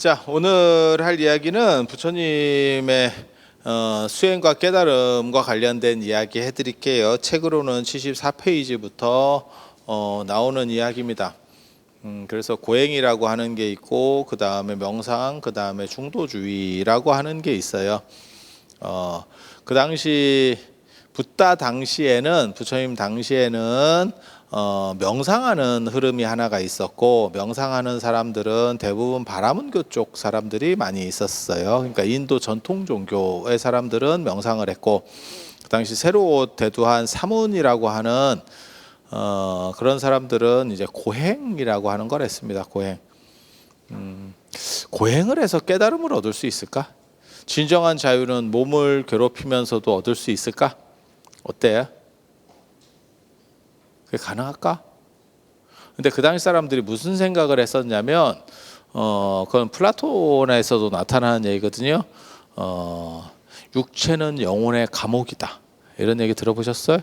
자, 오늘 할 이야기는 부처님의 수행과 깨달음과 관련된 이야기 해드릴게요. 책으로는 74페이지부터 나오는 이야기입니다. 그래서 고행이라고 하는 게 있고, 그 다음에 명상, 그 다음에 중도주의라고 하는 게 있어요. 그 당시 붓다 당시에는, 부처님 당시에는 명상하는 흐름이 하나가 있었고, 명상하는 사람들은 대부분 바라문교 쪽 사람들이 많이 있었어요. 그러니까 인도 전통 종교의 사람들은 명상을 했고, 그 당시 새로 대두한 사문이라고 하는 그런 사람들은 이제 고행이라고 하는 걸 했습니다. 고행. 고행을 해서 깨달음을 얻을 수 있을까? 진정한 자유는 몸을 괴롭히면서도 얻을 수 있을까? 어때요? 그게 가능할까? 근데 그 당시 사람들이 무슨 생각을 했었냐면, 그건 플라톤에서도 나타나는 얘기거든요. 육체는 영혼의 감옥이다. 이런 얘기 들어보셨어요?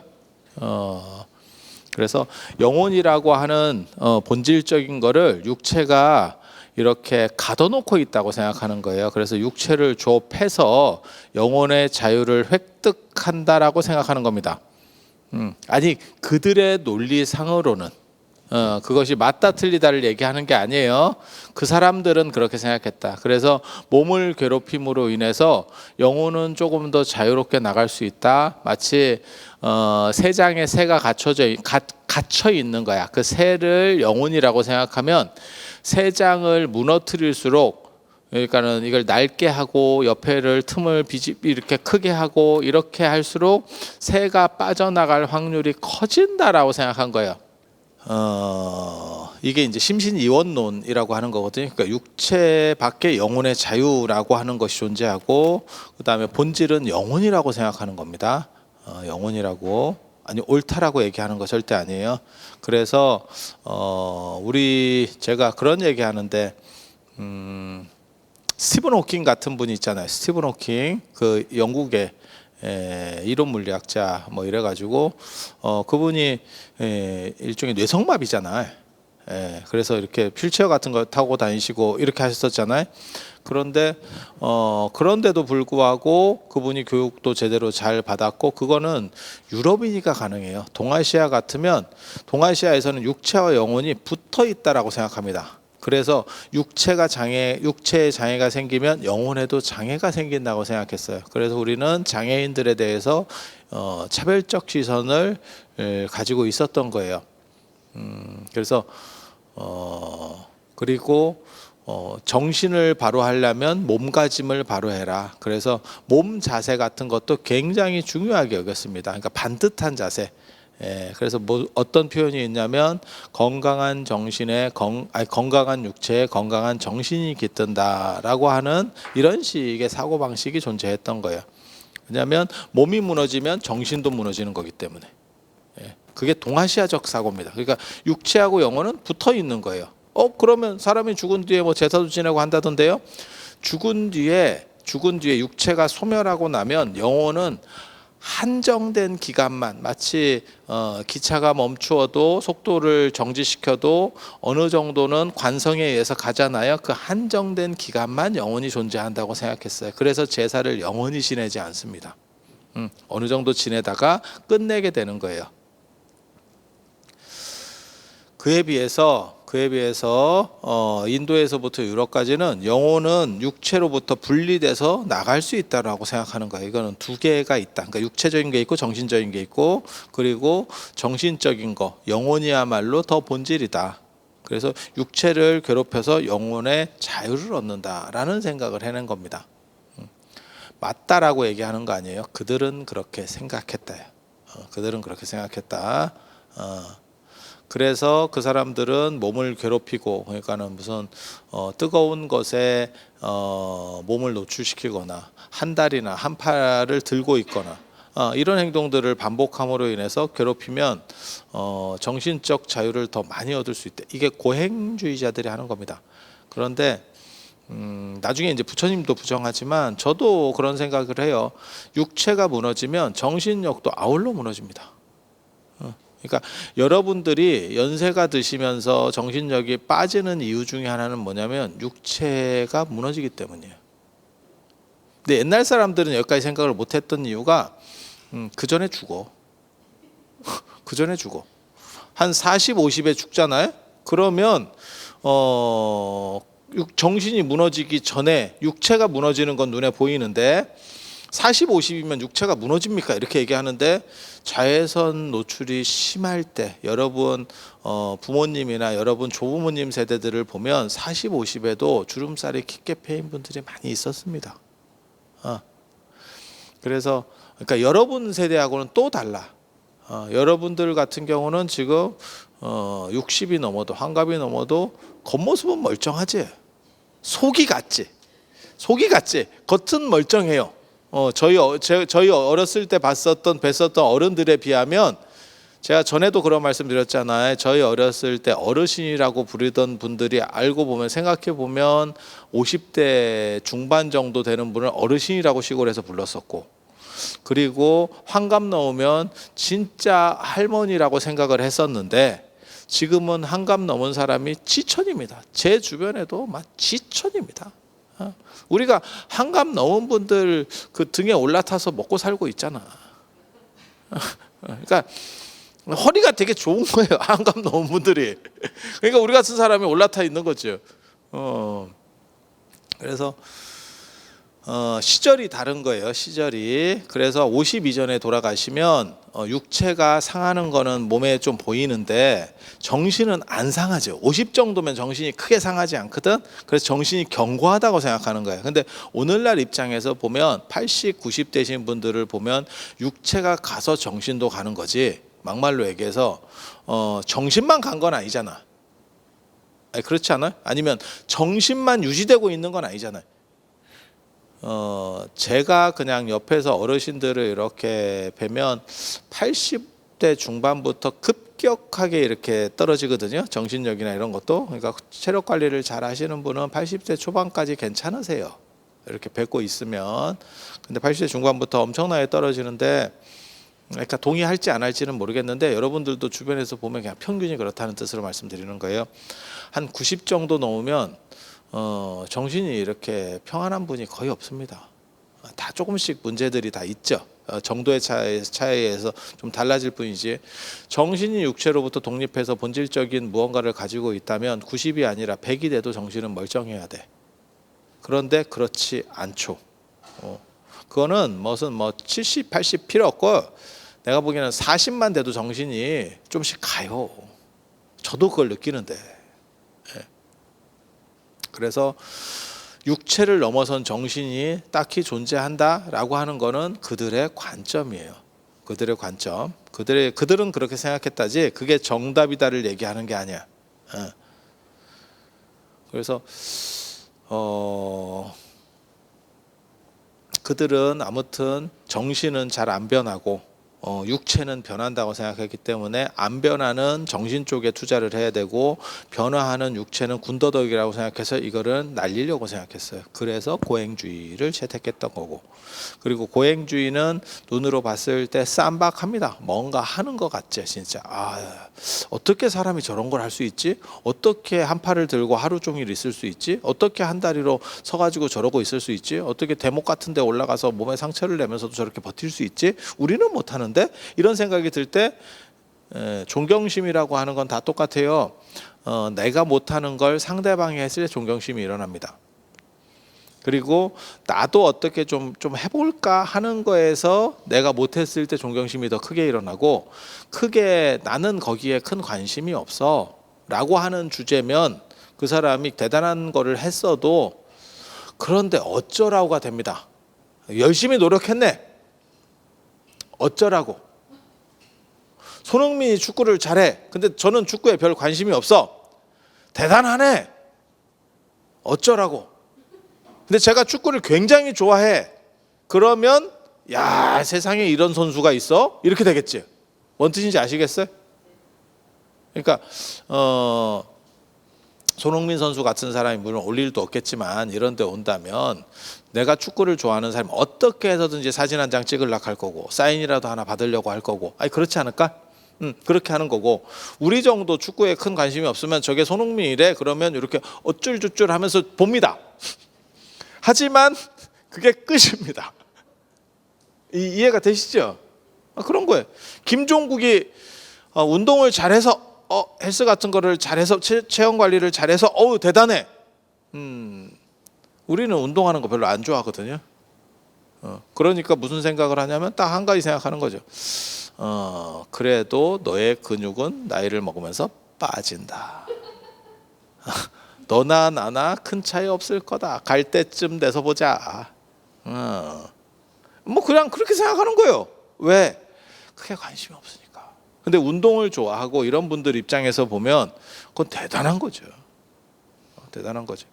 그래서 영혼이라고 하는 본질적인 거를 육체가 이렇게 가둬놓고 있다고 생각하는 거예요. 그래서 육체를 조업해서 영혼의 자유를 획득한다라고 생각하는 겁니다. 아니, 그들의 논리상으로는 그것이 맞다 틀리다를 얘기하는 게 아니에요. 그 사람들은 그렇게 생각했다. 그래서 몸을 괴롭힘으로 인해서 영혼은 조금 더 자유롭게 나갈 수 있다. 마치 새 장에 새가 갇혀 있는 거야. 그 새를 영혼이라고 생각하면 새 장을 무너뜨릴수록, 그러니까는 이걸 낡게 하고 옆에를 틈을 이렇게 크게 하고 이렇게 할수록 새가 빠져나갈 확률이 커진다라고 생각한 거예요. 이게 이제 심신이원론이라고 하는 거거든요. 그러니까 육체 밖에 영혼의 자유라고 하는 것이 존재하고, 그 다음에 본질은 영혼이라고 생각하는 겁니다. 영혼이라고, 아니 옳다라고 얘기하는 거 절대 아니에요. 그래서 제가 그런 얘기하는데, 스티븐 호킹 같은 분이 있잖아요. 스티븐 호킹, 그 영국의 이론 물리학자 뭐 이래가지고 그분이 일종의 뇌성마비잖아요. 그래서 이렇게 휠체어 같은 거 타고 다니시고 이렇게 하셨었잖아요. 그런데도 불구하고 그분이 교육도 제대로 잘 받았고, 그거는 유럽인이가 가능해요. 동아시아 같으면, 동아시아에서는 육체와 영혼이 붙어 있다라고 생각합니다. 그래서 육체에 장애가 생기면 영혼에도 장애가 생긴다고 생각했어요. 그래서 우리는 장애인들에 대해서 차별적 시선을 가지고 있었던 거예요. 그래서 그리고 정신을 바로 하려면 몸가짐을 바로 해라. 그래서 몸 자세 같은 것도 굉장히 중요하게 여겼습니다. 그러니까 반듯한 자세. 그래서 어떤 표현이 있냐면, 건강한 육체에 건강한 정신이 깃든다라고 하는 이런 식의 사고 방식이 존재했던 거예요. 왜냐하면 몸이 무너지면 정신도 무너지는 거기 때문에. 그게 동아시아적 사고입니다. 그러니까 육체하고 영혼은 붙어 있는 거예요. 그러면 사람이 죽은 뒤에 뭐 제사도 지내고 한다던데요. 죽은 뒤에 육체가 소멸하고 나면 영혼은 한정된 기간만, 마치 기차가 멈추어도 속도를 정지시켜도 어느 정도는 관성에 의해서 가잖아요. 그 한정된 기간만 영혼이 존재한다고 생각했어요. 그래서 제사를 영원히 지내지 않습니다. 어느 정도 지내다가 끝내게 되는 거예요. 그에 비해서 인도에서부터 유럽까지는 영혼은 육체로부터 분리돼서 나갈 수 있다라고 생각하는 거예요. 이거는 두 개가 있다. 그러니까 육체적인 게 있고 정신적인 게 있고, 그리고 정신적인 거, 영혼이야말로 더 본질이다. 그래서 육체를 괴롭혀서 영혼의 자유를 얻는다라는 생각을 해낸 겁니다. 맞다라고 얘기하는 거 아니에요. 그들은 그렇게 생각했다. 그들은 그렇게 생각했다. 그래서 그 사람들은 몸을 괴롭히고, 그러니까는 무슨 뜨거운 것에 몸을 노출시키거나 한 다리나 한 팔을 들고 있거나 이런 행동들을 반복함으로 인해서 괴롭히면 정신적 자유를 더 많이 얻을 수 있다. 이게 고행주의자들이 하는 겁니다. 그런데 나중에 이제 부처님도 부정하지만 저도 그런 생각을 해요. 육체가 무너지면 정신력도 아울러 무너집니다. 그러니까 여러분들이 연세가 드시면서 정신력이 빠지는 이유 중에 하나는 뭐냐면 육체가 무너지기 때문이에요. 근데 옛날 사람들은 여기까지 생각을 못했던 이유가 그 전에 죽어. 그 전에 죽어. 한 40, 50에 죽잖아요. 그러면 정신이 무너지기 전에 육체가 무너지는 건 눈에 보이는데 40, 50이면 육체가 무너집니까? 이렇게 얘기하는데 자외선 노출이 심할 때 여러분 부모님이나 여러분 조부모님 세대들을 보면 40, 50에도 주름살이 깊게 패인 분들이 많이 있었습니다. 그래서 그러니까 여러분 세대하고는 또 달라. 여러분들 같은 경우는 지금 60이 넘어도 환갑이 넘어도 겉모습은 멀쩡하지. 속이 같지. 속이 같지. 겉은 멀쩡해요. 저희 어렸을 때 뵀었던 어른들에 비하면 제가 전에도 그런 말씀 드렸잖아요. 저희 어렸을 때 어르신이라고 부르던 분들이 알고 보면 생각해 보면 50대 중반 정도 되는 분을 어르신이라고 시골에서 불렀었고, 그리고 환갑 넘으면 진짜 할머니라고 생각을 했었는데 지금은 환갑 넘은 사람이 지천입니다. 제 주변에도 막 지천입니다. 우리가 환갑 넘은 분들 그 등에 올라타서 먹고 살고 있잖아. 그러니까 허리가 되게 좋은 거예요. 환갑 넘은 분들이. 그러니까 우리 같은 사람이 올라타 있는 거죠. 그래서 시절이 다른 거예요. 시절이. 그래서 50 이전에 돌아가시면 육체가 상하는 거는 몸에 좀 보이는데 정신은 안 상하죠. 50 정도면 정신이 크게 상하지 않거든. 그래서 정신이 견고하다고 생각하는 거예요. 근데 오늘날 입장에서 보면 80, 90 되신 분들을 보면 육체가 가서 정신도 가는 거지. 막말로 얘기해서 정신만 간 건 아니잖아. 아니, 그렇지 않아요? 아니면 정신만 유지되고 있는 건 아니잖아요. 제가 그냥 옆에서 어르신들을 이렇게 뵈면 80대 중반부터 급격하게 이렇게 떨어지거든요. 정신력이나 이런 것도. 그러니까 체력 관리를 잘 하시는 분은 80대 초반까지 괜찮으세요. 이렇게 뵙고 있으면. 근데 80대 중반부터 엄청나게 떨어지는데, 그러니까 동의할지 안 할지는 모르겠는데 여러분들도 주변에서 보면 그냥 평균이 그렇다는 뜻으로 말씀드리는 거예요. 한 90 정도 넘으면 정신이 이렇게 평안한 분이 거의 없습니다. 다 조금씩 문제들이 다 있죠. 정도의 차이에서 좀 달라질 뿐이지, 정신이 육체로부터 독립해서 본질적인 무언가를 가지고 있다면 90이 아니라 100이 돼도 정신은 멀쩡해야 돼. 그런데 그렇지 않죠. 그거는 무슨 70, 80 필요 없고 내가 보기에는 40만 돼도 정신이 좀씩 가요. 저도 그걸 느끼는데. 그래서 육체를 넘어선 정신이 딱히 존재한다라고 하는 거는 그들의 관점이에요. 그들의 관점. 그들은 그렇게 생각했다지 그게 정답이다를 얘기하는 게 아니야. 그래서 그들은 아무튼 정신은 잘 안 변하고 육체는 변한다고 생각했기 때문에 안 변하는 정신 쪽에 투자를 해야 되고 변화하는 육체는 군더더기라고 생각해서 이거를 날리려고 생각했어요. 그래서 고행주의를 채택했던 거고, 그리고 고행주의는 눈으로 봤을 때 쌈박합니다. 뭔가 하는 것 같지 진짜. 어떻게 사람이 저런 걸 할 수 있지? 어떻게 한 팔을 들고 하루 종일 있을 수 있지? 어떻게 한 다리로 서가지고 저러고 있을 수 있지? 어떻게 대목 같은 데 올라가서 몸에 상처를 내면서도 저렇게 버틸 수 있지? 우리는 못하는데? 이런 생각이 들 때 존경심이라고 하는 건 다 똑같아요. 내가 못하는 걸 상대방이 했을 때 존경심이 일어납니다. 그리고 나도 어떻게 좀 해볼까 하는 거에서 내가 못했을 때 존경심이 더 크게 일어나고, 크게 나는 거기에 큰 관심이 없어 라고 하는 주제면 그 사람이 대단한 거를 했어도 그런데 어쩌라고가 됩니다. 열심히 노력했네. 어쩌라고. 손흥민이 축구를 잘해. 근데 저는 축구에 별 관심이 없어. 대단하네. 어쩌라고. 근데 제가 축구를 굉장히 좋아해. 그러면 야, 세상에 이런 선수가 있어? 이렇게 되겠지. 뭔 뜻인지 아시겠어요? 그러니까 손흥민 선수 같은 사람이 물론 올 일도 없겠지만 이런 데 온다면 내가 축구를 좋아하는 사람이 어떻게 해서든지 사진 한 장 찍으려고 할 거고 사인이라도 하나 받으려고 할 거고, 아니 그렇지 않을까? 그렇게 하는 거고, 우리 정도 축구에 큰 관심이 없으면 저게 손흥민이래 그러면 이렇게 어쩔 하면서 봅니다. 하지만 그게 끝입니다. 이해가 되시죠? 그런 거예요. 김종국이 운동을 잘해서 헬스 같은 거를 잘해서 체형 관리를 잘해서 대단해. 우리는 운동하는 거 별로 안 좋아하거든요. 그러니까 무슨 생각을 하냐면 딱 한 가지 생각하는 거죠. 그래도 너의 근육은 나이를 먹으면서 빠진다. 너나 나나 큰 차이 없을 거다. 갈 때쯤 돼서 보자. 뭐 그냥 그렇게 생각하는 거예요. 왜? 크게 관심이 없으니까. 근데 운동을 좋아하고 이런 분들 입장에서 보면 그건 대단한 거죠. 대단한 거죠.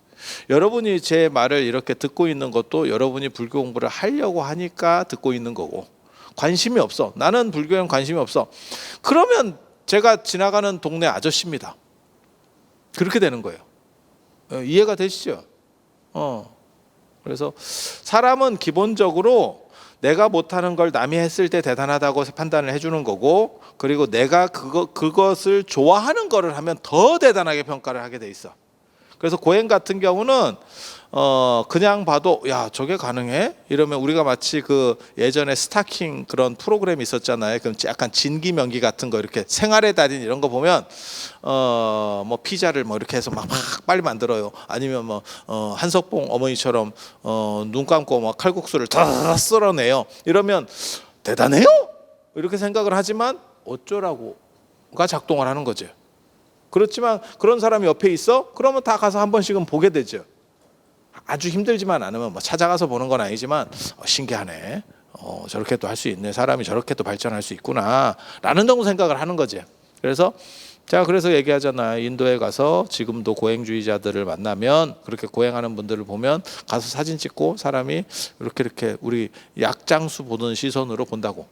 여러분이 제 말을 이렇게 듣고 있는 것도 여러분이 불교 공부를 하려고 하니까 듣고 있는 거고, 관심이 없어. 나는 불교에는 관심이 없어. 그러면 제가 지나가는 동네 아저씨입니다. 그렇게 되는 거예요. 이해가 되시죠? 그래서 사람은 기본적으로 내가 못하는 걸 남이 했을 때 대단하다고 판단을 해주는 거고, 그리고 내가 그것을 좋아하는 거를 하면 더 대단하게 평가를 하게 돼 있어. 그래서 고행 같은 경우는 그냥 봐도 야 저게 가능해? 이러면 우리가 마치 그 예전에 스타킹 그런 프로그램이 있었잖아요. 그럼 약간 진기명기 같은 거 이렇게 생활의 달인 이런 거 보면 뭐 피자를 뭐 이렇게 해서 막 빨리 만들어요. 아니면 뭐 한석봉 어머니처럼 눈 감고 막 칼국수를 다 썰어내요. 이러면 대단해요? 이렇게 생각을 하지만 어쩌라고가 작동을 하는 거죠. 그렇지만 그런 사람이 옆에 있어? 그러면 다 가서 한 번씩은 보게 되죠. 아주 힘들지만 않으면 뭐 찾아가서 보는 건 아니지만 신기하네. 저렇게 또 할 수 있네. 사람이 저렇게 또 발전할 수 있구나. 라는 정도 생각을 하는 거지. 그래서 제가 그래서 얘기하잖아요. 인도에 가서 지금도 고행주의자들을 만나면 그렇게 고행하는 분들을 보면 가서 사진 찍고 사람이 이렇게 우리 약장수 보는 시선으로 본다고.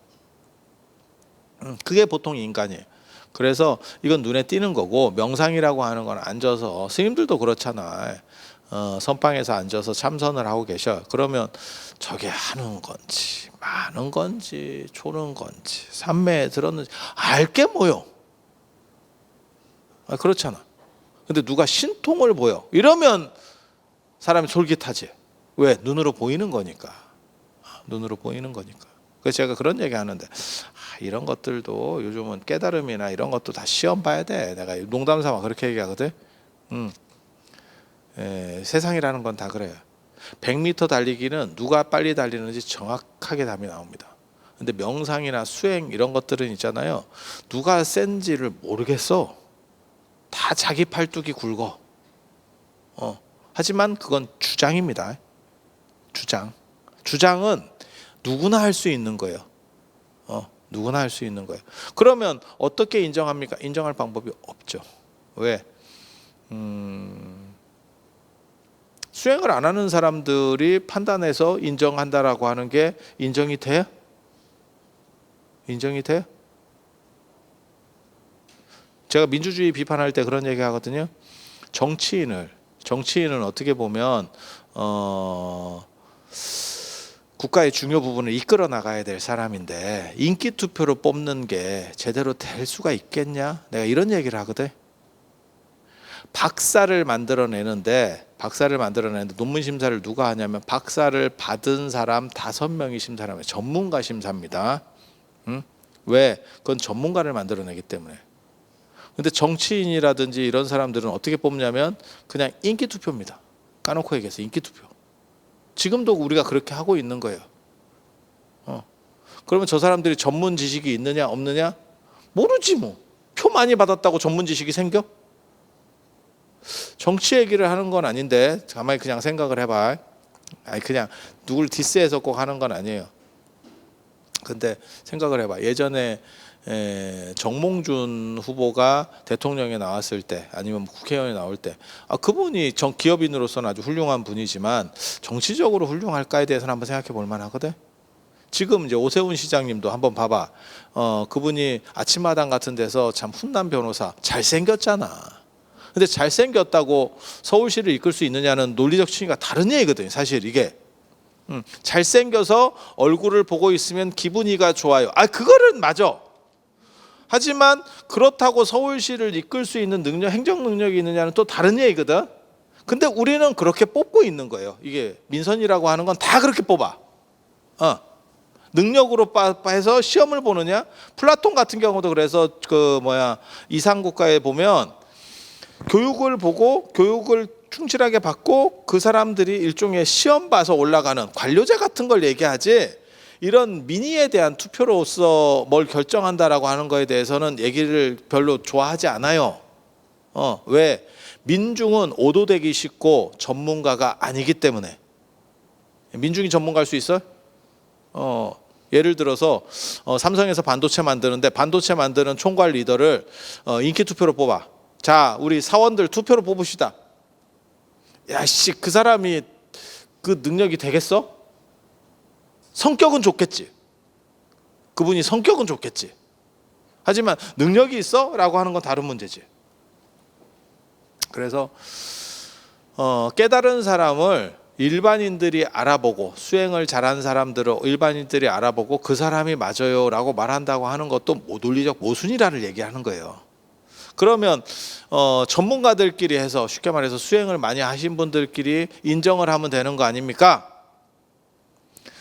그게 보통 인간이에요. 그래서 이건 눈에 띄는 거고, 명상이라고 하는 건 앉아서, 스님들도 그렇잖아. 선방에서 앉아서 참선을 하고 계셔. 그러면 저게 하는 건지 많은 건지 초는 건지 삼매에 들었는지 알게 뭐요. 그렇잖아. 근데 누가 신통을 보여 이러면 사람이 솔깃하지. 왜? 눈으로 보이는 거니까. 눈으로 보이는 거니까. 그래서 제가 그런 얘기 하는데 이런 것들도 요즘은 깨달음이나 이런 것도 다 시험 봐야 돼. 내가 농담 삼아 그렇게 얘기하거든. 세상이라는 건 다 그래요. 100m 달리기는 누가 빨리 달리는지 정확하게 답이 나옵니다. 근데 명상이나 수행 이런 것들은 있잖아요. 누가 센지를 모르겠어. 다 자기 팔뚝이 굵어. 하지만 그건 주장입니다. 주장은 누구나 할 수 있는 거예요. 누구나 할 수 있는 거예요. 그러면 어떻게 인정합니까? 인정할 방법이 없죠. 왜? 수행을 안 하는 사람들이 판단해서 인정한다라고 하는 게 인정이 돼요? 인정이 돼요? 제가 민주주의 비판할 때 그런 얘기 하거든요. 정치인은 어떻게 보면 국가의 중요 부분을 이끌어 나가야 될 사람인데 인기 투표로 뽑는 게 제대로 될 수가 있겠냐? 내가 이런 얘기를 하거든. 박사를 만들어내는데 논문 심사를 누가 하냐면 박사를 받은 사람 5명이 심사를 하면 전문가 심사입니다. 왜? 그건 전문가를 만들어내기 때문에. 근데 정치인이라든지 이런 사람들은 어떻게 뽑냐면 그냥 인기 투표입니다. 까놓고 얘기해서 인기 투표. 지금도 우리가 그렇게 하고 있는 거예요. 그러면 저 사람들이 전문 지식이 있느냐 없느냐? 모르지 뭐. 표 많이 받았다고 전문 지식이 생겨? 정치 얘기를 하는 건 아닌데 가만히 그냥 생각을 해봐. 그냥 누굴 디스해서 꼭 하는 건 아니에요. 근데 생각을 해봐. 예전에 정몽준 후보가 대통령에 나왔을 때 아니면 국회의원에 나올 때 그분이 기업인으로서는 아주 훌륭한 분이지만 정치적으로 훌륭할까에 대해서는 한번 생각해 볼 만하거든. 지금 이제 오세훈 시장님도 한번 봐봐. 그분이 아침마당 같은 데서 참 훈남 변호사 잘생겼잖아. 근데 잘생겼다고 서울시를 이끌 수 있느냐는 논리적 추이가 다른 얘기거든요. 사실 이게 잘생겨서 얼굴을 보고 있으면 기분이가 좋아요. 그거는 맞아. 하지만 그렇다고 서울시를 이끌 수 있는 능력, 행정 능력이 있느냐는 또 다른 얘기거든. 근데 우리는 그렇게 뽑고 있는 거예요. 이게 민선이라고 하는 건 다 그렇게 뽑아. 능력으로 해서 시험을 보느냐? 플라톤 같은 경우도 그래서 이상국가에 보면 교육을 보고 교육을 충실하게 받고 그 사람들이 일종의 시험 봐서 올라가는 관료제 같은 걸 얘기하지, 이런 민의에 대한 투표로서 뭘 결정한다라고 하는 거에 대해서는 얘기를 별로 좋아하지 않아요. 왜? 민중은 오도되기 쉽고 전문가가 아니기 때문에. 민중이 전문가일 수 있어요? 예를 들어서 삼성에서 반도체 만드는데 반도체 만드는 총괄 리더를 인기 투표로 뽑아. 자, 우리 사원들 투표로 뽑읍시다. 야씨, 그 사람이 그 능력이 되겠어? 성격은 좋겠지. 그분이 성격은 좋겠지. 하지만 능력이 있어? 라고 하는 건 다른 문제지. 그래서 깨달은 사람을 일반인들이 알아보고, 수행을 잘한 사람들을 일반인들이 알아보고 그 사람이 맞아요 라고 말한다고 하는 것도 논리적 모순이라를 얘기하는 거예요. 그러면 전문가들끼리 해서, 쉽게 말해서 수행을 많이 하신 분들끼리 인정을 하면 되는 거 아닙니까?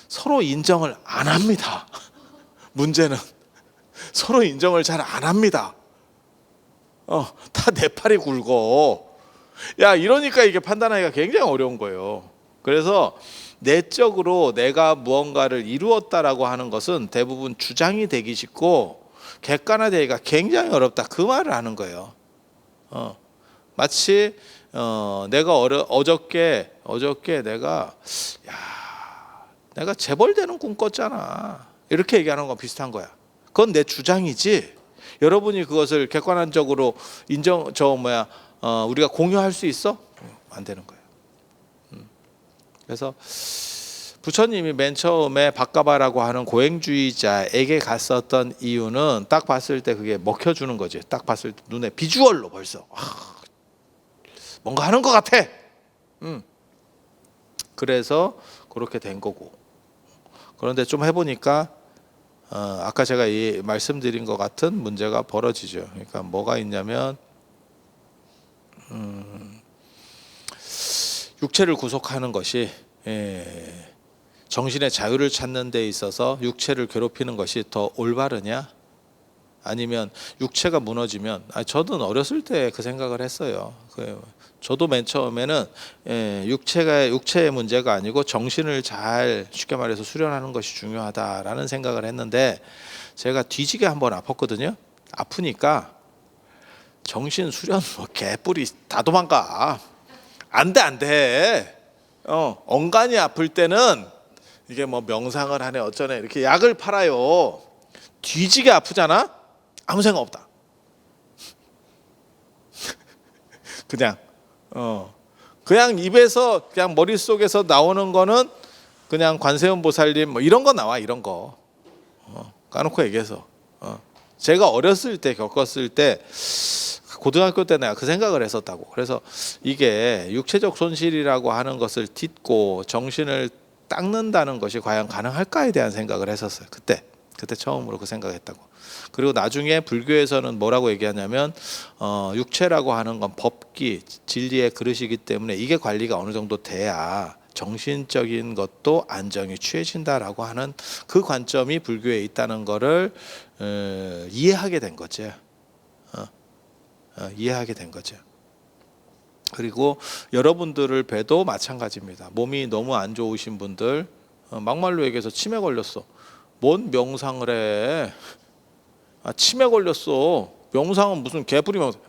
서로 인정을 안 합니다. 문제는 서로 인정을 잘 안 합니다. 다 내 팔이 굵어. 야, 이러니까 이게 판단하기가 굉장히 어려운 거예요. 그래서 내적으로 내가 무언가를 이루었다라고 하는 것은 대부분 주장이 되기 쉽고 객관화되기가 굉장히 어렵다, 그 말을 하는 거예요. 마치 내가 어저께 내가 재벌되는 꿈 꿨잖아, 이렇게 얘기하는 건 비슷한 거야. 그건 내 주장이지, 여러분이 그것을 객관적으로 우리가 공유할 수 있어? 안 되는 거예요. 그래서 부처님이 맨 처음에 박가바라고 하는 고행주의자에게 갔었던 이유는 딱 봤을 때 그게 먹혀주는 거지. 딱 봤을 때 눈에 비주얼로 벌써 뭔가 하는 것 같아. 그래서 그렇게 된 거고. 그런데 좀 해보니까 아까 제가 말씀드린 것 같은 문제가 벌어지죠. 그러니까 뭐가 있냐면 육체를 구속하는 것이 정신의 자유를 찾는 데 있어서 육체를 괴롭히는 것이 더 올바르냐? 아니면 육체가 무너지면, 저도 어렸을 때 그 생각을 했어요. 저도 맨 처음에는 육체의 문제가 아니고 정신을 잘, 쉽게 말해서 수련하는 것이 중요하다라는 생각을 했는데, 제가 뒤지게 한번 아팠거든요. 아프니까 정신 수련 개뿔이 다 도망가. 안 돼. 엉간이 아플 때는 이게 명상을 하네 어쩌네 이렇게 약을 팔아요. 뒤지게 아프잖아? 아무 생각 없다. 그냥 입에서, 그냥 머릿속에서 나오는 거는 그냥 관세음 보살님 이런 거 나와, 이런 거. 까놓고 얘기해서 제가 어렸을 때 겪었을 때, 고등학교 때 내가 그 생각을 했었다고. 그래서 이게 육체적 손실이라고 하는 것을 딛고 정신을 닦는다는 것이 과연 가능할까에 대한 생각을 했었어요. 그때 처음으로 그 생각을 했다고. 그리고 나중에 불교에서는 뭐라고 얘기하냐면 육체라고 하는 건 법기, 진리의 그릇이기 때문에 이게 관리가 어느 정도 돼야 정신적인 것도 안정이 취해진다라고 하는 그 관점이 불교에 있다는 거를 이해하게 된 거죠. 이해하게 된 거죠. 그리고 여러분들을 봬도 마찬가지입니다. 몸이 너무 안 좋으신 분들, 막말로 얘기해서 치매 걸렸어. 뭔 명상을 해? 치매 걸렸어. 명상은 무슨 개뿔이 명상.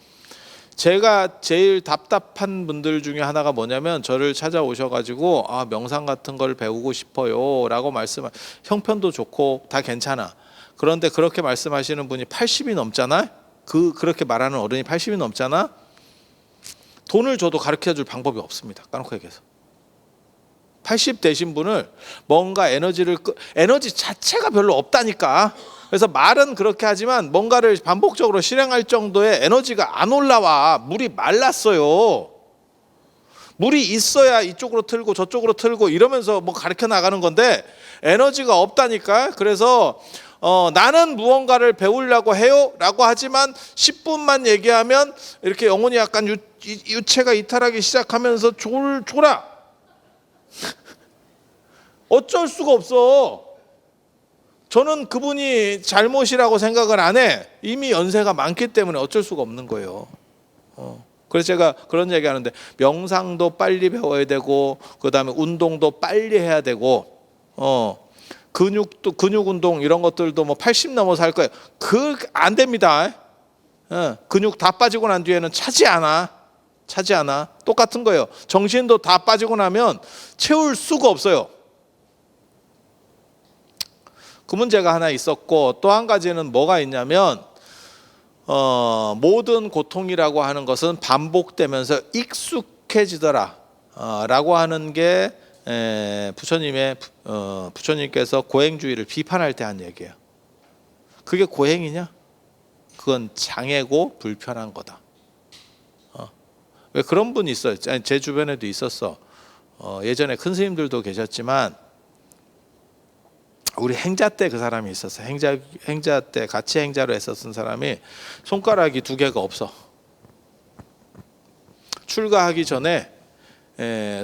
제가 제일 답답한 분들 중에 하나가 뭐냐면, 저를 찾아오셔가지고 명상 같은 걸 배우고 싶어요 라고 형편도 좋고 다 괜찮아. 그런데 그렇게 말씀하시는 분이 80이 넘잖아. 그렇게 말하는 어른이 80이 넘잖아. 돈을 줘도 가르쳐줄 방법이 없습니다. 까놓고 얘기해서 80 되신 분을 뭔가 에너지 자체가 별로 없다니까. 그래서 말은 그렇게 하지만 뭔가를 반복적으로 실행할 정도의 에너지가 안 올라와. 물이 말랐어요. 물이 있어야 이쪽으로 틀고 저쪽으로 틀고 이러면서 가르쳐 나가는 건데 에너지가 없다니까. 그래서 나는 무언가를 배우려고 해요 라고 하지만 10분만 얘기하면 이렇게 영혼이 약간 유체가 이탈하기 시작하면서 졸아. 어쩔 수가 없어. 저는 그분이 잘못이라고 생각을 안 해. 이미 연세가 많기 때문에 어쩔 수가 없는 거예요. 그래서 제가 그런 얘기 하는데, 명상도 빨리 배워야 되고, 그 다음에 운동도 빨리 해야 되고, 근육 운동 이런 것들도 뭐 80 넘어서 할 거예요. 안 됩니다. 근육 다 빠지고 난 뒤에는 차지 않아. 똑같은 거예요. 정신도 다 빠지고 나면 채울 수가 없어요. 그 문제가 하나 있었고, 또 한 가지는 뭐가 있냐면, 모든 고통이라고 하는 것은 반복되면서 익숙해지더라 라고 하는 게 부처님께서 고행주의를 비판할 때 한 얘기예요. 그게 고행이냐? 그건 장애고 불편한 거다. 왜 그런 분이 있어요. 제 주변에도 있었어. 예전에 큰 스님들도 계셨지만, 우리 행자 때 그 사람이 있었어. 행자 때 같이 행자로 했었던 사람이 손가락이 2개가 없어. 출가하기 전에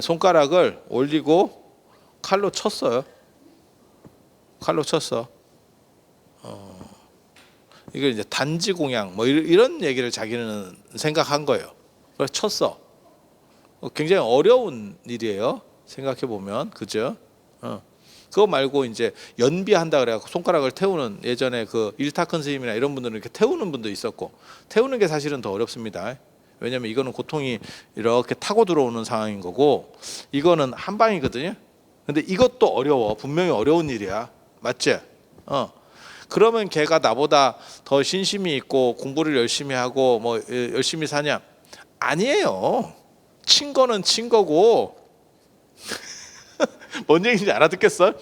손가락을 올리고 칼로 쳤어요. 칼로 쳤어. 이걸 이제 단지 공양 뭐 이런 얘기를 자기는 생각한 거예요. 그래서 쳤어. 굉장히 어려운 일이에요. 생각해 보면, 그죠? 그거 말고 이제 연비한다 그래갖고 손가락을 태우는, 예전에 그 일타큰 스님이나 이런 분들은 이렇게 태우는 분도 있었고, 태우는 게 사실은 더 어렵습니다. 왜냐면 이거는 고통이 이렇게 타고 들어오는 상황인 거고, 이거는 한 방이거든요. 근데 이것도 어려워. 분명히 어려운 일이야. 맞지? 그러면 걔가 나보다 더 신심이 있고 공부를 열심히 하고 뭐 열심히 사냐? 아니에요. 친 거는 친 거고. 뭔 얘기인지 알아듣겠어?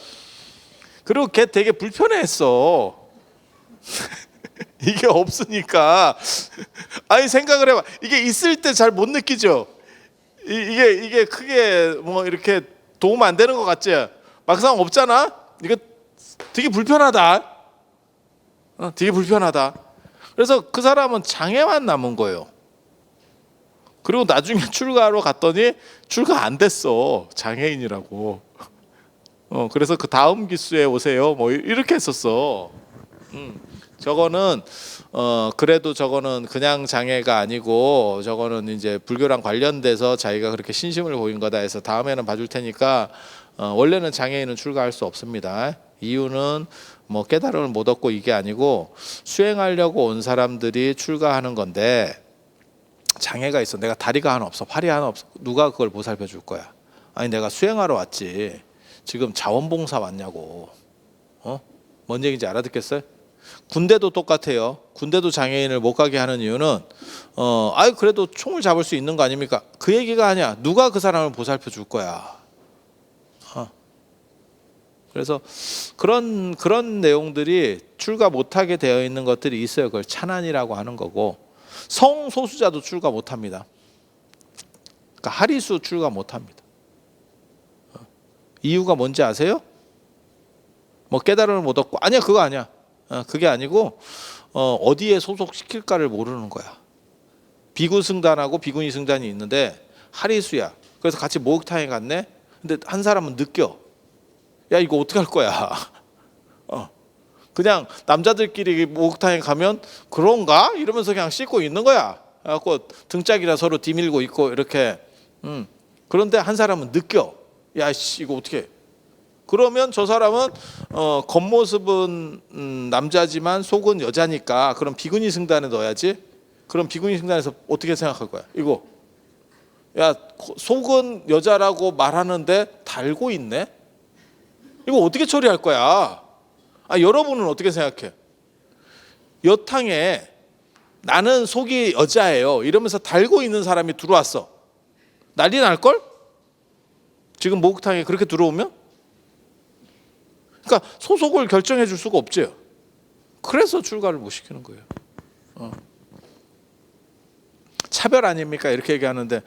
그리고 걔 되게 불편해했어. 이게 없으니까. 아니, 생각을 해봐. 이게 있을 때 잘 못 느끼죠? 이게 크게 뭐 이렇게 도움 안 되는 것 같지? 막상 없잖아? 이거 되게 불편하다. 되게 불편하다. 그래서 그 사람은 장애만 남은 거예요. 그리고 나중에 출가하러 갔더니 출가 안 됐어. 장애인이라고. 그래서 그 다음 기수에 오세요. 뭐 이렇게 했었어. 저거는 그래도 저거는 그냥 장애가 아니고, 저거는 이제 불교랑 관련돼서 자기가 그렇게 신심을 보인 거다 해서 다음에는 봐줄 테니까, 원래는 장애인은 출가할 수 없습니다. 이유는 뭐 깨달음을 못 얻고 이게 아니고, 수행하려고 온 사람들이 출가하는 건데 장애가 있어. 내가 다리가 하나 없어, 팔이 하나 없어. 누가 그걸 보살펴 줄 거야? 아니, 내가 수행하러 왔지. 지금 자원봉사 왔냐고. 뭔 얘기인지 알아듣겠어요? 군대도 똑같아요. 군대도 장애인을 못 가게 하는 이유는 아이 그래도 총을 잡을 수 있는 거 아닙니까? 그 얘기가 아니야. 누가 그 사람을 보살펴 줄 거야. 그래서 그런 내용들이 출가 못하게 되어 있는 것들이 있어요. 그걸 찬안이라고 하는 거고, 성소수자도 출가 못합니다. 그러니까 하리수 출가 못합니다. 이유가 뭔지 아세요? 뭐 깨달음을 못 얻고, 아니야, 그거 아니야. 그게 아니고 어디에 소속시킬까를 모르는 거야. 비구 승단하고 비구니 승단이 있는데 하리수야. 그래서 같이 목욕탕에 갔네. 근데 한 사람은 느껴. 야, 이거 어떻게 할 거야? 그냥 남자들끼리 목욕탕에 가면 그런가? 이러면서 그냥 씻고 있는 거야. 그래갖고 등짝이나 서로 뒤밀고 있고 이렇게. 그런데 한 사람은 느껴. 야, 씨, 이거 어떻게 해? 그러면 저 사람은 겉모습은 남자지만 속은 여자니까 그럼 비구니 승단에 넣어야지. 그럼 비구니 승단에서 어떻게 생각할 거야? 이거, 야, 속은 여자라고 말하는데 달고 있네? 이거 어떻게 처리할 거야? 여러분은 어떻게 생각해? 여탕에 나는 속이 여자예요 이러면서 달고 있는 사람이 들어왔어. 난리 날걸? 지금 목욕탕에 그렇게 들어오면? 그러니까 소속을 결정해 줄 수가 없죠. 그래서 출가를 못 시키는 거예요. 차별 아닙니까? 이렇게 얘기하는데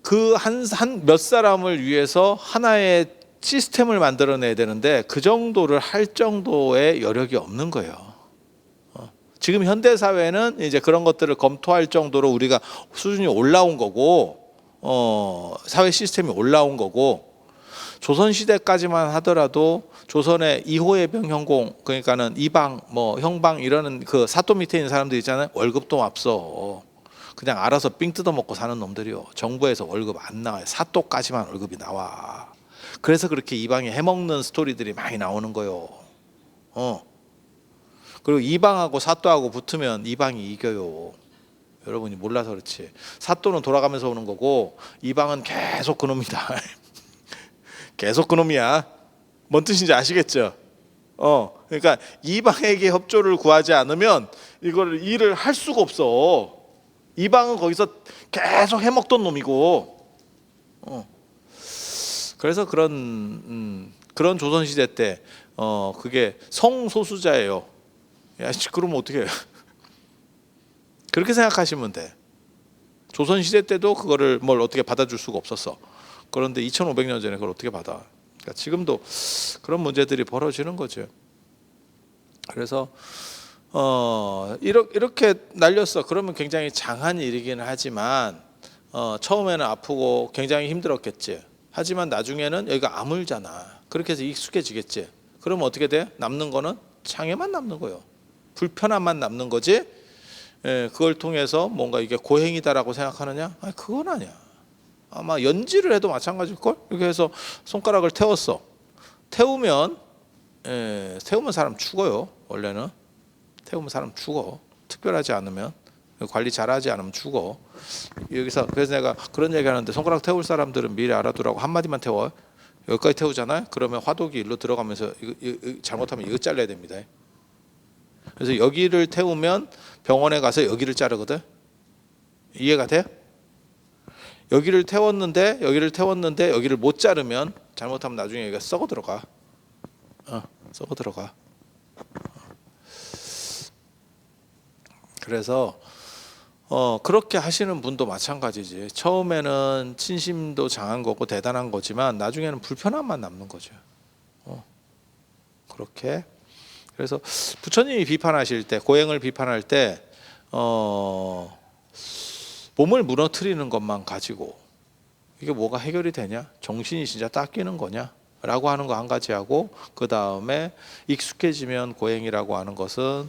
그 한 몇 사람을 위해서 하나의 시스템을 만들어내야 되는데 그 정도를 할 정도의 여력이 없는 거예요. 지금 현대 사회는 이제 그런 것들을 검토할 정도로 우리가 수준이 올라온 거고, 사회 시스템이 올라온 거고, 조선 시대까지만 하더라도 조선의 이호해병 형공, 그러니까는 이방, 뭐 형방 이러는 그 사또 밑에 있는 사람들 있잖아요. 월급도 앞서 그냥 알아서 삥 뜯어 먹고 사는 놈들이요. 정부에서 월급 안 나와요. 사또까지만 월급이 나와. 그래서 그렇게 이방이 해먹는 스토리들이 많이 나오는 거요. 그리고 이방하고 사또하고 붙으면 이방이 이겨요. 여러분이 몰라서 그렇지. 사또는 돌아가면서 오는 거고 이방은 계속 그놈이다. 계속 그놈이야. 뭔 뜻인지 아시겠죠? 그러니까 이방에게 협조를 구하지 않으면 이걸 일을 할 수가 없어. 이방은 거기서 계속 해먹던 놈이고. 그래서 그런 조선 시대 때 그게 성소수자예요. 야, 그러면 어떻게 해요? 그렇게 생각하시면 돼. 조선 시대 때도 그거를 뭘 어떻게 받아줄 수가 없었어. 그런데 2500년 전에 그걸 어떻게 받아? 그러니까 지금도 그런 문제들이 벌어지는 거죠. 그래서 이렇게 날렸어. 그러면 굉장히 장한 일이기는 하지만 처음에는 아프고 굉장히 힘들었겠지. 하지만 나중에는 여기가 아물잖아. 그렇게 해서 익숙해지겠지. 그러면 어떻게 돼? 남는 거는 장애만 남는 거예요. 불편함만 남는 거지. 그걸 통해서 뭔가 이게 고행이다라고 생각하느냐? 아니, 그건 아니야. 아마 연지를 해도 마찬가지일걸? 이렇게 해서 손가락을 태웠어. 태우면 사람 죽어요. 원래는 태우면 사람 죽어. 특별하지 않으면, 관리 잘하지 않으면 죽어. 여기서 그래서 내가 그런 얘기하는데, 손가락 태울 사람들은 미리 알아두라고. 한마디만 태워. 여기까지 태우잖아요. 그러면 화독이 일로 들어가면서 이거 잘못하면 이거 잘라야 됩니다. 그래서 여기를 태우면 병원에 가서 여기를 자르거든. 이해가 돼? 여기를 태웠는데 여기를 못 자르면 잘못하면 나중에 여기가 썩어 들어가. 썩어 들어가. 그래서 그렇게 하시는 분도 마찬가지지. 처음에는 친심도 장한 거고 대단한 거지만 나중에는 불편함만 남는 거죠. 그렇게. 그래서 부처님이 비판하실 때, 고행을 비판할 때 몸을 무너뜨리는 것만 가지고 이게 뭐가 해결이 되냐? 정신이 진짜 닦이는 거냐? 라고 하는 거 한 가지 하고, 그 다음에 익숙해지면 고행이라고 하는 것은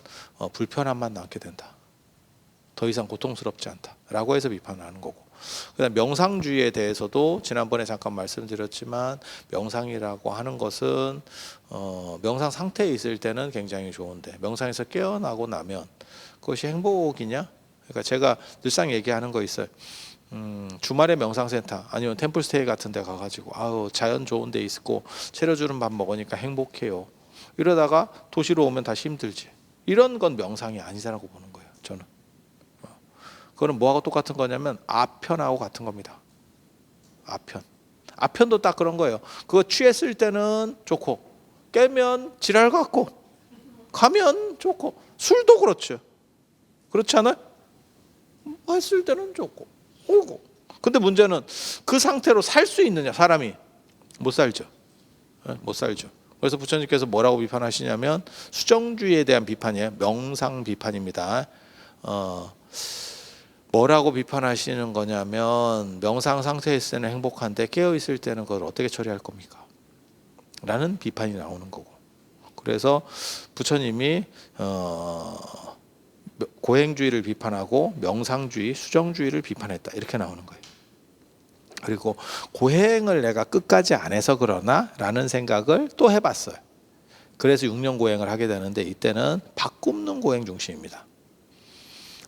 불편함만 남게 된다. 더 이상 고통스럽지 않다. 라고 해서 비판하는 거고, 그다음 명상주의에 대해서도 지난번에 잠깐 말씀드렸지만, 명상이라고 하는 것은 명상 상태에 있을 때는 굉장히 좋은데 명상에서 깨어나고 나면 그것이 행복이냐? 그러니까 제가 늘상 얘기하는 거 있어요. 주말에 명상센터 아니면 템플스테이 같은 데 가가지고 아우 자연 좋은 데 있고 차려주는 밥 먹으니까 행복해요. 이러다가 도시로 오면 다시 힘들지. 이런 건 명상이 아니라고 보는 거예요. 저는. 그거는 뭐하고 똑같은 거냐면 아편하고 같은 겁니다. 아편도 딱 그런 거예요. 그거 취했을 때는 좋고 깨면 지랄 같고 가면 좋고, 술도 그렇죠. 그렇지 않아요? 했을 때는 좋고 오고. 근데 문제는 그 상태로 살 수 있느냐? 사람이 못 살죠. 못 살죠. 그래서 부처님께서 뭐라고 비판하시냐면 수정주의에 대한 비판이에요. 명상 비판입니다. 뭐라고 비판하시는 거냐면, 명상 상태에 있을 때는 행복한데 깨어 있을 때는 그걸 어떻게 처리할 겁니까? 라는 비판이 나오는 거고. 그래서 부처님이 고행주의를 비판하고 명상주의, 수정주의를 비판했다. 이렇게 나오는 거예요. 그리고 고행을 내가 끝까지 안 해서 그러나? 라는 생각을 또 해봤어요. 그래서 6년 고행을 하게 되는데, 이때는 밥 굽는 고행 중심입니다.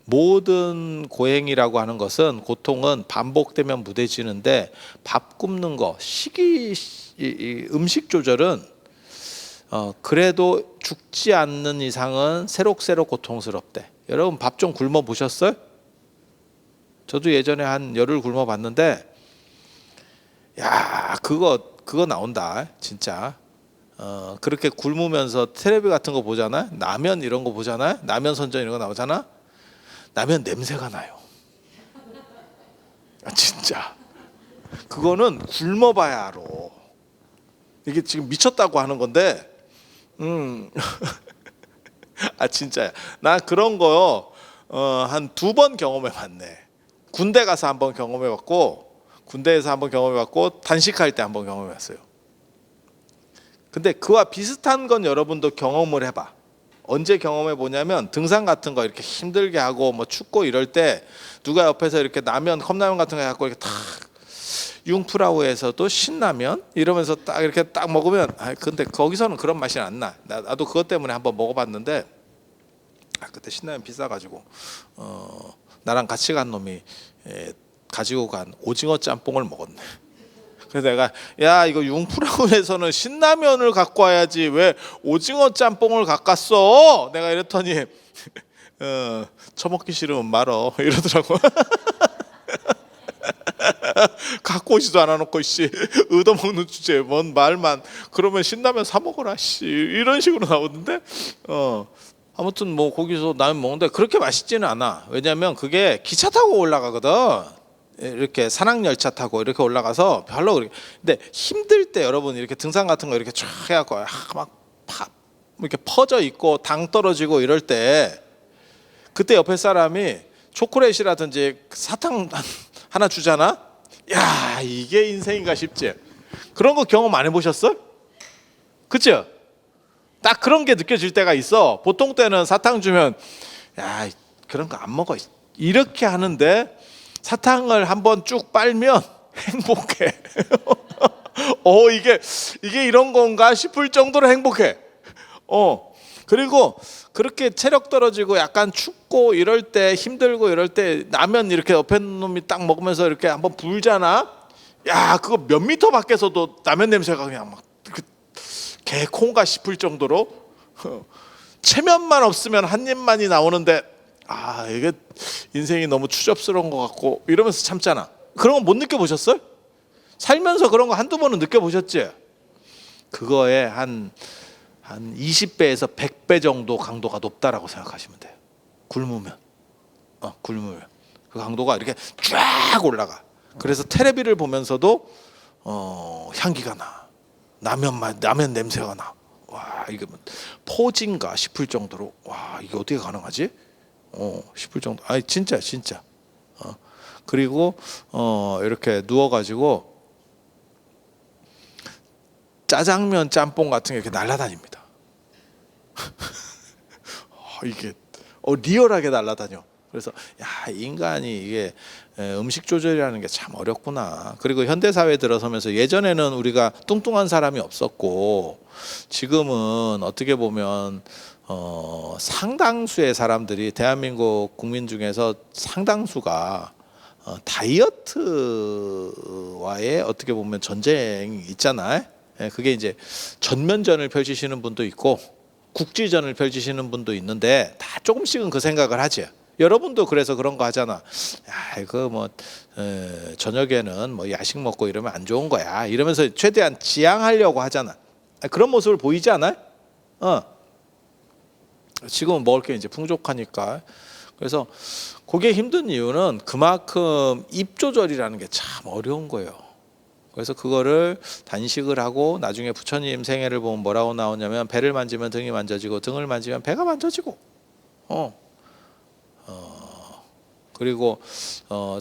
모든 고행이라고 하는 것은, 고통은 반복되면 무뎌지는데, 밥 굽는 거, 음식 조절은 그래도 죽지 않는 이상은 새록새록 고통스럽대. 여러분 밥 좀 굶어 보셨어요? 저도 예전에 한 열흘 굶어 봤는데, 야, 그거 나온다 진짜. 그렇게 굶으면서 텔레비 같은 거 보잖아. 라면 이런 거 보잖아. 라면 선전 이런 거 나오잖아. 라면 냄새가 나요. 진짜. 그거는 굶어봐야 알아. 이게 지금 미쳤다고 하는 건데, 아 진짜야. 나 그런 거 한 2번 경험해봤네. 군대 가서 한번 경험해봤고, 군대에서 한번 경험해봤고, 단식할 때 한번 경험해봤어요. 근데 그와 비슷한 건 여러분도 경험을 해봐. 언제 경험해 보냐면, 등산 같은 거 이렇게 힘들게 하고 뭐 춥고 이럴 때 누가 옆에서 이렇게 라면, 컵라면 같은 거 갖고 이렇게 탁, 융프라우에서도 신라면 이러면서 딱 이렇게 딱 먹으면, 근데 거기서는 그런 맛이 안 나. 나도 그것 때문에 한번 먹어봤는데, 그때 신라면 비싸가지고 나랑 같이 간 놈이 가지고 간 오징어 짬뽕을 먹었네. 그래서 내가, 야 이거 융프라우에서는 신라면을 갖고 와야지 왜 오징어 짬뽕을 갖고 왔어? 내가 이랬더니 처먹기 싫으면 말어 이러더라고. 갖고 오지도 않아놓고 씨 얻어먹는 주제에 뭔 말만. 그러면 신라면 사 먹어라 씨 이런 식으로 나오는데, 아무튼 뭐 거기서 라면 먹는데 그렇게 맛있지는 않아. 왜냐면 그게 기차 타고 올라가거든. 이렇게 산악열차 타고 이렇게 올라가서 별로 그렇게. 근데 힘들 때 여러분 이렇게 등산 같은 거 이렇게 쫙 해갖고 막 이렇게 퍼져 있고 당 떨어지고 이럴 때, 그때 옆에 사람이 초콜릿이라든지 사탕 하나 주잖아. 야 이게 인생인가 싶지. 그런 거 경험 안 해보셨어? 그쵸? 딱 그런 게 느껴질 때가 있어. 보통 때는 사탕 주면 야 그런 거 안 먹어 이렇게 하는데, 사탕을 한번 쭉 빨면 행복해. 이게 이런 건가 싶을 정도로 행복해. 그리고 그렇게 체력 떨어지고 약간 춥고 이럴 때, 힘들고 이럴 때 라면 이렇게 옆에 놈이 딱 먹으면서 이렇게 한번 불잖아. 야 그거 몇 미터 밖에서도 라면 냄새가 그냥 막 개콩가 싶을 정도로, 체면만 없으면 한 입만이 나오는데, 이게 인생이 너무 추접스러운 것 같고 이러면서 참잖아. 그런 거 못 느껴보셨어요? 살면서 그런 거 한두 번은 느껴보셨지? 그거에 한 20배에서 100배 정도 강도가 높다라고 생각하시면 돼요. 굶으면 그 강도가 이렇게 쫙 올라가. 그래서 테레비를 보면서도 향기가 나. 라면 냄새가 나. 와 이게 포진가 싶을 정도로, 와 이게 어떻게 가능하지? 싶을 정도. 아니 진짜. 그리고 이렇게 누워가지고 짜장면, 짬뽕 같은 게 이렇게 날아다닙니다. 이게 리얼하게 날아다녀. 그래서 야 인간이 이게 음식 조절이라는 게 참 어렵구나. 그리고 현대 사회에 들어서면서, 예전에는 우리가 뚱뚱한 사람이 없었고, 지금은 어떻게 보면 상당수의 사람들이, 대한민국 국민 중에서 상당수가 다이어트와의 어떻게 보면 전쟁이 있잖아요. 그게 이제 전면전을 펼치시는 분도 있고 국지전을 펼치시는 분도 있는데, 다 조금씩은 그 생각을 하지. 여러분도 그래서 그런 거 하잖아. 야 이거 뭐 저녁에는 뭐 야식 먹고 이러면 안 좋은 거야 이러면서 최대한 지양하려고 하잖아. 그런 모습을 보이지 않아요? 지금은 먹을 게 이제 풍족하니까. 그래서 그게 힘든 이유는 그만큼 입 조절이라는 게 참 어려운 거예요. 그래서 그거를 단식을 하고, 나중에 부처님 생애를 보면 뭐라고 나오냐면, 배를 만지면 등이 만져지고 등을 만지면 배가 만져지고, 그리고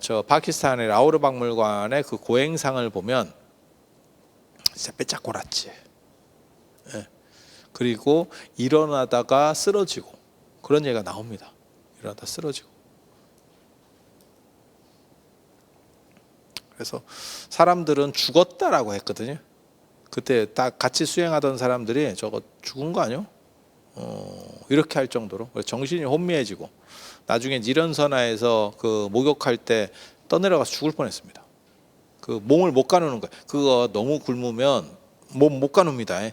저 파키스탄의 라오르 박물관의 그 고행상을 보면 진짜 빼짝꼬랐지. 그리고 일어나다가 쓰러지고 그런 얘기가 나옵니다. 일어나다 쓰러지고. 그래서 사람들은 죽었다라고 했거든요. 그때 딱 같이 수행하던 사람들이 저거 죽은 거 아니요? 이렇게 할 정도로 정신이 혼미해지고, 나중에 니련선화에서 그 목욕할 때 떠내려가서 죽을 뻔했습니다. 그 몸을 못 가누는 거예요. 그거 너무 굶으면 몸 못 가눕니다.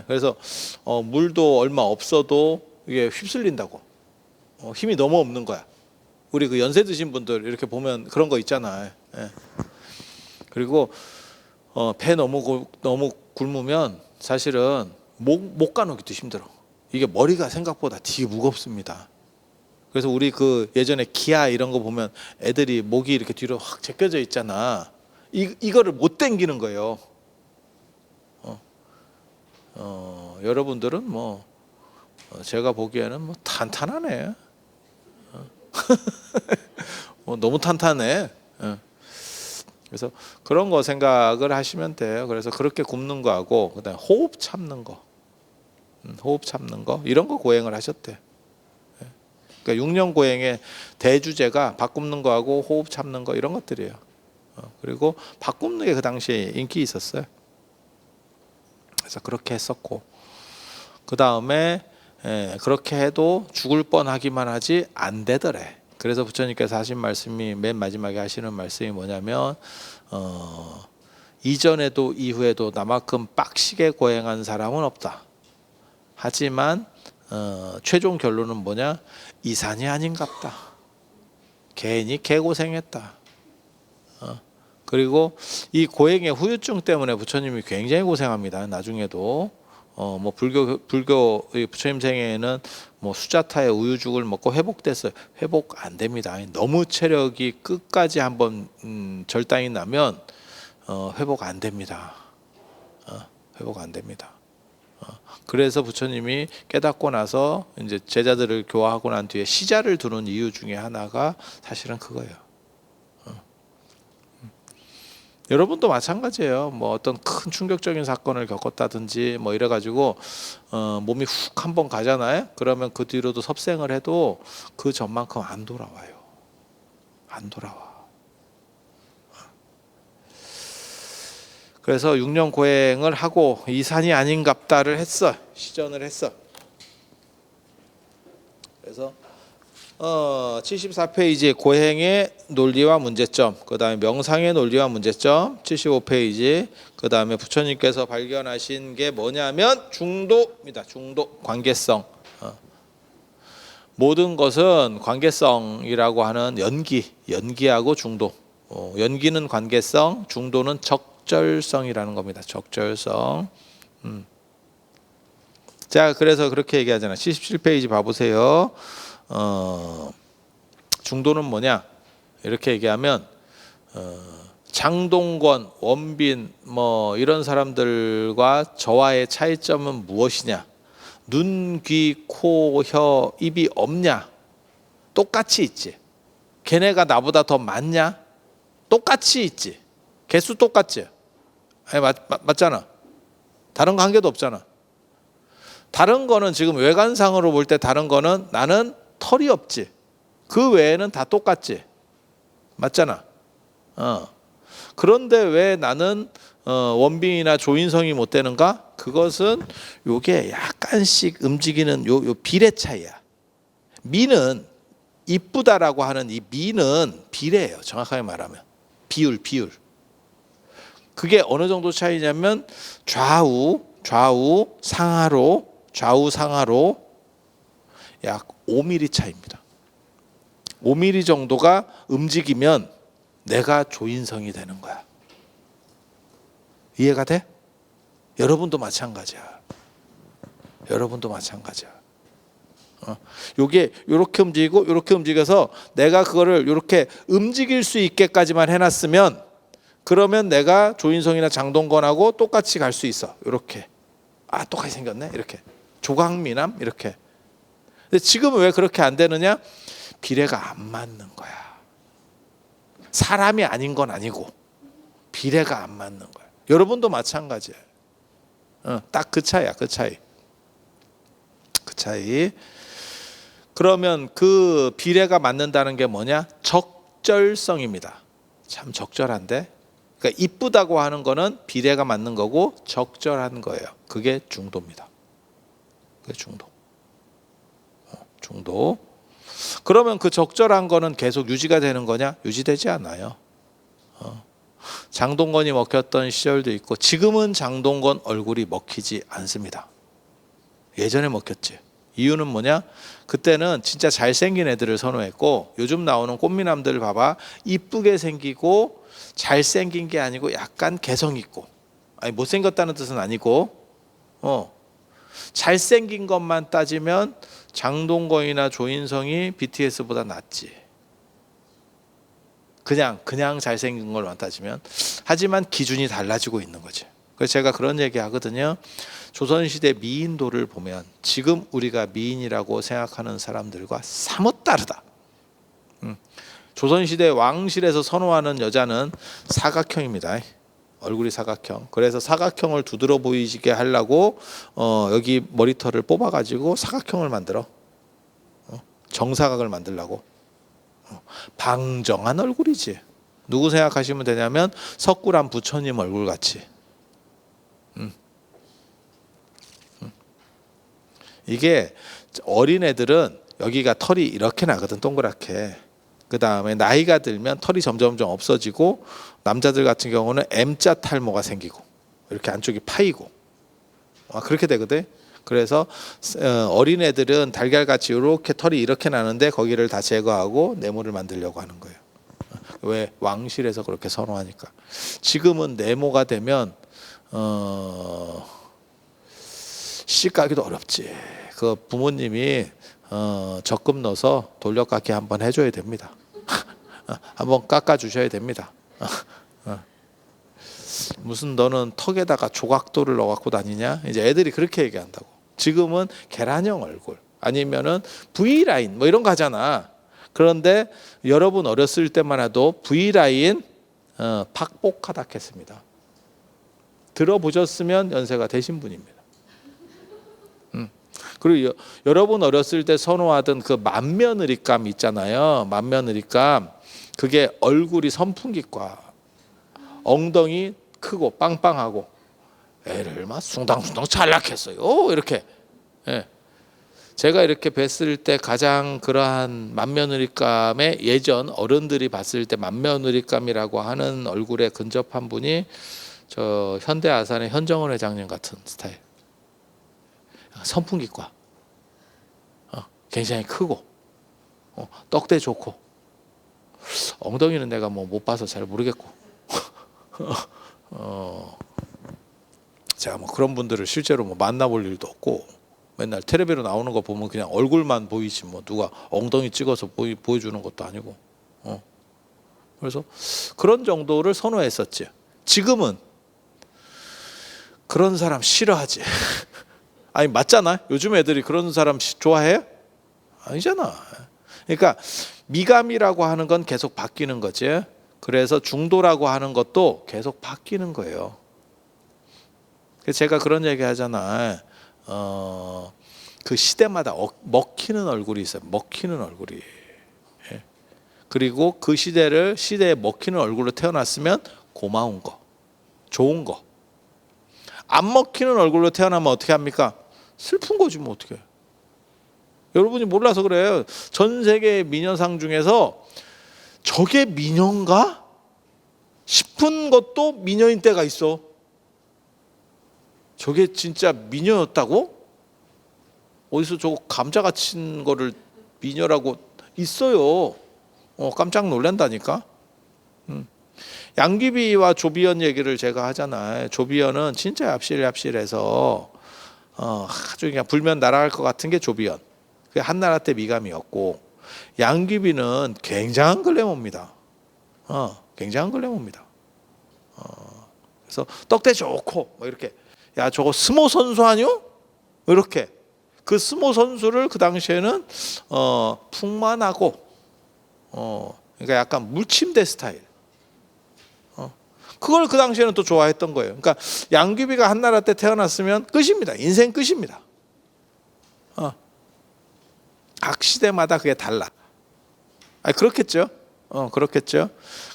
그래서 물도 얼마 없어도 이게 휩쓸린다고. 힘이 너무 없는 거야. 우리 그 연세 드신 분들 이렇게 보면 그런 거 있잖아요. 그리고 배 너무 굶으면 사실은 목 가누기도 힘들어. 이게 머리가 생각보다 되게 무겁습니다. 그래서 우리 그 예전에 기아 이런 거 보면 애들이 목이 이렇게 뒤로 확 제껴져 있잖아. 이거를 못 당기는 거예요. 여러분들은 뭐 제가 보기에는 뭐 탄탄하네. 너무 탄탄해. 그래서 그런 거 생각을 하시면 돼요. 그래서 그렇게 굽는 거하고 그다음에 호흡 참는 거, 호흡 참는 거 이런 거 고행을 하셨대. 그러니까 6년 고행의 대주제가 밥 굽는 거하고 호흡 참는 거 이런 것들이에요. 그리고 밥 굽는 게 그 당시에 인기 있었어요. 그래서 그렇게 했었고 그 다음에 그렇게 해도 죽을 뻔하기만 하지 안 되더래. 그래서 부처님께서 하신 말씀이 맨 마지막에 하시는 말씀이 뭐냐면 이전에도 이후에도 나만큼 빡시게 고행한 사람은 없다. 하지만 최종 결론은 뭐냐? 이산이 아닌갑다. 괜히 개고생했다. 그리고 이 고행의 후유증 때문에 부처님이 굉장히 고생합니다. 나중에도 뭐 불교 부처님 생애에는 뭐 수자타의 우유죽을 먹고 회복됐어요. 회복 안 됩니다. 너무 체력이 끝까지 한번 절단이 나면 회복 안 됩니다. 회복 안 됩니다. 그래서 부처님이 깨닫고 나서 이제 제자들을 교화하고 난 뒤에 시자를 두는 이유 중에 하나가 사실은 그거예요. 여러분도 마찬가지예요. 뭐 어떤 큰 충격적인 사건을 겪었다든지 뭐 이래가지고 몸이 훅 한번 가잖아요. 그러면 그 뒤로도 섭생을 해도 그 전만큼 안 돌아와요. 안 돌아와. 그래서 6년 고행을 하고 이산이 아닌갑다를 했어. 시전을 했어. 그래서 74페이지 고행의 논리와 문제점, 그 다음에 명상의 논리와 문제점 75페이지, 그 다음에 부처님께서 발견하신 게 뭐냐면 중도입니다. 중도, 관계성. 모든 것은 관계성이라고 하는 연기하고 중도. 연기는 관계성, 중도는 적절성이라는 겁니다. 적절성. 자, 그래서 그렇게 얘기하잖아요. 77페이지 봐보세요. 중도는 뭐냐? 이렇게 얘기하면 장동건, 원빈 뭐 이런 사람들과 저와의 차이점은 무엇이냐? 눈, 귀, 코, 혀, 입이 없냐? 똑같이 있지. 걔네가 나보다 더 많냐? 똑같이 있지. 개수 똑같지. 아니, 맞잖아. 다른 관계도 없잖아. 다른 거는 지금 외관상으로 볼 때 다른 거는 나는 털이 없지. 그 외에는 다 똑같지. 맞잖아. 그런데 왜 나는 원빈이나 조인성이 못 되는가? 그것은 요게 약간씩 움직이는 요 비례 차이야. 미는 이쁘다라고 하는 이 미는 비례예요. 정확하게 말하면 비율. 그게 어느 정도 차이냐면 좌우 상하로 약 5mm 차이입니다. 5mm 정도가 움직이면 내가 조인성이 되는 거야. 이해가 돼? 여러분도 마찬가지야. 요게 요렇게 움직이고 요렇게 움직여서 내가 그거를 요렇게 움직일 수 있게까지만 해놨으면 그러면 내가 조인성이나 장동건하고 똑같이 갈 수 있어. 요렇게. 똑같이 생겼네. 이렇게. 조각미남 이렇게. 근데 지금은 왜 그렇게 안 되느냐? 비례가 안 맞는 거야. 사람이 아닌 건 아니고 비례가 안 맞는 거야. 여러분도 마찬가지야. 딱 그 차이야. 그 차이. 그러면 그 비례가 맞는다는 게 뭐냐? 적절성입니다. 참 적절한데. 그러니까 이쁘다고 하는 거는 비례가 맞는 거고 적절한 거예요. 그게 중도입니다. 그게 중도. 그러면 그 적절한 거는 계속 유지가 되는 거냐? 유지되지 않아요. 장동건이 먹혔던 시절도 있고 지금은 장동건 얼굴이 먹히지 않습니다. 예전에 먹혔지. 이유는 뭐냐? 그때는 진짜 잘생긴 애들을 선호했고 요즘 나오는 꽃미남들 봐봐. 이쁘게 생기고 잘생긴 게 아니고 약간 개성 있고. 아니 못생겼다는 뜻은 아니고 잘생긴 것만 따지면 장동건이나 조인성이 BTS보다 낫지. 그냥 잘생긴 걸만 따지면. 하지만 기준이 달라지고 있는 거지. 그래서 제가 그런 얘기 하거든요. 조선시대 미인도를 보면 지금 우리가 미인이라고 생각하는 사람들과 사뭇 다르다. 조선시대 왕실에서 선호하는 여자는 사각형입니다. 얼굴이 사각형. 그래서 사각형을 두드러 보이게 하려고 여기 머리털을 뽑아가지고 사각형을 만들어. 정사각을 만들려고. 방정한 얼굴이지. 누구 생각하시면 되냐면 석굴암 부처님 얼굴 같이. 이게 어린 애들은 여기가 털이 이렇게 나거든, 동그랗게. 그 다음에 나이가 들면 털이 점점 없어지고, 남자들 같은 경우는 M자 탈모가 생기고 이렇게 안쪽이 파이고 그렇게 되거든. 그래서 어린 애들은 달걀같이 이렇게 털이 이렇게 나는데 거기를 다 제거하고 네모를 만들려고 하는 거예요. 왜? 왕실에서 그렇게 선호하니까. 지금은 네모가 되면 시집가기도 어렵지. 그 부모님이 적금 넣어서 돌려깎기 한번 해줘야 됩니다. 한번 깎아주셔야 됩니다. 무슨 너는 턱에다가 조각도를 넣어갖고 다니냐? 이제 애들이 그렇게 얘기한다고. 지금은 계란형 얼굴 아니면은 V라인 뭐 이런 거 하잖아. 그런데 여러분 어렸을 때만 해도 V라인 박복하다 했습니다. 들어보셨으면 연세가 되신 분입니다. 그리고 여러분 어렸을 때 선호하던 그 만며느리감 있잖아요. 만며느리감. 그게 얼굴이 선풍기과, 엉덩이 크고 빵빵하고 애를 막 숭당숭당 잘났겠어요. 이렇게. 예. 제가 이렇게 뵀을 때 가장 그러한 만며느리감의 예전 어른들이 봤을 때 만며느리감이라고 하는 얼굴에 근접한 분이 저 현대 아산의 현정원 회장님 같은 스타일. 선풍기과. 굉장히 크고 떡대 좋고 엉덩이는 내가 뭐 못 봐서 잘 모르겠고 제가 뭐 그런 분들을 실제로 뭐 만나볼 일도 없고 맨날 텔레비로 나오는 거 보면 그냥 얼굴만 보이지 뭐 누가 엉덩이 찍어서 보여주는 것도 아니고 그래서 그런 정도를 선호했었지. 지금은 그런 사람 싫어하지. 아니 맞잖아. 요즘 애들이 그런 사람 좋아해요? 아니잖아. 그러니까 미감이라고 하는 건 계속 바뀌는 거지. 그래서 중도라고 하는 것도 계속 바뀌는 거예요. 그래서 제가 그런 얘기 하잖아. 그 시대마다 먹히는 얼굴이 있어요. 먹히는 얼굴이. 예. 그리고 그 시대에 먹히는 얼굴로 태어났으면 고마운 거, 좋은 거. 안 먹히는 얼굴로 태어나면 어떻게 합니까? 슬픈 거지 뭐 어떻게. 여러분이 몰라서 그래요. 전 세계 미녀상 중에서 저게 미녀인가 싶은 것도 미녀인 때가 있어. 저게 진짜 미녀였다고? 어디서 저거 감자같이 친 거를 미녀라고 있어요. 깜짝 놀란다니까. 양귀비와 조비연 얘기를 제가 하잖아요. 조비연은 진짜 얍실해서 아주 그냥 불면 날아갈 것 같은 게 조비연. 그게 한나라 때 미감이었고, 양귀비는 굉장한 글래머입니다. 굉장한 글래머입니다. 그래서 떡대 좋고 뭐 이렇게 야 저거 스모 선수 아니요? 이렇게 그 스모 선수를 그 당시에는 풍만하고 그러니까 약간 물침대 스타일. 그걸 그 당시에는 또 좋아했던 거예요. 그러니까 양귀비가 한나라 때 태어났으면 끝입니다. 인생 끝입니다. 각 시대마다 그게 달라. 그렇겠죠. 그렇겠죠.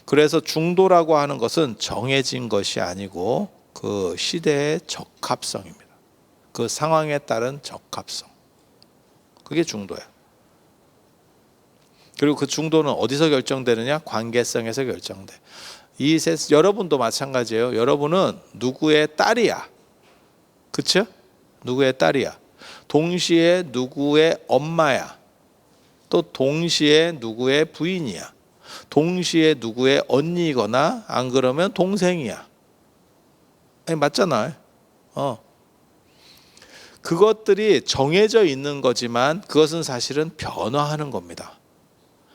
그래서 중도라고 하는 것은 정해진 것이 아니고 그 시대의 적합성입니다. 그 상황에 따른 적합성. 그게 중도야. 그리고 그 중도는 어디서 결정되느냐? 관계성에서 결정돼. 여러분도 마찬가지예요. 여러분은 누구의 딸이야. 그렇죠? 누구의 딸이야. 동시에 누구의 엄마야. 또 동시에 누구의 부인이야. 동시에 누구의 언니거나 안 그러면 동생이야. 맞잖아요. 그것들이 정해져 있는 거지만 그것은 사실은 변화하는 겁니다.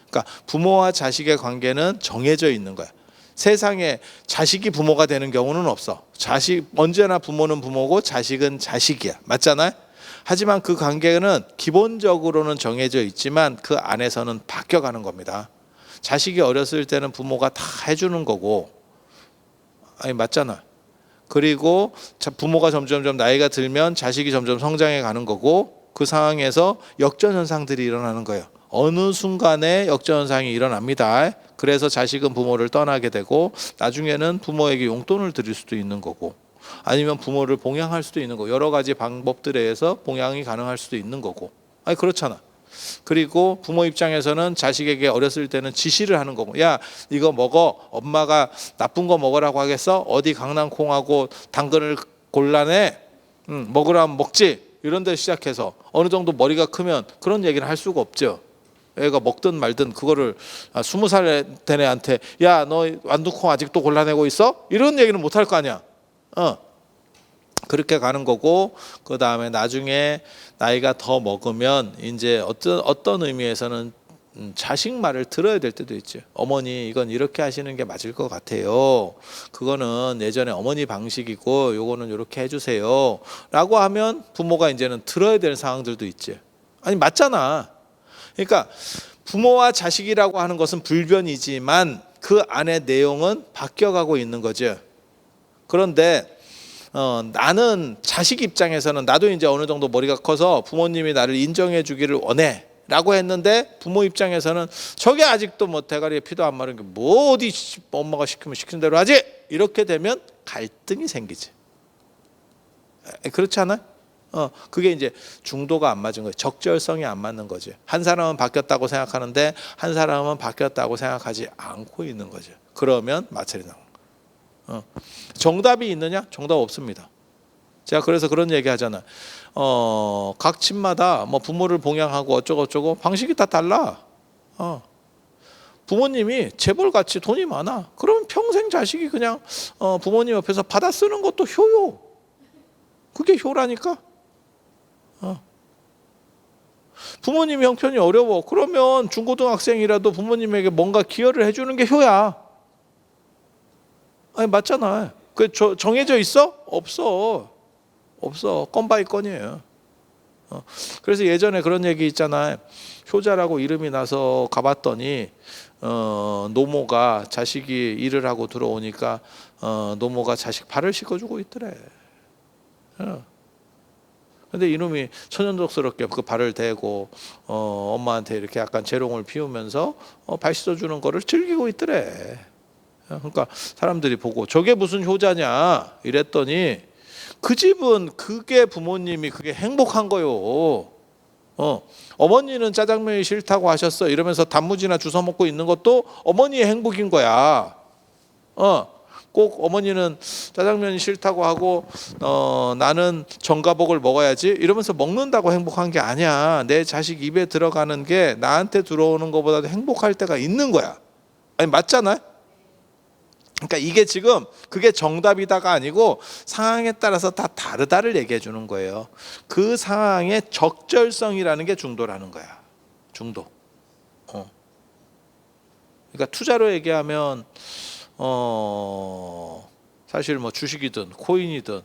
그러니까 부모와 자식의 관계는 정해져 있는 거야. 세상에 자식이 부모가 되는 경우는 없어. 자식 언제나 부모는 부모고 자식은 자식이야. 맞잖아요? 하지만 그 관계는 기본적으로는 정해져 있지만 그 안에서는 바뀌어가는 겁니다. 자식이 어렸을 때는 부모가 다 해주는 거고, 아니 맞잖아. 그리고 부모가 점점점 나이가 들면 자식이 점점 성장해 가는 거고, 그 상황에서 역전현상들이 일어나는 거예요. 어느 순간에 역전현상이 일어납니다. 그래서 자식은 부모를 떠나게 되고 나중에는 부모에게 용돈을 드릴 수도 있는 거고, 아니면 부모를 봉양할 수도 있는 거고, 여러 가지 방법들에 의해서 봉양이 가능할 수도 있는 거고. 아니 그렇잖아. 그리고 부모 입장에서는 자식에게 어렸을 때는 지시를 하는 거고, 야 이거 먹어, 엄마가 나쁜 거 먹으라고 하겠어? 어디 강낭콩하고 당근을 골라내, 먹으라면 먹지, 이런 데 시작해서 어느 정도 머리가 크면 그런 얘기를 할 수가 없죠. 애가 먹든 말든 그거를 20살 된 애한테 야 너 완두콩 아직도 골라내고 있어? 이런 얘기는 못 할 거 아니야. 그렇게 가는 거고, 그 다음에 나중에 나이가 더 먹으면 이제 어떤 의미에서는 자식 말을 들어야 될 때도 있죠. 어머니 이건 이렇게 하시는 게 맞을 것 같아요. 그거는 예전에 어머니 방식이고 요거는 이렇게 해주세요 라고 하면 부모가 이제는 들어야 될 상황들도 있지. 아니 맞잖아. 그러니까 부모와 자식이라고 하는 것은 불변이지만 그 안의 내용은 바뀌어가고 있는 거죠. 그런데 나는 자식 입장에서는 나도 이제 어느 정도 머리가 커서 부모님이 나를 인정해 주기를 원해 라고 했는데, 부모 입장에서는 저게 아직도 뭐 대가리에 피도 안 마른 게 뭐 어디 엄마가 시키면 시키는 대로 하지, 이렇게 되면 갈등이 생기지. 그렇지 않아요? 그게 이제 중도가 안 맞은 거예요. 적절성이 안 맞는 거죠. 한 사람은 바뀌었다고 생각하는데 한 사람은 바뀌었다고 생각하지 않고 있는 거죠. 그러면 마찰이 나옵니다. 정답이 있느냐? 정답 없습니다. 제가 그래서 그런 얘기 하잖아. 각 집마다 뭐 부모를 봉양하고 어쩌고 방식이 다 달라. 부모님이 재벌같이 돈이 많아. 그러면 평생 자식이 그냥 부모님 옆에서 받아 쓰는 것도 효요. 그게 효라니까. 부모님 형편이 어려워. 그러면 중고등학생이라도 부모님에게 뭔가 기여를 해주는 게 효야. 아니 맞잖아. 그 정해져 있어? 없어. 건 바이 건이에요. 그래서 예전에 그런 얘기 있잖아요. 효자라고 이름이 나서 가봤더니 노모가 자식이 일을 하고 들어오니까 노모가 자식 발을 씻어주고 있더래. 근데 이놈이 천연덕스럽게 그 발을 대고 엄마한테 이렇게 약간 재롱을 피우면서 발 씻어주는 거를 즐기고 있더래. 그러니까 사람들이 보고 저게 무슨 효자냐 이랬더니 그 집은 그게 부모님이 그게 행복한 거요. 어머니는 짜장면이 싫다고 하셨어 이러면서 단무지나 주워 먹고 있는 것도 어머니의 행복인 거야. 꼭 어머니는 짜장면이 싫다고 하고 나는 전가복을 먹어야지 이러면서 먹는다고 행복한 게 아니야. 내 자식 입에 들어가는 게 나한테 들어오는 것보다도 행복할 때가 있는 거야. 아니 맞잖아요. 그러니까 이게 지금 그게 정답이다가 아니고 상황에 따라서 다 다르다를 얘기해 주는 거예요. 그 상황의 적절성이라는 게 중도라는 거야. 중도. 그러니까 투자로 얘기하면 사실 뭐 주식이든 코인이든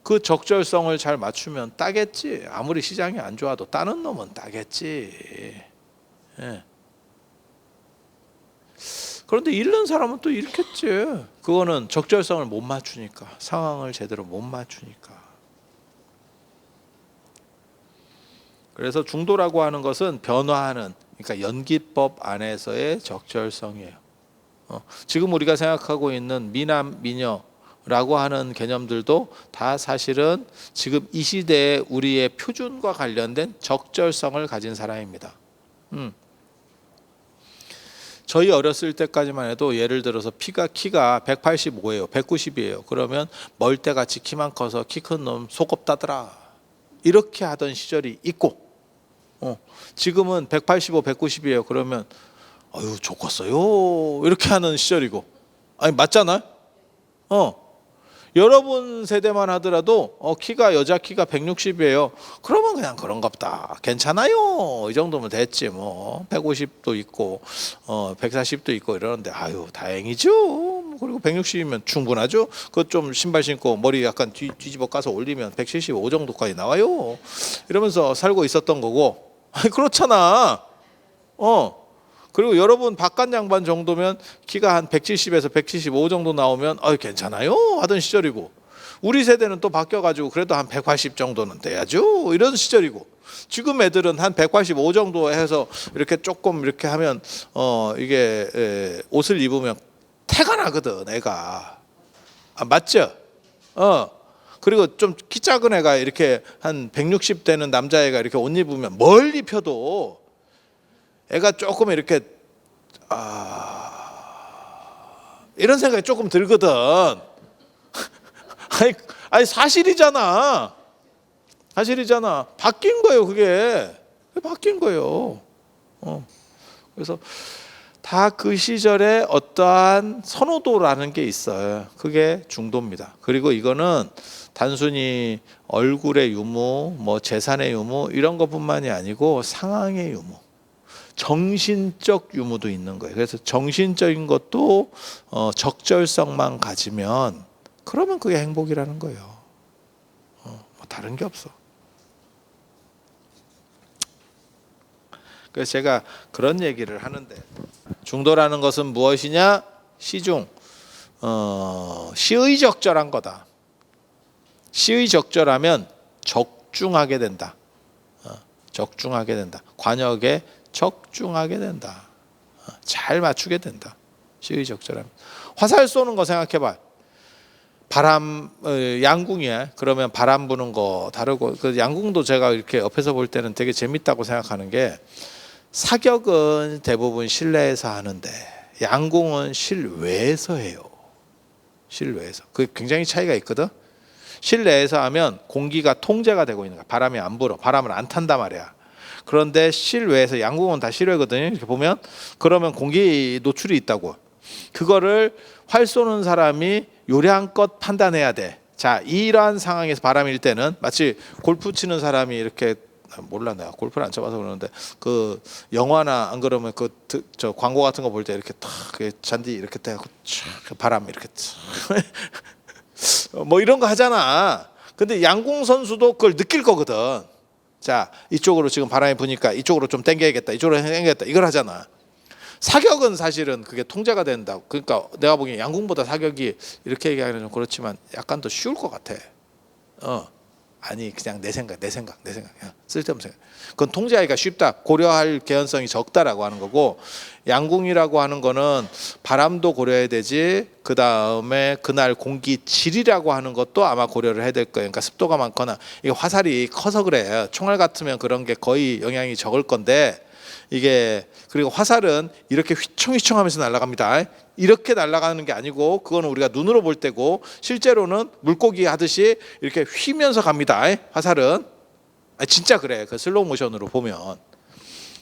그 적절성을 잘 맞추면 따겠지. 아무리 시장이 안 좋아도 따는 놈은 따겠지. 예. 그런데 잃는 사람은 또 잃겠지. 그거는 적절성을 못 맞추니까, 상황을 제대로 못 맞추니까. 그래서 중도라고 하는 것은 변화하는, 그러니까 연기법 안에서의 적절성이에요. 지금 우리가 생각하고 있는 미남, 미녀라고 하는 개념들도 다 사실은 지금 이 시대에 우리의 표준과 관련된 적절성을 가진 사람입니다. 저희 어렸을 때까지만 해도 예를 들어서 키가 185예요. 190이에요. 그러면 멀대같이 키만 커서 키 큰 놈 속없다더라. 이렇게 하던 시절이 있고, 지금은 185, 190이에요. 그러면 아유 좋겠어요. 이렇게 하는 시절이고. 아니 맞잖아요. 여러분 세대만 하더라도 여자 키가 160이에요. 그러면 그냥 그런갑다. 괜찮아요. 이 정도면 됐지 뭐. 150도 있고 140도 있고 이러는데 아유 다행이죠. 그리고 160이면 충분하죠. 그것 좀 신발 신고 머리 약간 뒤집어 까서 올리면 175 정도까지 나와요. 이러면서 살고 있었던 거고. 아니 그렇잖아. 그리고 여러분 바깥 양반 정도면 키가 한 170에서 175 정도 나오면 괜찮아요 하던 시절이고, 우리 세대는 또 바뀌어가지고 그래도 한 180 정도는 돼야죠 이런 시절이고, 지금 애들은 한 185 정도 해서 이렇게 조금 이렇게 하면 이게 옷을 입으면 태가 나거든 애가. 맞죠? 그리고 좀 키 작은 애가 이렇게 한 160 되는 남자애가 이렇게 옷 입으면 멀리 펴도 애가 조금 이렇게 이런 생각이 조금 들거든. 아니 사실이잖아. 바뀐 거예요. 그게 바뀐 거예요. 그래서 다 그 시절에 어떠한 선호도라는 게 있어요. 그게 중도입니다. 그리고 이거는 단순히 얼굴의 유무, 뭐 재산의 유무 이런 것뿐만이 아니고 상황의 유무, 정신적 유무도 있는 거예요. 그래서 정신적인 것도 적절성만 가지면 그러면 그게 행복이라는 거예요. 뭐 다른 게 없어. 그래서 제가 그런 얘기를 하는데, 중도라는 것은 무엇이냐? 시중, 시의적절한 거다. 시의적절하면 적중하게 된다. 적중하게 된다. 관역에 적중하게 된다. 잘 맞추게 된다. 시의적절하면. 화살 쏘는 거 생각해봐. 바람, 양궁이야. 그러면 바람 부는 거 다르고, 그 양궁도 제가 이렇게 옆에서 볼 때는 되게 재밌다고 생각하는 게, 사격은 대부분 실내에서 하는데 양궁은 실외에서 해요. 실외에서. 그 굉장히 차이가 있거든. 실내에서 하면 공기가 통제가 되고 있는 거야. 바람이 안 불어. 바람을 안 탄단 말이야. 그런데 실외에서, 양궁은 다 실외거든요. 이렇게 보면, 그러면 공기 노출이 있다고. 그거를 활 쏘는 사람이 요량껏 판단해야 돼. 자, 이러한 상황에서 바람이 일 때는 마치 골프 치는 사람이 이렇게, 몰라 내가 골프를 안 쳐봐서 그러는데, 그 영화나 안 그러면 저 광고 같은 거 볼 때 이렇게 탁 잔디 이렇게 대고 촥 바람 이렇게 뭐 이런 거 하잖아. 근데 양궁 선수도 그걸 느낄 거거든. 자, 이쪽으로 지금 바람이 부니까 이쪽으로 좀 당겨야겠다, 이쪽으로 당겨야겠다, 이걸 하잖아. 사격은 사실은 그게 통제가 된다. 그러니까 내가 보기엔 양궁보다 사격이, 이렇게 얘기하기는 좀 그렇지만 약간 더 쉬울 것 같아. 아니 그냥 내 생각 쓸데없는 생각. 그건 통제하기가 쉽다, 고려할 개연성이 적다라고 하는 거고, 양궁이라고 하는 거는 바람도 고려해야 되지, 그 다음에 그날 공기 질이라고 하는 것도 아마 고려를 해야 될 거예요. 그러니까 습도가 많거나, 이게 화살이 커서 그래. 총알 같으면 그런 게 거의 영향이 적을 건데, 이게, 그리고 화살은 이렇게 휘청휘청하면서 날아갑니다. 이렇게 날아가는 게 아니고, 그거는 우리가 눈으로 볼 때고, 실제로는 물고기 하듯이 이렇게 휘면서 갑니다. 화살은 진짜 그래. 그 슬로우 모션으로 보면.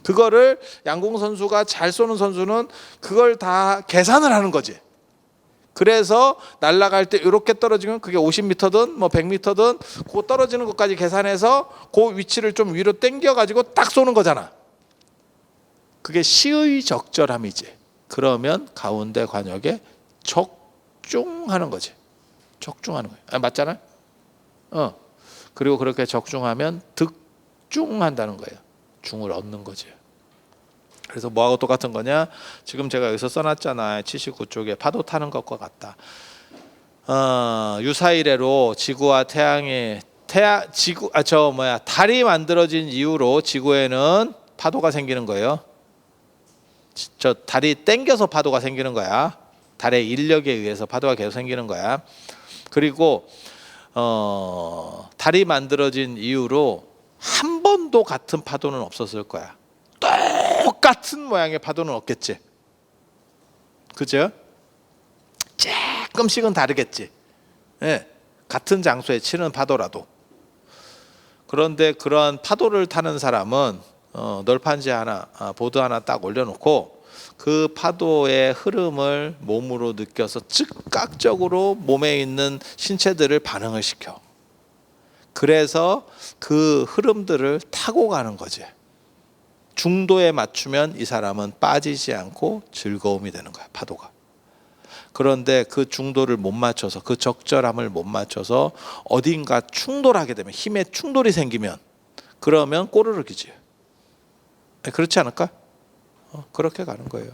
그거를 양궁 선수가 잘 쏘는 선수는 그걸 다 계산을 하는 거지. 그래서 날아갈 때 이렇게 떨어지면 그게 50m든 뭐 100m든 그 떨어지는 것까지 계산해서 그 위치를 좀 위로 당겨 가지고 딱 쏘는 거잖아. 그게 시의적절함이지. 그러면 가운데 관역에 적중하는 거지. 적중하는 거야. 맞잖아. 그리고 그렇게 적중하면 득중한다는 거예요. 중을 얻는 거지. 그래서 뭐하고 똑같은 거냐? 지금 제가 여기서 써놨잖아요. 79쪽에 파도 타는 것과 같다. 유사이래로 지구와 태양이 달이 만들어진 이후로 지구에는 파도가 생기는 거예요. 저 달이 땡겨서 파도가 생기는 거야. 달의 인력에 의해서 파도가 계속 생기는 거야. 그리고 달이 만들어진 이후로 한 번도 같은 파도는 없었을 거야. 똑같은 모양의 파도는 없겠지. 그죠? 조금씩은 다르겠지. 네, 같은 장소에 치는 파도라도. 그런데 그러한 파도를 타는 사람은 널판지 하나, 보드 하나 딱 올려놓고 그 파도의 흐름을 몸으로 느껴서 즉각적으로 몸에 있는 신체들을 반응을 시켜. 그래서 그 흐름들을 타고 가는 거지. 중도에 맞추면 이 사람은 빠지지 않고 즐거움이 되는 거야, 파도가. 그런데 그 중도를 못 맞춰서, 그 적절함을 못 맞춰서 어딘가 충돌하게 되면, 힘의 충돌이 생기면, 그러면 꼬르륵이지. 그렇지 않을까? 그렇게 가는 거예요.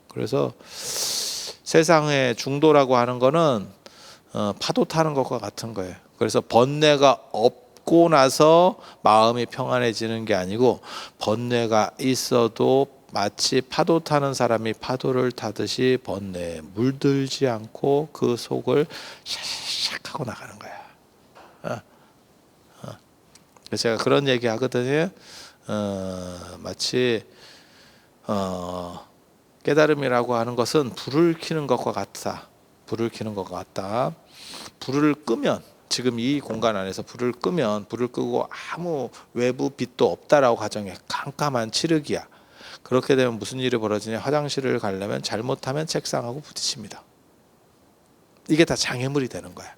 그래서 세상의 중도라고 하는 거는 파도 타는 것과 같은 거예요. 그래서 번뇌가 없고 나서 마음이 평안해지는 게 아니고, 번뇌가 있어도 마치 파도 타는 사람이 파도를 타듯이 번뇌에 물들지 않고 그 속을 샥샥 하고 나가는 거야. 그래서 제가 그런 얘기 하거든요. 마치 깨달음이라고 하는 것은 불을 켜는 것과 같다. 불을 켜는 것과 같다. 불을 끄면, 지금 이 공간 안에서 불을 끄면, 불을 끄고 아무 외부 빛도 없다라고 가정해. 깜깜한 칠흑이야. 그렇게 되면 무슨 일이 벌어지냐? 화장실을 가려면 잘못하면 책상하고 부딪힙니다. 이게 다 장애물이 되는 거야.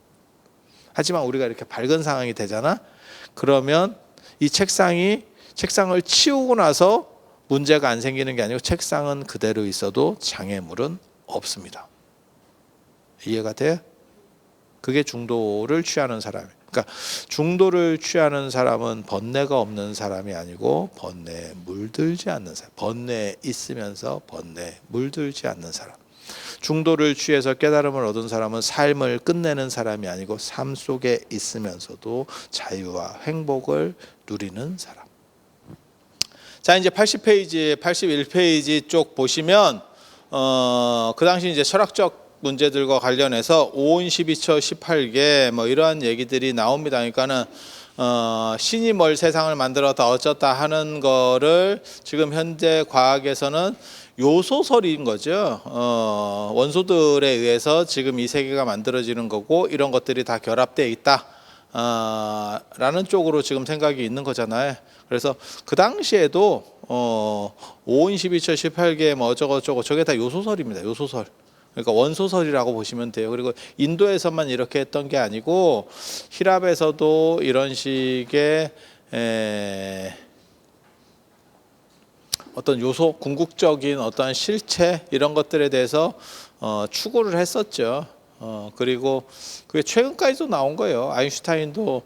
하지만 우리가 이렇게 밝은 상황이 되잖아. 그러면 이 책상을 치우고 나서 문제가 안 생기는 게 아니고, 책상은 그대로 있어도 장애물은 없습니다. 이해가 돼? 그게 중도를 취하는 사람이에요. 그러니까 중도를 취하는 사람은 번뇌가 없는 사람이 아니고 번뇌에 물들지 않는 사람. 번뇌에 있으면서 번뇌에 물들지 않는 사람. 중도를 취해서 깨달음을 얻은 사람은 삶을 끝내는 사람이 아니고 삶 속에 있으면서도 자유와 행복을 누리는 사람. 자, 이제 80페이지, 81페이지 쪽 보시면 그 당시 이제 철학적 문제들과 관련해서 5온 12처 18개 뭐 이러한 얘기들이 나옵니다. 그러니까는 신이 뭘 세상을 만들었다 어쩌다 하는 거를 지금 현재 과학에서는 요소설인 거죠. 원소들에 의해서 지금 이 세계가 만들어지는 거고, 이런 것들이 다 결합되어 있다 라는 쪽으로 지금 생각이 있는 거잖아요. 그래서 그 당시에도 5온 12처 18개 뭐 어쩌고저쩌고 저게 다 요소설입니다. 요소설. 그러니까 원소설이라고 보시면 돼요. 그리고 인도에서만 이렇게 했던 게 아니고 히랍에서도 이런 식의 어떤 요소, 궁극적인 어떤 실체 이런 것들에 대해서 추구를 했었죠. 그리고 그게 최근까지도 나온 거예요. 아인슈타인도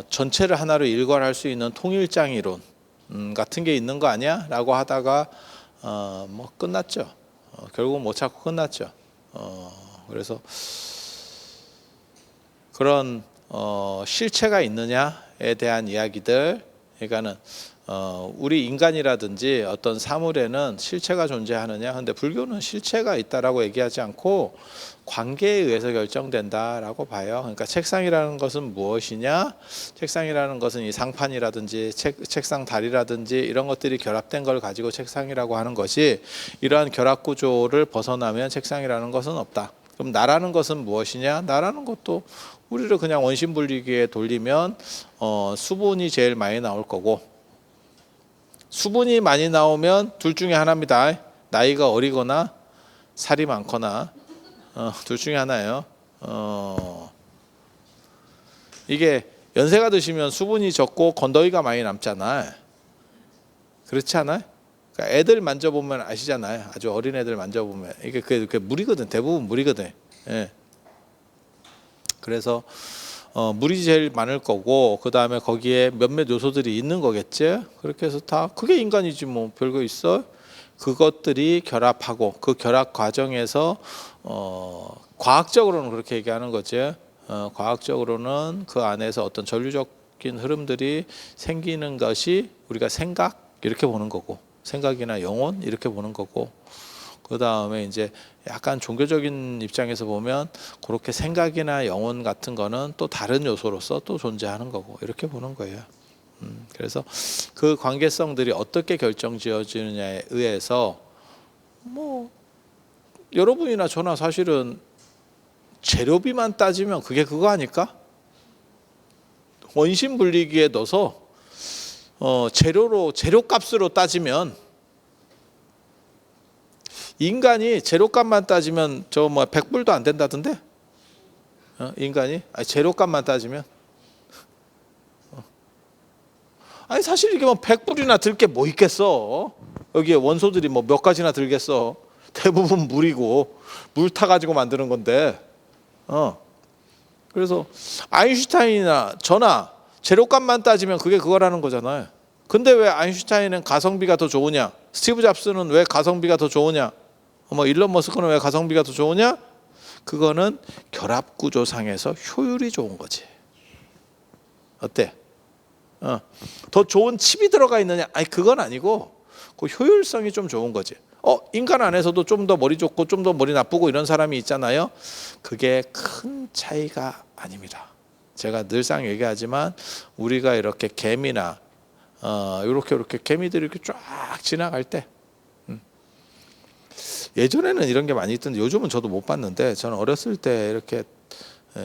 전체를 하나로 일관할 수 있는 통일장 이론 같은 게 있는 거 아니야? 라고 하다가 뭐 끝났죠. 결국 못 찾고 끝났죠. 그래서 그런 실체가 있느냐에 대한 이야기들, 그러니까는 우리 인간이라든지 어떤 사물에는 실체가 존재하느냐. 근데 불교는 실체가 있다라고 얘기하지 않고 관계에 의해서 결정된다라고 봐요. 그러니까 책상이라는 것은 무엇이냐? 책상이라는 것은 이 상판이라든지 책상 다리라든지 이런 것들이 결합된 걸 가지고 책상이라고 하는 것이, 이러한 결합 구조를 벗어나면 책상이라는 것은 없다. 그럼 나라는 것은 무엇이냐? 나라는 것도 우리를 그냥 원심분리기에 돌리면 수분이 제일 많이 나올 거고, 수분이 많이 나오면 둘 중에 하나입니다. 나이가 어리거나 살이 많거나, 둘 중에 하나예요. 이게 연세가 드시면 수분이 적고 건더기가 많이 남잖아요. 그렇지 않아요? 그러니까 애들 만져보면 아시잖아요. 아주 어린 애들 만져보면 이게 그 물이거든. 대부분 물이거든. 예. 그래서 물이 제일 많을 거고, 그 다음에 거기에 몇몇 요소들이 있는 거겠지. 그렇게 해서 다 그게 인간이지 뭐 별거 있어. 그것들이 결합하고 그 결합 과정에서 과학적으로는 그렇게 얘기하는 거지. 과학적으로는 그 안에서 어떤 전류적인 흐름들이 생기는 것이 우리가 생각 이렇게 보는 거고, 생각이나 영혼 이렇게 보는 거고, 그 다음에 이제 약간 종교적인 입장에서 보면 그렇게 생각이나 영혼 같은 거는 또 다른 요소로서 또 존재하는 거고, 이렇게 보는 거예요. 그래서 그 관계성들이 어떻게 결정지어지느냐에 의해서 뭐 여러분이나 저나 사실은 재료비만 따지면 그게 그거 아닐까? 원심 분리기에 넣어서 재료값으로 따지면, 인간이 재료값만 따지면 저 뭐 100불도 안 된다던데? 인간이 재료값만 따지면, 아니 사실 이게 뭐 100불이나 들 게 뭐 있겠어? 여기에 원소들이 뭐 몇 가지나 들겠어? 대부분 물이고 물 타가지고 만드는 건데. 그래서 아인슈타인이나 저나 재료값만 따지면 그게 그거라는 거잖아요. 근데 왜 아인슈타인은 가성비가 더 좋으냐? 스티브 잡스는 왜 가성비가 더 좋으냐? 뭐 일론 머스크는 왜 가성비가 더 좋으냐? 그거는 결합 구조상에서 효율이 좋은 거지. 어때? 더 좋은 칩이 들어가 있느냐? 아니 그건 아니고 그 효율성이 좀 좋은 거지. 인간 안에서도 좀 더 머리 좋고 좀 더 머리 나쁘고 이런 사람이 있잖아요. 그게 큰 차이가 아닙니다. 제가 늘상 얘기하지만 우리가 이렇게 개미나 이렇게 개미들이 이렇게 쫙 지나갈 때 예전에는 이런 게 많이 있던데 요즘은 저도 못 봤는데 저는 어렸을 때 이렇게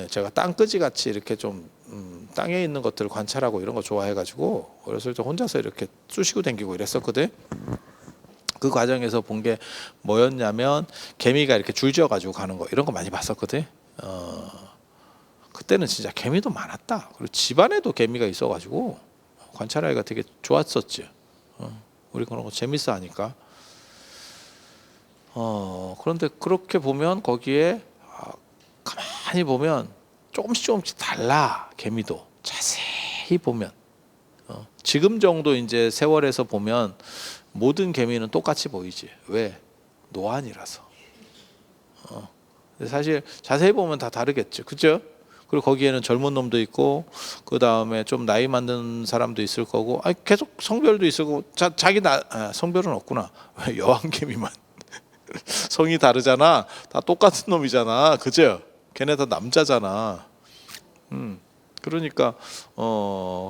제가 땅끄지 같이 이렇게 좀 땅에 있는 것들을 관찰하고 이런 거 좋아해가지고 어렸을 때 혼자서 이렇게 쑤시고 다니고 이랬었거든. 그 과정에서 본 게 뭐였냐면 개미가 이렇게 줄지어 가지고 가는 거 이런 거 많이 봤었거든. 그때는 진짜 개미도 많았다. 그리고 집안에도 개미가 있어가지고 관찰하기가 되게 좋았었지. 우리 그런 거 재밌어 하니까. 그런데 그렇게 보면 거기에 가만히 보면 조금씩 달라. 개미도 자세히 보면 지금 정도 이제 세월에서 보면 모든 개미는 똑같이 보이지. 왜? 노안이라서. 사실 자세히 보면 다 다르겠죠. 그죠? 그리고 거기에는 젊은 놈도 있고 그 다음에 좀 나이 많은 사람도 있을 거고 계속 성별도 있을 거고 자기 성별은 없구나. 여왕개미만 성이 다르잖아. 다 똑같은 놈이잖아. 그죠? 걔네 다 남자잖아. 그러니까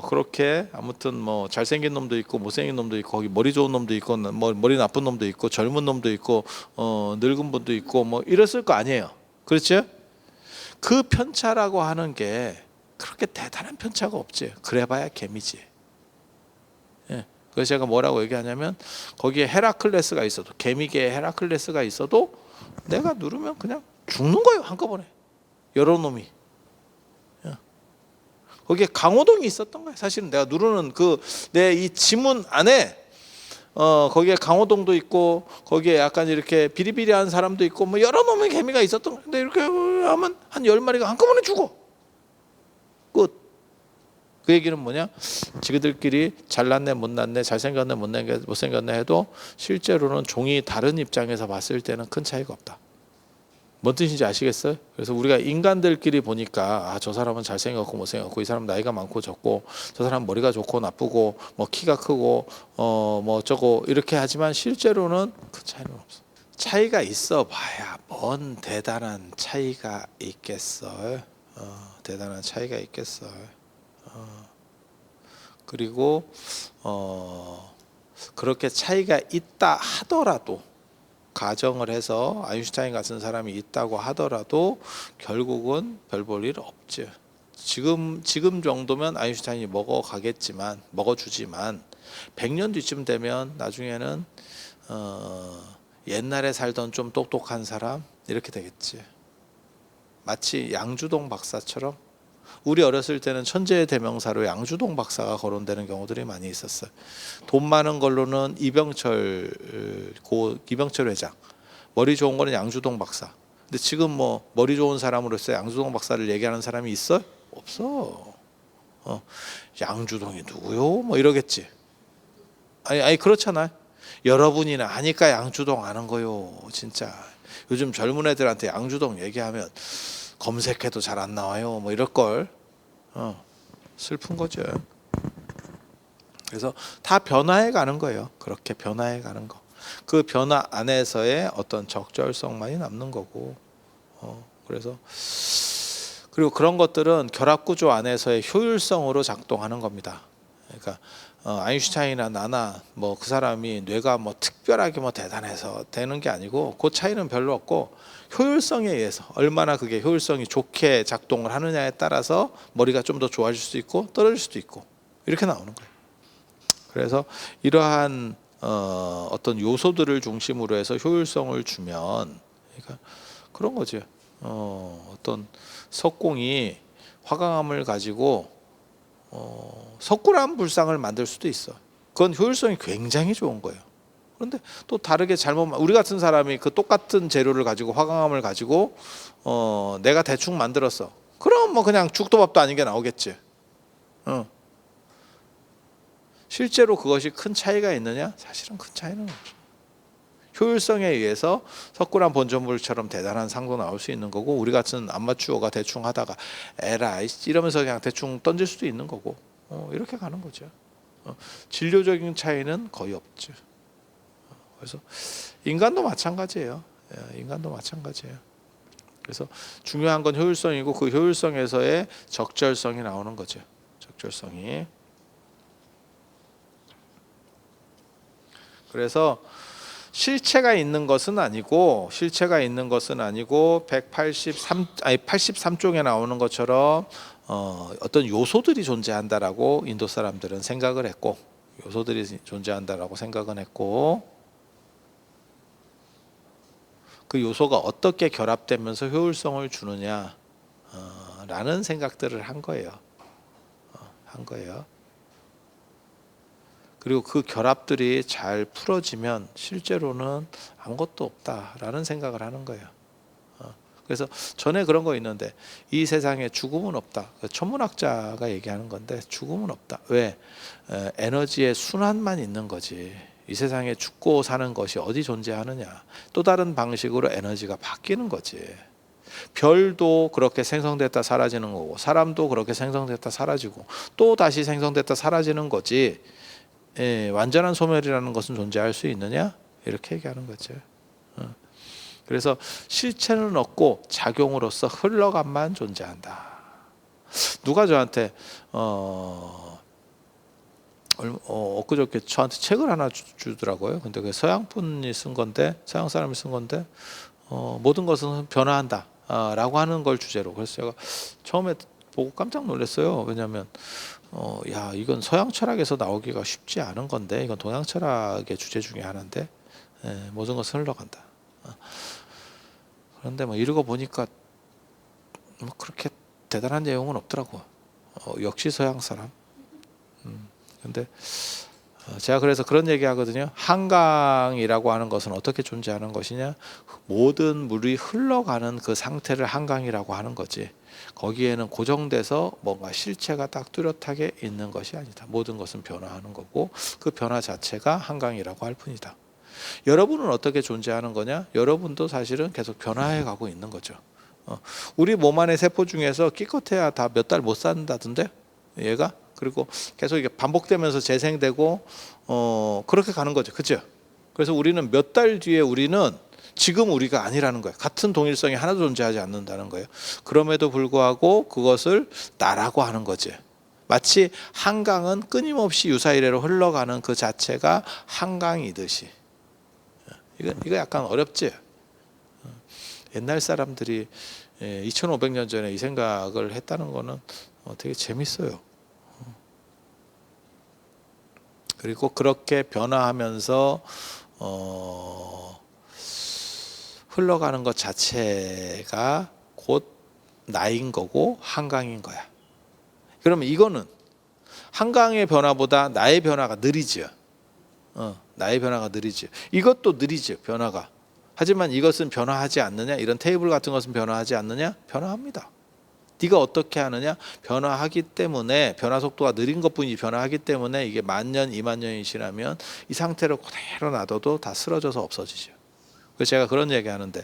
그렇게 아무튼 뭐 잘생긴 놈도 있고 못생긴 놈도 있고 거기 머리 좋은 놈도 있고 머리 나쁜 놈도 있고 젊은 놈도 있고 늙은 분도 있고 뭐 이랬을 거 아니에요. 그렇죠? 그 편차라고 하는 게 그렇게 대단한 편차가 없지. 그래봐야 개미지. 예. 그래서 제가 뭐라고 얘기하냐면 거기에 헤라클레스가 있어도 개미계에 헤라클레스가 있어도 내가 누르면 그냥 죽는 거예요. 한꺼번에 여러 놈이. 거기에 강호동이 있었던 거야. 사실은 내가 누르는 내 이 지문 안에 거기에 강호동도 있고 거기에 약간 이렇게 비리비리한 사람도 있고 뭐 여러 놈의 개미가 있었던 거야. 근데 이렇게 하면 한 10마리가 한꺼번에 죽어. 끝. 그 얘기는 뭐냐? 지그들끼리 잘났네 못났네 잘생겼네 못생겼네 해도 실제로는 종이 다른 입장에서 봤을 때는 큰 차이가 없다. 뭔 뜻인지 아시겠어요? 그래서 우리가 인간들끼리 보니까 저 사람은 잘생겼고 못생겼고 이 사람 나이가 많고 적고 저 사람 머리가 좋고 나쁘고 뭐 키가 크고 뭐 어쩌고 이렇게 하지만 실제로는 그 차이는 없어. 차이가 있어 봐야 뭔 대단한 차이가 있겠어요. 대단한 차이가 있겠어요. 그리고 그렇게 차이가 있다 하더라도 가정을 해서 아인슈타인 같은 사람이 있다고 하더라도 결국은 별 볼 일 없죠. 지금 정도면 아인슈타인이 먹어주지만 100년 뒤쯤 되면 나중에는 옛날에 살던 좀 똑똑한 사람 이렇게 되겠지. 마치 양주동 박사처럼 우리 어렸을 때는 천재의 대명사로 양주동 박사가 거론되는 경우들이 많이 있었어요. 돈 많은 걸로는 이병철 회장, 머리 좋은 거는 양주동 박사. 근데 지금 뭐 머리 좋은 사람으로서 양주동 박사를 얘기하는 사람이 있어? 없어. 양주동이 누구요? 뭐 이러겠지. 아니 그렇잖아요. 여러분이나 아니까 양주동 아는 거요. 진짜 요즘 젊은 애들한테 양주동 얘기하면 검색해도 잘 안 나와요. 뭐 이럴 걸. 슬픈 거죠. 그래서 다 변화해 가는 거예요. 그렇게 변화해 가는 거. 그 변화 안에서의 어떤 적절성만이 남는 거고. 그래서 그리고 그런 것들은 결합 구조 안에서의 효율성으로 작동하는 겁니다. 그러니까 아인슈타인이나 나나 뭐 그 사람이 뇌가 뭐 특별하게 뭐 대단해서 되는 게 아니고 그 차이는 별로 없고 효율성에 의해서 얼마나 그게 효율성이 좋게 작동을 하느냐에 따라서 머리가 좀 더 좋아질 수도 있고 떨어질 수도 있고 이렇게 나오는 거예요. 그래서 이러한 어떤 요소들을 중심으로 해서 효율성을 주면 그러니까 그런 거죠. 어떤 석공이 화강암을 가지고 석굴암 불상을 만들 수도 있어. 그건 효율성이 굉장히 좋은 거예요. 그런데 또 다르게 우리 같은 사람이 그 똑같은 재료를 가지고 화강암을 가지고 내가 대충 만들었어. 그럼 뭐 그냥 죽도 밥도 아닌 게 나오겠지. 실제로 그것이 큰 차이가 있느냐? 사실은 큰 차이는 없죠. 효율성에 의해서 석굴암 본전물처럼 대단한 상도 나올 수 있는 거고, 우리 같은 아마추어가 대충 하다가 에라이 이러면서 그냥 대충 던질 수도 있는 거고, 이렇게 가는 거죠. 진료적인 차이는 거의 없죠. 그래서 인간도 마찬가지예요. 인간도 마찬가지예요. 그래서 중요한 건 효율성이고, 그 효율성에서의 적절성이 나오는 거죠. 적절성이. 그래서 실체가 있는 것은 아니고 83쪽에 나오는 것처럼 어떤 요소들이 존재한다라고 인도 사람들은 생각을 했고, 그 요소가 어떻게 결합되면서 효율성을 주느냐 라는 생각들을 한 거예요. 그리고 그 결합들이 잘 풀어지면 실제로는 아무것도 없다라는 생각을 하는 거예요. 그래서 전에 그런 거 있는데, 이 세상에 죽음은 없다. 천문학자가 얘기하는 건데, 죽음은 없다. 왜? 에너지의 순환만 있는 거지. 이 세상에 죽고 사는 것이 어디 존재하느냐. 또 다른 방식으로 에너지가 바뀌는 거지. 별도 그렇게 생성됐다 사라지는 거고, 사람도 그렇게 생성됐다 사라지고, 또 다시 생성됐다 사라지는 거지. 완전한 소멸이라는 것은 존재할 수 있느냐? 이렇게 얘기하는 거죠. 그래서 실체는 없고 작용으로서 흘러감만 존재한다. 누가 저한테 엊그저께 저한테 책을 하나 주더라고요. 근데 그 서양 사람이 쓴 건데, 모든 것은 변화한다 라고 하는 걸 주제로. 그래서 제가 처음에 보고 깜짝 놀랐어요. 왜냐하면 이건 서양 철학에서 나오기가 쉽지 않은 건데, 이건 동양 철학의 주제 중에 하나인데, 모든 것은 흘러간다. 그런데 뭐 읽어 보니까 뭐 그렇게 대단한 내용은 없더라고. 역시 서양 사람. 근데 제가 그래서 그런 얘기 하거든요. 한강이라고 하는 것은 어떻게 존재하는 것이냐? 모든 물이 흘러가는 그 상태를 한강이라고 하는 거지, 거기에는 고정돼서 뭔가 실체가 딱 뚜렷하게 있는 것이 아니다. 모든 것은 변화하는 거고, 그 변화 자체가 한강이라고 할 뿐이다. 여러분은 어떻게 존재하는 거냐? 여러분도 사실은 계속 변화해 가고 있는 거죠. 우리 몸 안의 세포 중에서 기껏해야 다 몇 달 못 산다던데, 얘가. 그리고 계속 이게 반복되면서 재생되고 그렇게 가는 거죠. 그죠? 그래서 우리는 몇 달 뒤에 우리는 지금 우리가 아니라는 거예요. 같은 동일성이 하나도 존재하지 않는다는 거예요. 그럼에도 불구하고 그것을 나라고 하는 거지. 마치 한강은 끊임없이 유사이래로 흘러가는 그 자체가 한강이듯이. 이거 약간 어렵지? 옛날 사람들이 2500년 전에 이 생각을 했다는 거는 되게 재밌어요. 그리고 그렇게 변화하면서 흘러가는 것 자체가 곧 나인 거고 한강인 거야. 그러면 이거는 한강의 변화보다 나의 변화가 느리죠. 나의 변화가 느리죠. 이것도 느리죠, 변화가. 하지만 이것은 변화하지 않느냐? 이런 테이블 같은 것은 변화하지 않느냐? 변화합니다. 네가 어떻게 하느냐? 변화하기 때문에, 변화 속도가 느린 것뿐이지 변화하기 때문에 이게 10,000년, 20,000년이 지나면 이 상태로 그대로 놔둬도 다 쓰러져서 없어지죠. 그래서 제가 그런 얘기 하는데,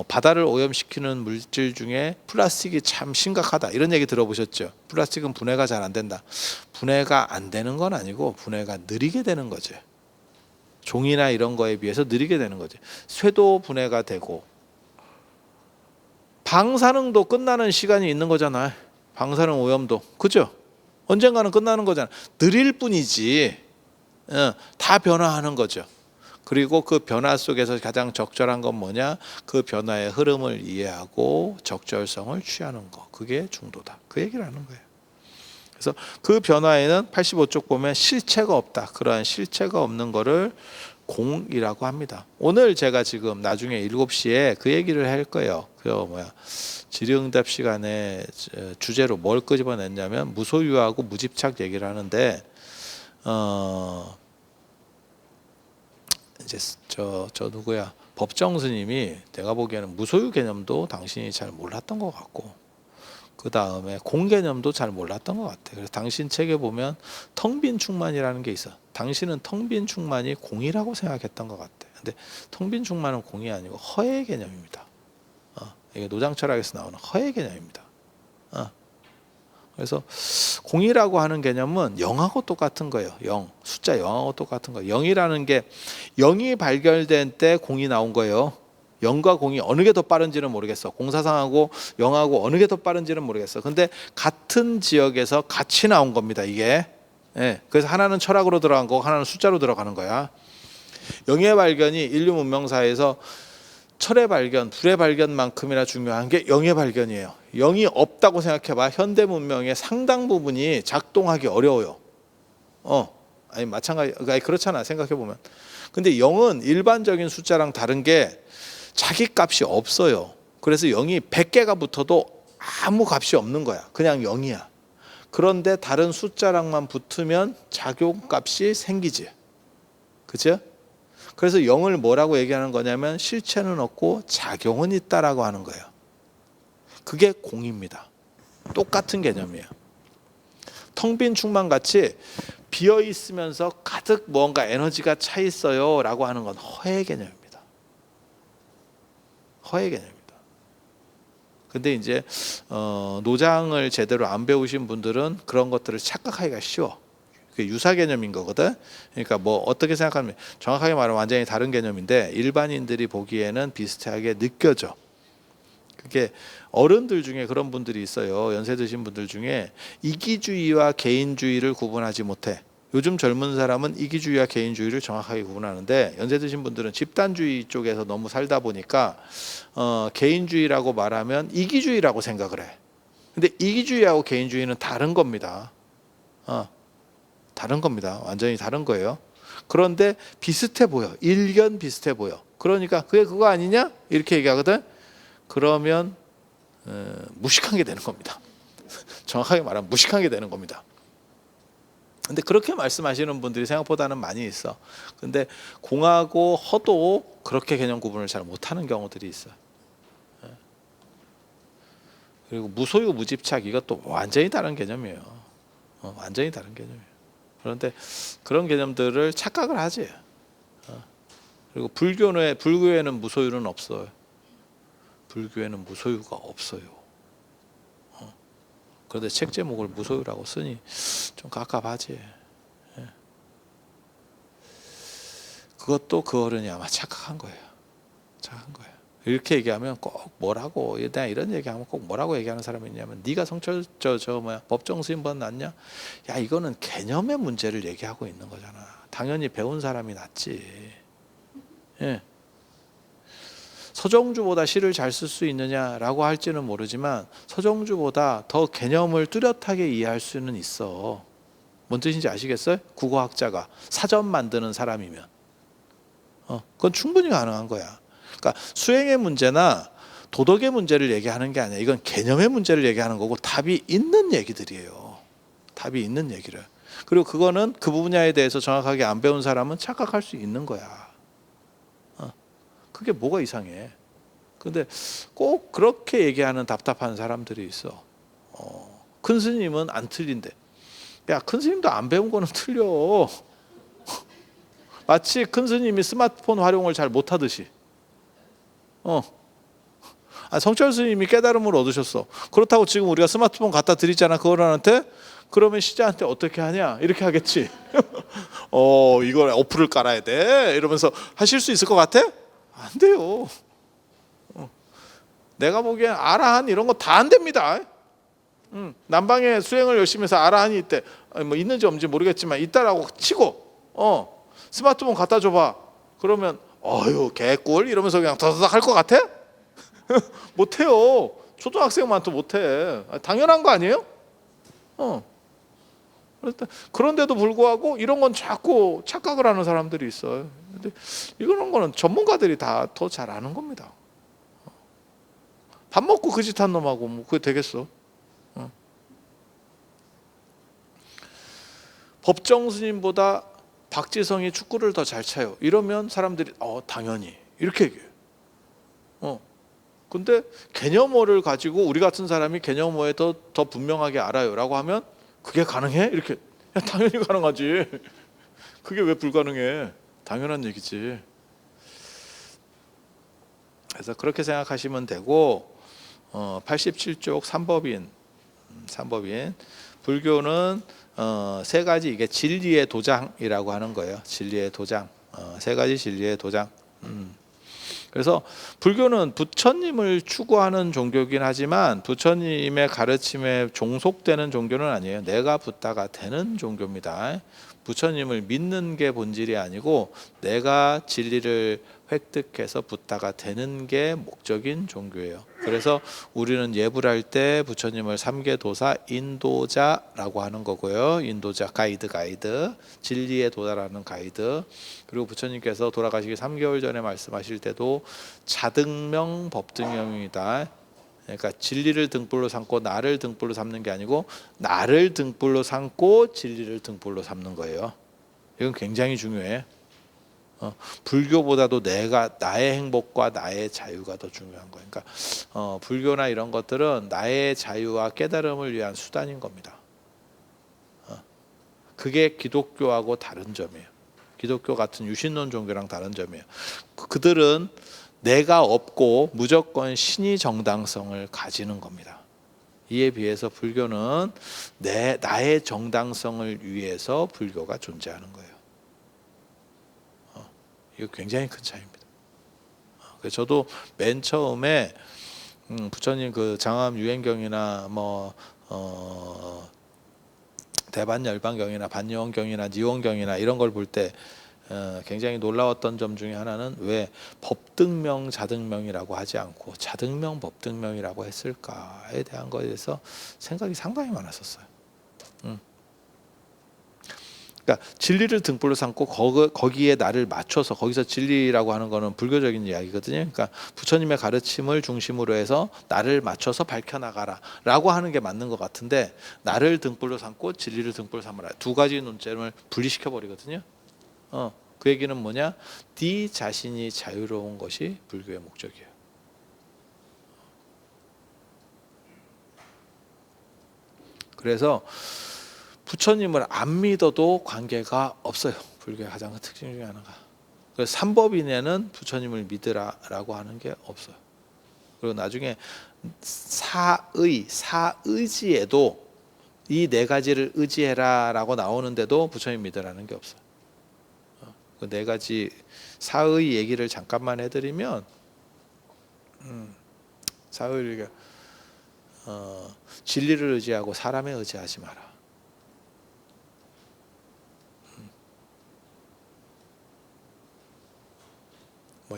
바다를 오염시키는 물질 중에 플라스틱이 참 심각하다, 이런 얘기 들어보셨죠? 플라스틱은 분해가 잘 안 된다. 분해가 안 되는 건 아니고 분해가 느리게 되는 거죠. 종이나 이런 거에 비해서 느리게 되는 거죠. 쇠도 분해가 되고, 방사능도 끝나는 시간이 있는 거잖아요. 방사능 오염도. 그죠? 언젠가는 끝나는 거잖아. 느릴 뿐이지 다 변화하는 거죠. 그리고 그 변화 속에서 가장 적절한 건 뭐냐? 그 변화의 흐름을 이해하고 적절성을 취하는 거. 그게 중도다. 그 얘기를 하는 거예요. 그래서 그 변화에는 85쪽 보면 실체가 없다. 그러한 실체가 없는 거를 공이라고 합니다. 오늘 제가 지금 나중에 7시에 그 얘기를 할 거예요. 질의응답 시간에 주제로 뭘 끄집어냈냐면 무소유하고 무집착 얘기를 하는데, 이제 저 누구야 법정 스님이 내가 보기에는 무소유 개념도 당신이 잘 몰랐던 것 같고 그 다음에 공 개념도 잘 몰랐던 것 같아. 그래서 당신 책에 보면 텅 빈 충만이라는 게 있어. 당신은 텅 빈 충만이 공이라고 생각했던 것 같아. 근데 텅 빈 충만은 공이 아니고 허의 개념입니다. 이게 노장철학에서 나오는 허의 개념입니다. 그래서 공이라고 하는 개념은 0하고 똑같은 거예요. 0 숫자 0하고 똑같은 거예요. 0이라는 게 0이 발견된 때 공이 나온 거예요. 0과 공이 어느 게 더 빠른지는 모르겠어. 공사상하고 0하고 어느 게 더 빠른지는 모르겠어. 근데 같은 지역에서 같이 나온 겁니다. 이게. 예, 그래서 하나는 철학으로 들어간 거고 하나는 숫자로 들어가는 거야. 0의 발견이 인류 문명사에서 철의 발견, 불의 발견만큼이나 중요한 게 0의 발견이에요. 0이 없다고 생각해봐. 현대 문명의 상당 부분이 작동하기 어려워요. 아니 마찬가지, 아니 그렇잖아 생각해보면. 근데 0은 일반적인 숫자랑 다른 게 자기 값이 없어요. 그래서 0이 100개가 붙어도 아무 값이 없는 거야. 그냥 0이야. 그런데 다른 숫자랑만 붙으면 작용값이 생기지. 그죠? 그래서 0을 뭐라고 얘기하는 거냐면 실체는 없고 작용은 있다라고 하는 거예요. 그게 공입니다. 똑같은 개념이에요. 텅 빈 충만같이 비어 있으면서 가득 뭔가 에너지가 차 있어요 라고 하는 건 허의 개념입니다. 허의 개념입니다. 근데 이제 노장을 제대로 안 배우신 분들은 그런 것들을 착각하기가 쉬워. 그게 유사 개념인 거거든. 그러니까 뭐 어떻게 생각하면 정확하게 말하면 완전히 다른 개념인데 일반인들이 보기에는 비슷하게 느껴져. 그게 어른들 중에 그런 분들이 있어요. 연세 드신 분들 중에 이기주의와 개인주의를 구분하지 못해. 요즘 젊은 사람은 이기주의와 개인주의를 정확하게 구분하는데 연세 드신 분들은 집단주의 쪽에서 너무 살다 보니까 개인주의라고 말하면 이기주의라고 생각을 해. 근데 이기주의하고 개인주의는 다른 겁니다. 다른 겁니다. 완전히 다른 거예요. 그런데 비슷해 보여. 일견 비슷해 보여. 그러니까 그게 그거 아니냐? 이렇게 얘기하거든. 그러면 무식한 게 되는 겁니다. 정확하게 말하면 무식한 게 되는 겁니다. 근데 그렇게 말씀하시는 분들이 생각보다는 많이 있어. 근데 공하고 허도 그렇게 개념 구분을 잘 못하는 경우들이 있어. 그리고 무소유 무집착 이것도 완전히 다른 개념이에요. 완전히 다른 개념이에요. 그런데 그런 개념들을 착각을 하지. 그리고 불교에는 무소유는 없어요. 불교에는 무소유가 없어요. 그런데 책 제목을 무소유라고 쓰니 좀 갑갑하지. 그것도 그 어른이 아마 착각한 거예요. 착각한 거예요. 이렇게 얘기하면 꼭 뭐라고, 내가 이런 얘기하면 꼭 뭐라고 얘기하는 사람이 있냐면 네가 성철 법정 스님보다 낫냐? 야 이거는 개념의 문제를 얘기하고 있는 거잖아. 당연히 배운 사람이 낫지. 예. 서정주보다 시를 잘 쓸 수 있느냐라고 할지는 모르지만 서정주보다 더 개념을 뚜렷하게 이해할 수는 있어. 뭔 뜻인지 아시겠어요? 국어학자가 사전 만드는 사람이면 그건 충분히 가능한 거야. 그러니까 수행의 문제나 도덕의 문제를 얘기하는 게 아니야. 이건 개념의 문제를 얘기하는 거고 답이 있는 얘기들이에요. 답이 있는 얘기를. 그리고 그거는 그 분야에 대해서 정확하게 안 배운 사람은 착각할 수 있는 거야. 그게 뭐가 이상해. 근데 꼭 그렇게 얘기하는 답답한 사람들이 있어. 큰 스님은 안 틀린대. 야, 큰 스님도 안 배운 거는 틀려. 마치 큰 스님이 스마트폰 활용을 잘 못하듯이. 성철 스님이 깨달음을 얻으셨어. 그렇다고 지금 우리가 스마트폰 갖다 드리잖아 그 어른한테. 그러면 시자한테 어떻게 하냐 이렇게 하겠지. 이걸 어플을 깔아야 돼 이러면서 하실 수 있을 것 같아? 안 돼요. 내가 보기엔 아라한 이런 거 다 안 됩니다. 남방에 수행을 열심히 해서 아라한이 있대. 뭐 있는지 없는지 모르겠지만 있다라고 치고 스마트폰 갖다 줘봐. 그러면 개꿀 이러면서 그냥 더더덕 할 것 같아? 못해요. 초등학생만도 못해. 당연한 거 아니에요? 그런데도 불구하고 이런 건 자꾸 착각을 하는 사람들이 있어요. 근데 이런 거는 전문가들이 다 더 잘 아는 겁니다. 밥 먹고 그 짓 한 놈하고 뭐 그게 되겠어? 법정 스님보다 박지성이 축구를 더 잘 차요. 이러면 사람들이 당연히 이렇게 얘기해요. 근데 개념어를 가지고 우리 같은 사람이 개념어에 더 분명하게 알아요라고 하면 그게 가능해? 이렇게 당연히 가능하지. 그게 왜 불가능해? 당연한 얘기지. 그래서 그렇게 생각하시면 되고 87쪽 3법인 불교는 세 가지 이게 진리의 도장이라고 하는 거예요. 진리의 도장. 세 가지 진리의 도장. 그래서 불교는 부처님을 추구하는 종교이긴 하지만 부처님의 가르침에 종속되는 종교는 아니에요. 내가 붓다가 되는 종교입니다. 부처님을 믿는 게 본질이 아니고 내가 진리를 획득해서 붓다가 되는 게 목적인 종교예요. 그래서 우리는 예불할 때 부처님을 삼계도사 인도자라고 하는 거고요. 인도자 가이드 진리에 도달하는 가이드. 그리고 부처님께서 돌아가시기 3개월 전에 말씀하실 때도 자등명 법등명입니다. 그러니까 진리를 등불로 삼고 나를 등불로 삼는 게 아니고 나를 등불로 삼고 진리를 등불로 삼는 거예요. 이건 굉장히 중요해. 불교보다도 나의 행복과 나의 자유가 더 중요한 거예요. 그러니까 불교나 이런 것들은 나의 자유와 깨달음을 위한 수단인 겁니다. 그게 기독교하고 다른 점이에요. 기독교 같은 유신론 종교랑 다른 점이에요. 그들은 내가 없고 무조건 신이 정당성을 가지는 겁니다. 이에 비해서 불교는 나의 정당성을 위해서 불교가 존재하는 거예요. 이거 굉장히 큰 차이입니다. 그래서 저도 맨 처음에 부처님 그 장암 유행경이나 대반열반경이나 반요원경이나 니원경이나 이런 걸 볼 때 굉장히 놀라웠던 점 중에 하나는 왜 법등명 자등명이라고 하지 않고 자등명 법등명이라고 했을까에 대한 거에 대해서 생각이 상당히 많았었어요. 그러니까 진리를 등불로 삼고 거기에 나를 맞춰서 거기서 진리라고 하는 거는 불교적인 이야기거든요. 그러니까 부처님의 가르침을 중심으로 해서 나를 맞춰서 밝혀나가라라고 하는 게 맞는 것 같은데 나를 등불로 삼고 진리를 등불로 삼아라. 두 가지 논점을 분리시켜 버리거든요. 그 얘기는 뭐냐? 네 자신이 자유로운 것이 불교의 목적이에요. 그래서 부처님을 안 믿어도 관계가 없어요. 불교의 가장 큰 특징 중에 하나가. 그래서 삼법인에는 부처님을 믿으라라고 하는 게 없어요. 그리고 나중에 사의지에도 이 네 가지를 의지해라라고 나오는데도 부처님 믿으라는 게 없어요. 그 네 가지 사의 얘기를 잠깐만 해드리면 사의 진리를 의지하고 사람에 의지하지 마라.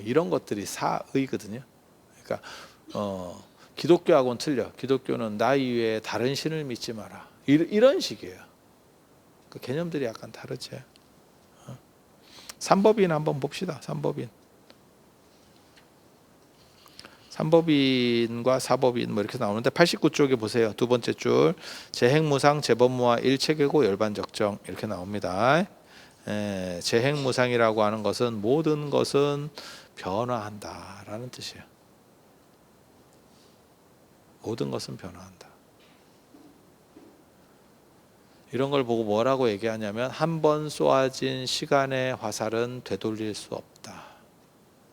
이런 것들이 사의거든요. 그러니까 기독교하고는 틀려. 기독교는 나 이외에 다른 신을 믿지 마라. 이런 식이에요. 그 개념들이 약간 다르지. 삼법인 한번 봅시다. 삼법인과 사법인 이렇게 나오는데 89쪽에 보세요. 두 번째 줄 재행무상 재법무와 일체계고 열반적정 이렇게 나옵니다. 재행무상이라고 하는 것은 모든 것은 변화한다라는 뜻이에요. 모든 것은 변화한다. 이런 걸 보고 뭐라고 얘기하냐면 한 번 쏘아진 시간의 화살은 되돌릴 수 없다.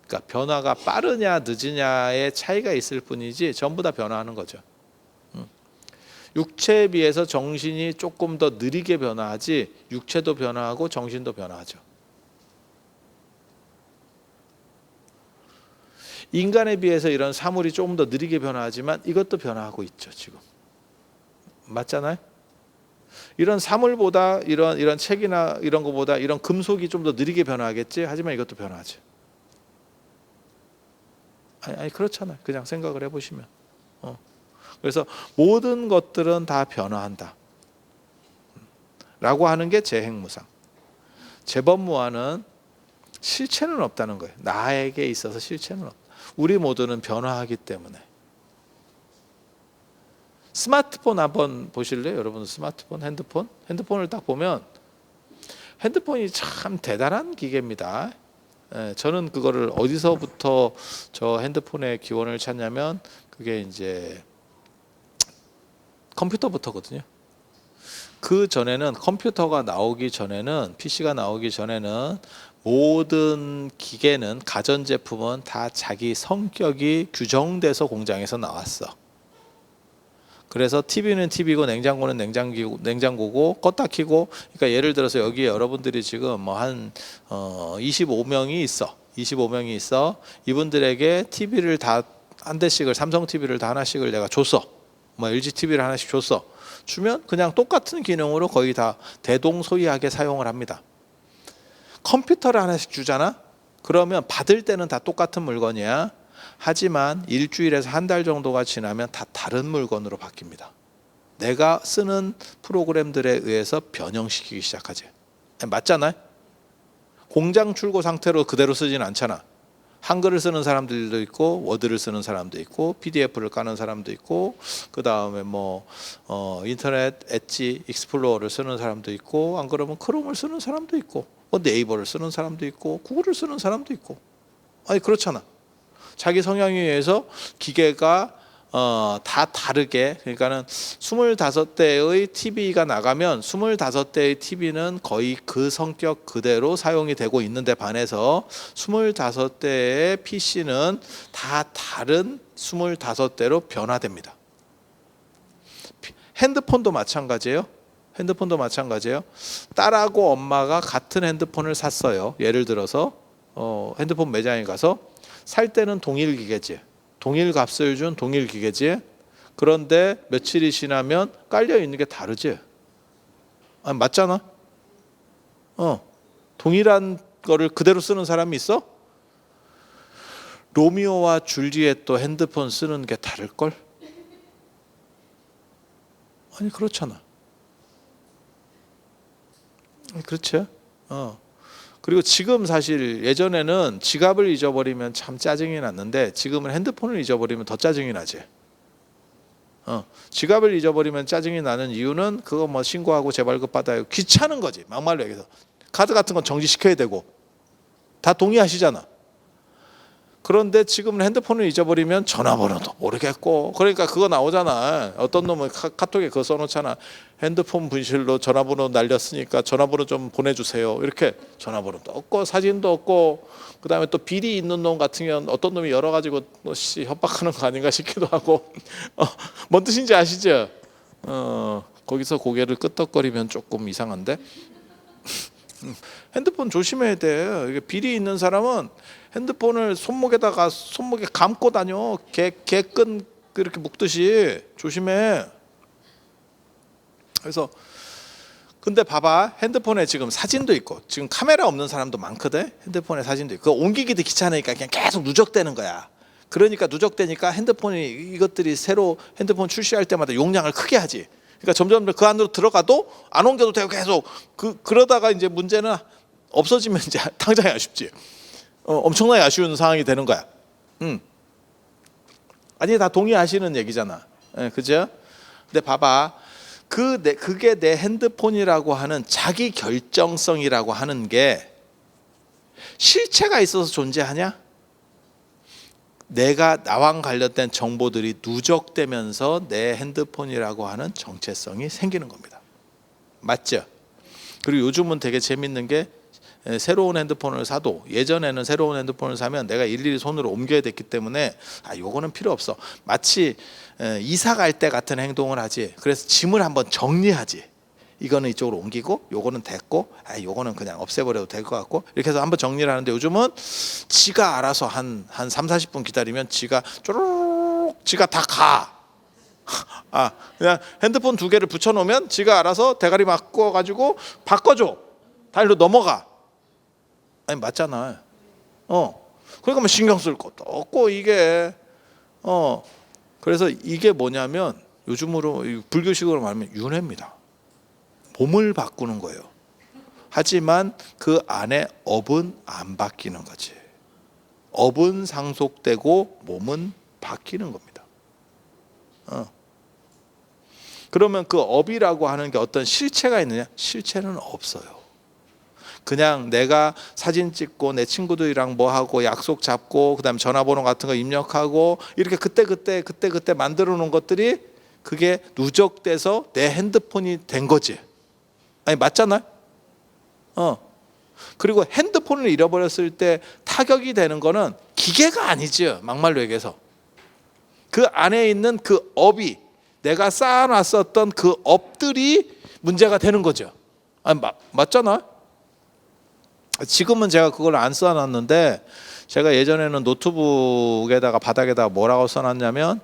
그러니까 변화가 빠르냐 늦으냐의 차이가 있을 뿐이지 전부 다 변화하는 거죠. 육체에 비해서 정신이 조금 더 느리게 변화하지 육체도 변화하고 정신도 변화하죠. 인간에 비해서 이런 사물이 조금 더 느리게 변화하지만 이것도 변화하고 있죠. 지금 맞잖아요. 이런 사물보다 이런 책이나 이런 거보다 이런 금속이 좀 더 느리게 변화하겠지. 하지만 이것도 변화하죠. 아니 그렇잖아요. 그냥 생각을 해보시면. 그래서 모든 것들은 다 변화한다. 라고 하는 게 재행무상. 재법무와는 실체는 없다는 거예요. 나에게 있어서 실체는 없다. 우리 모두는 변화하기 때문에. 스마트폰 한번 보실래요? 여러분 스마트폰, 핸드폰을 딱 보면 핸드폰이 참 대단한 기계입니다. 저는 그거를 어디서부터 저 핸드폰의 기원을 찾냐면 그게 이제 컴퓨터부터거든요. 그 전에는 컴퓨터가 나오기 전에는 PC가 나오기 전에는 모든 기계는 가전제품은 다 자기 성격이 규정돼서 공장에서 나왔어. 그래서 TV는 TV고 냉장고는 냉장고고 껐다 켜고, 그러니까 예를 들어서 여기에 여러분들이 지금 뭐 한 25명이 있어. 25명이 있어. 이분들에게 TV를 다 한 대씩을, 삼성 TV를 다 하나씩을 내가 줬어. 뭐 LG TV를 하나씩 줬어. 주면 그냥 똑같은 기능으로 거의 다 대동소이하게 사용을 합니다. 컴퓨터를 하나씩 주잖아. 그러면 받을 때는 다 똑같은 물건이야. 하지만 일주일에서 한 달 정도가 지나면 다 다른 물건으로 바뀝니다. 내가 쓰는 프로그램들에 의해서 변형시키기 시작하지. 맞잖아요. 공장 출고 상태로 그대로 쓰진 않잖아. 한글을 쓰는 사람들도 있고, 워드를 쓰는 사람도 있고, PDF를 까는 사람도 있고, 그 다음에 뭐 인터넷 엣지 익스플로어를 쓰는 사람도 있고, 안 그러면 크롬을 쓰는 사람도 있고, 뭐 네이버를 쓰는 사람도 있고, 구글을 쓰는 사람도 있고. 아니 그렇잖아. 자기 성향에 의해서 기계가 다 다르게, 그러니까는 25대의 TV가 나가면 25대의 TV는 거의 그 성격 그대로 사용이 되고 있는데 반해서 25대의 PC는 다 다른 25대로 변화됩니다. 핸드폰도 마찬가지예요. 핸드폰도 마찬가지예요. 딸하고 엄마가 같은 핸드폰을 샀어요. 예를 들어서 핸드폰 매장에 가서 살 때는 동일 기계지, 동일 값을 준 동일 기계지. 그런데 며칠이 지나면 깔려 있는 게 다르지. 아, 맞잖아. 동일한 거를 그대로 쓰는 사람이 있어? 로미오와 줄리엣도 핸드폰 쓰는 게 다를 걸? 아니 그렇잖아. 그렇죠. 그리고 지금 사실 예전에는 지갑을 잊어버리면 참 짜증이 났는데 지금은 핸드폰을 잊어버리면 더 짜증이 나지. 지갑을 잊어버리면 짜증이 나는 이유는 그거 뭐 신고하고 재발급 받아요. 귀찮은 거지. 막말로 얘기해서. 카드 같은 건 정지시켜야 되고. 다 동의하시잖아. 그런데 지금은 핸드폰을 잊어버리면 전화번호도 모르겠고, 그러니까 그거 나오잖아. 어떤 놈은 카톡에 그거 써놓잖아. 핸드폰 분실로 전화번호 날렸으니까 전화번호 좀 보내주세요. 이렇게 전화번호도 없고 사진도 없고, 그 다음에 또 비리 있는 놈 같은 경우는 어떤 놈이 열어가지고 협박하는 거 아닌가 싶기도 하고. 뭔 뜻인지 아시죠? 거기서 고개를 끄덕거리면 조금 이상한데. 핸드폰 조심해야 돼. 이게 비리 있는 사람은 핸드폰을 손목에 감고 다녀. 개끈 이렇게 묶듯이. 조심해. 그래서 근데 봐봐, 핸드폰에 지금 사진도 있고, 지금 카메라 없는 사람도 많거든. 핸드폰에 사진도 있고, 그거 옮기기도 귀찮으니까 그냥 계속 누적되는 거야. 그러니까 누적되니까 핸드폰이, 이것들이 새로 핸드폰 출시할 때마다 용량을 크게 하지. 그러니까 점점 그 안으로 들어가도 안 옮겨도 되고 계속 그러다가 이제 문제는 없어지면 이제 당장이 아쉽지. 엄청나게 아쉬운 상황이 되는 거야. 아니 다 동의하시는 얘기잖아. 그죠? 근데 봐봐, 그게 내 핸드폰이라고 하는 자기 결정성이라고 하는 게 실체가 있어서 존재하냐? 내가 나와 관련된 정보들이 누적되면서 내 핸드폰이라고 하는 정체성이 생기는 겁니다. 맞죠? 그리고 요즘은 되게 재밌는 게, 새로운 핸드폰을 사도 예전에는 새로운 핸드폰을 사면 내가 일일이 손으로 옮겨야 됐기 때문에 요거는 필요 없어. 마치 이사 갈 때 같은 행동을 하지. 그래서 짐을 한번 정리하지. 이거는 이쪽으로 옮기고, 요거는 됐고, 요거는 그냥 없애버려도 될 것 같고, 이렇게 해서 한번 정리를 하는데, 요즘은 지가 알아서 한 3, 40분 기다리면 지가 쪼르륵 지가 다 가. 그냥 핸드폰 2개를 붙여놓으면 지가 알아서 대가리 바꿔가지고 바꿔줘. 다일로 넘어가. 아니 맞잖아. 그러니까 뭐 신경 쓸 것도 없고 이게. 그래서 이게 뭐냐면 요즘으로 불교식으로 말하면 윤회입니다. 몸을 바꾸는 거예요. 하지만 그 안에 업은 안 바뀌는 거지. 업은 상속되고 몸은 바뀌는 겁니다. 그러면 그 업이라고 하는 게 어떤 실체가 있느냐? 실체는 없어요. 그냥 내가 사진 찍고 내 친구들이랑 뭐 하고 약속 잡고 그다음에 전화번호 같은 거 입력하고 이렇게 그때 만들어 놓은 것들이 그게 누적돼서 내 핸드폰이 된 거지. 아니 맞잖아요. 그리고 핸드폰을 잃어버렸을 때 타격이 되는 거는 기계가 아니죠. 막말로 얘기해서 그 안에 있는 그 업이 내가 쌓아놨었던 그 업들이 문제가 되는 거죠. 아니 맞잖아. 지금은 제가 그걸 안 써놨는데 제가 예전에는 노트북에다가 바닥에다가 뭐라고 써놨냐면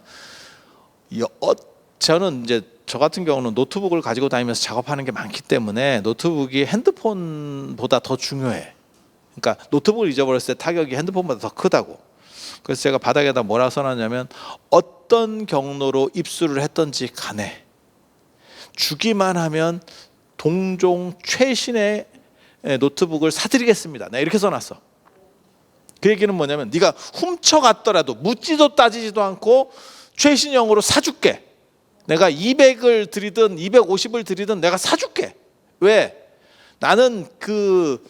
저는 이제 저 같은 경우는 노트북을 가지고 다니면서 작업하는 게 많기 때문에 노트북이 핸드폰보다 더 중요해. 그러니까 노트북을 잊어버렸을 때 타격이 핸드폰보다 더 크다고. 그래서 제가 바닥에다 뭐라 써놨냐면 어떤 경로로 입수를 했던지 간에 주기만 하면 동종 최신의 노트북을 사드리겠습니다. 내가 이렇게 써놨어. 그 얘기는 뭐냐면 네가 훔쳐갔더라도 묻지도 따지지도 않고 최신형으로 사줄게. 내가 200을 드리든 250을 드리든 내가 사줄게. 왜? 나는 그